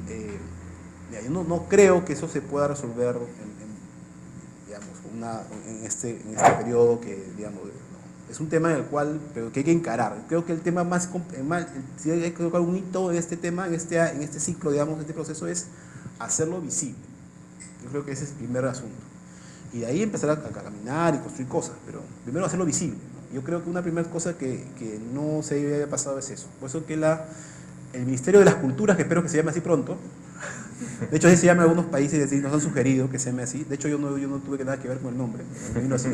[SPEAKER 5] yo no creo que eso se pueda resolver en este periodo que, digamos, es un tema en el cual pero que hay que encarar. Creo que el tema si hay que colocar un hito en este tema, en este ciclo, digamos, en este proceso, es hacerlo visible. Yo creo que ese es el primer asunto. Y de ahí empezar a caminar y construir cosas, pero primero hacerlo visible, ¿no? Yo creo que una primera cosa que no se había pasado es eso. Por eso que el Ministerio de las Culturas, que espero que se llame así pronto, de hecho así se llama en algunos países y nos han sugerido que se llame así. De hecho yo no tuve nada que ver con el nombre, me vino así.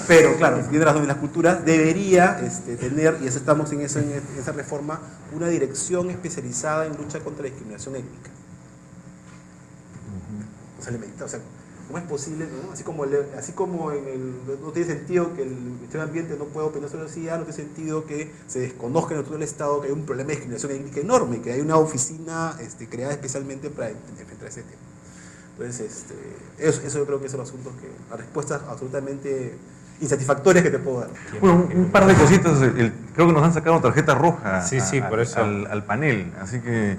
[SPEAKER 5] Pero claro, tiene razón, las culturas debería tener, y eso estamos en esa reforma, una dirección especializada en lucha contra la discriminación étnica. O sea, ¿cómo es posible, ¿no? Así como no tiene sentido que el Ministerio de Ambiente no pueda opinar sobre la sociedad, no tiene sentido que se desconozca en todo el Estado que hay un problema de discriminación étnica enorme, que hay una oficina creada especialmente para enfrentar ese tema. Entonces, eso yo creo que son los asuntos las respuestas absolutamente insatisfactorias que te puedo dar.
[SPEAKER 3] Bueno, un par de cositas, creo que nos han sacado tarjeta roja
[SPEAKER 1] por eso.
[SPEAKER 3] al panel, así que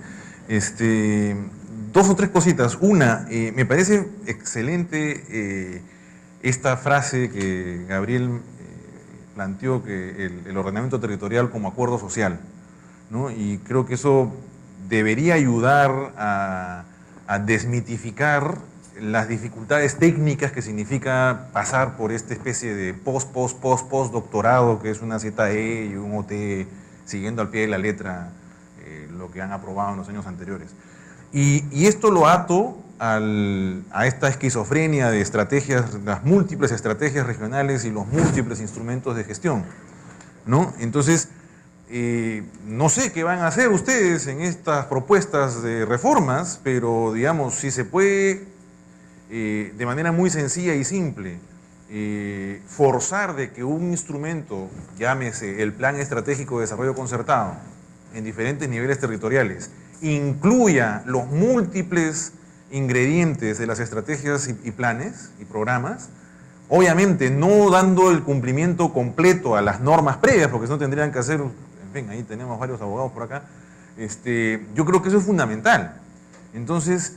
[SPEAKER 3] dos o tres cositas. Una, me parece excelente esta frase que Gabriel planteó, que el ordenamiento territorial como acuerdo social, ¿no? Y creo que eso debería ayudar a desmitificar las dificultades técnicas que significa pasar por esta especie de post-doctorado, que es una ZE y un OT, siguiendo al pie de la letra lo que han aprobado en los años anteriores. Y esto lo ato a esta esquizofrenia de estrategias, las múltiples estrategias regionales y los múltiples instrumentos de gestión, ¿no? Entonces, no sé qué van a hacer ustedes en estas propuestas de reformas, pero digamos, si se puede de manera muy sencilla y simple forzar de que un instrumento, llámese el Plan Estratégico de Desarrollo Concertado, en diferentes niveles territoriales, incluya los múltiples ingredientes de las estrategias y planes y programas, obviamente no dando el cumplimiento completo a las normas previas, porque eso tendrían que hacer, en fin, ahí tenemos varios abogados por acá, yo creo que eso es fundamental. Entonces,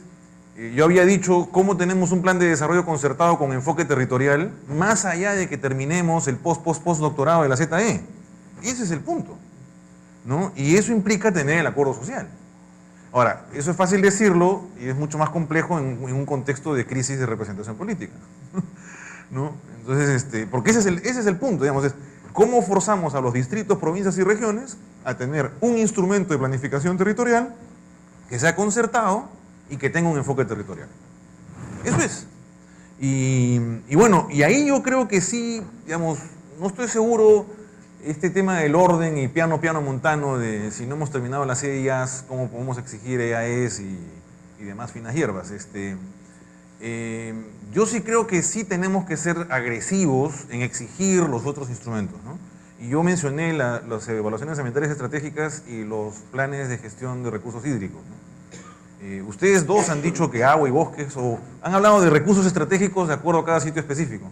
[SPEAKER 3] yo había dicho cómo tenemos un plan de desarrollo concertado con enfoque territorial, más allá de que terminemos el post-doctorado de la ZE. Ese es el punto, ¿no? Y eso implica tener el acuerdo social. Ahora, eso es fácil decirlo y es mucho más complejo en un contexto de crisis de representación política, ¿no? Entonces, porque ese es el punto, digamos, es cómo forzamos a los distritos, provincias y regiones a tener un instrumento de planificación territorial que sea concertado y que tenga un enfoque territorial. Eso es. Y bueno, y ahí yo creo que sí, digamos, no estoy seguro este tema del orden y piano montano, de si no hemos terminado las EIAs, cómo podemos exigir EAEs y demás finas hierbas. Yo sí creo que sí tenemos que ser agresivos en exigir los otros instrumentos, ¿no? Y yo mencioné las evaluaciones ambientales estratégicas y los planes de gestión de recursos hídricos, ¿no? Ustedes dos han dicho que agua y bosques, o han hablado de recursos estratégicos de acuerdo a cada sitio específico.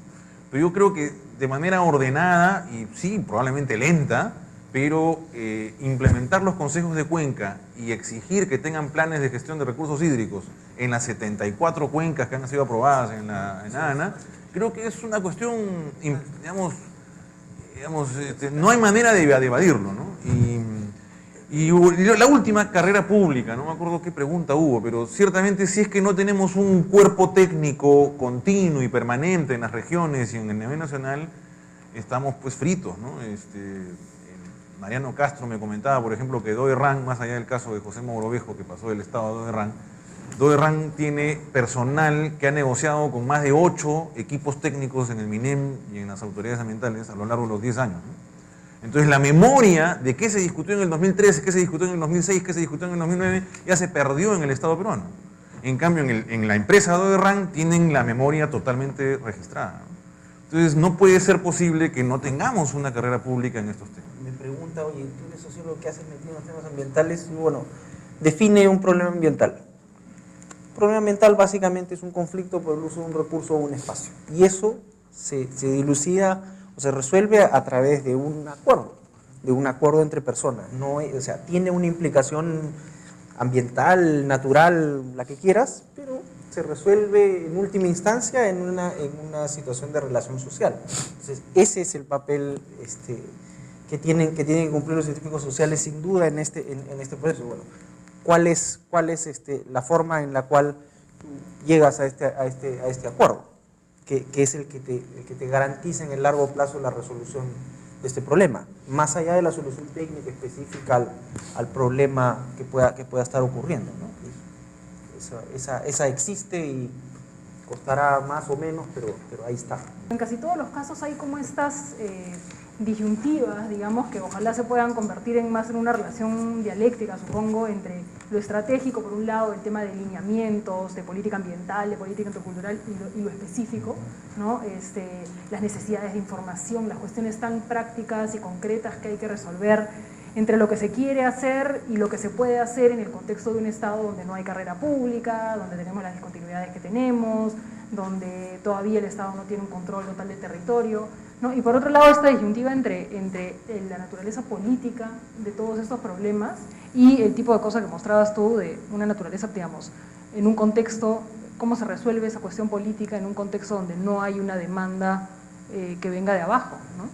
[SPEAKER 3] Pero yo creo que de manera ordenada y sí, probablemente lenta, pero implementar los consejos de cuenca y exigir que tengan planes de gestión de recursos hídricos en las 74 cuencas que han sido aprobadas en ANA, creo que es una cuestión, digamos, no hay manera de evadirlo, ¿no? Y la última, carrera pública, no me acuerdo qué pregunta hubo, pero ciertamente si es que no tenemos un cuerpo técnico continuo y permanente en las regiones y en el nivel nacional, estamos pues fritos, ¿no? Mariano Castro me comentaba, por ejemplo, que Doerran, más allá del caso de José Mogrovejo, que pasó del estado a Doerran tiene personal que ha negociado con más de 8 equipos técnicos en el MINEM y en las autoridades ambientales a lo largo de los 10 años, ¿no? Entonces la memoria de qué se discutió en el 2013, qué se discutió en el 2006, qué se discutió en el 2009, ya se perdió en el Estado peruano. En cambio, en la empresa Doerran tienen la memoria totalmente registrada, ¿no? Entonces no puede ser posible que no tengamos una carrera pública en estos temas.
[SPEAKER 6] Me pregunta, oye, tú eres sociólogo, ¿qué haces metido en los temas ambientales? Y bueno, define un problema ambiental. Un problema ambiental básicamente es un conflicto por el uso de un recurso o un espacio. Y eso se dilucida o se resuelve a través de un acuerdo. de un acuerdo entre personas. No, o sea, tiene una implicación ambiental, natural, la que quieras, pero se resuelve en última instancia en una situación de relación social. Entonces, ese es el papel que tienen que cumplir los científicos sociales sin duda en este proceso. Bueno, ¿cuál es la forma en la cual tú llegas a este acuerdo? Que es el que te garantiza en el largo plazo la resolución de este problema, más allá de la solución técnica específica al problema que pueda estar ocurriendo, ¿no? Esa existe y costará más o menos, pero ahí está.
[SPEAKER 2] En casi todos los casos hay como estas disyuntivas, digamos, que ojalá se puedan convertir más en una relación dialéctica, supongo, entre lo estratégico, por un lado, el tema de lineamientos, de política ambiental, de política intercultural, y lo específico, ¿no? Las necesidades de información, las cuestiones tan prácticas y concretas que hay que resolver entre lo que se quiere hacer y lo que se puede hacer en el contexto de un Estado donde no hay carrera pública, donde tenemos las discontinuidades que tenemos, donde todavía el Estado no tiene un control total del territorio, ¿no? Y por otro lado, esta disyuntiva entre la naturaleza política de todos estos problemas y el tipo de cosas que mostrabas tú de una naturaleza, digamos, en un contexto, cómo se resuelve esa cuestión política en un contexto donde no hay una demanda que venga de abajo, ¿no?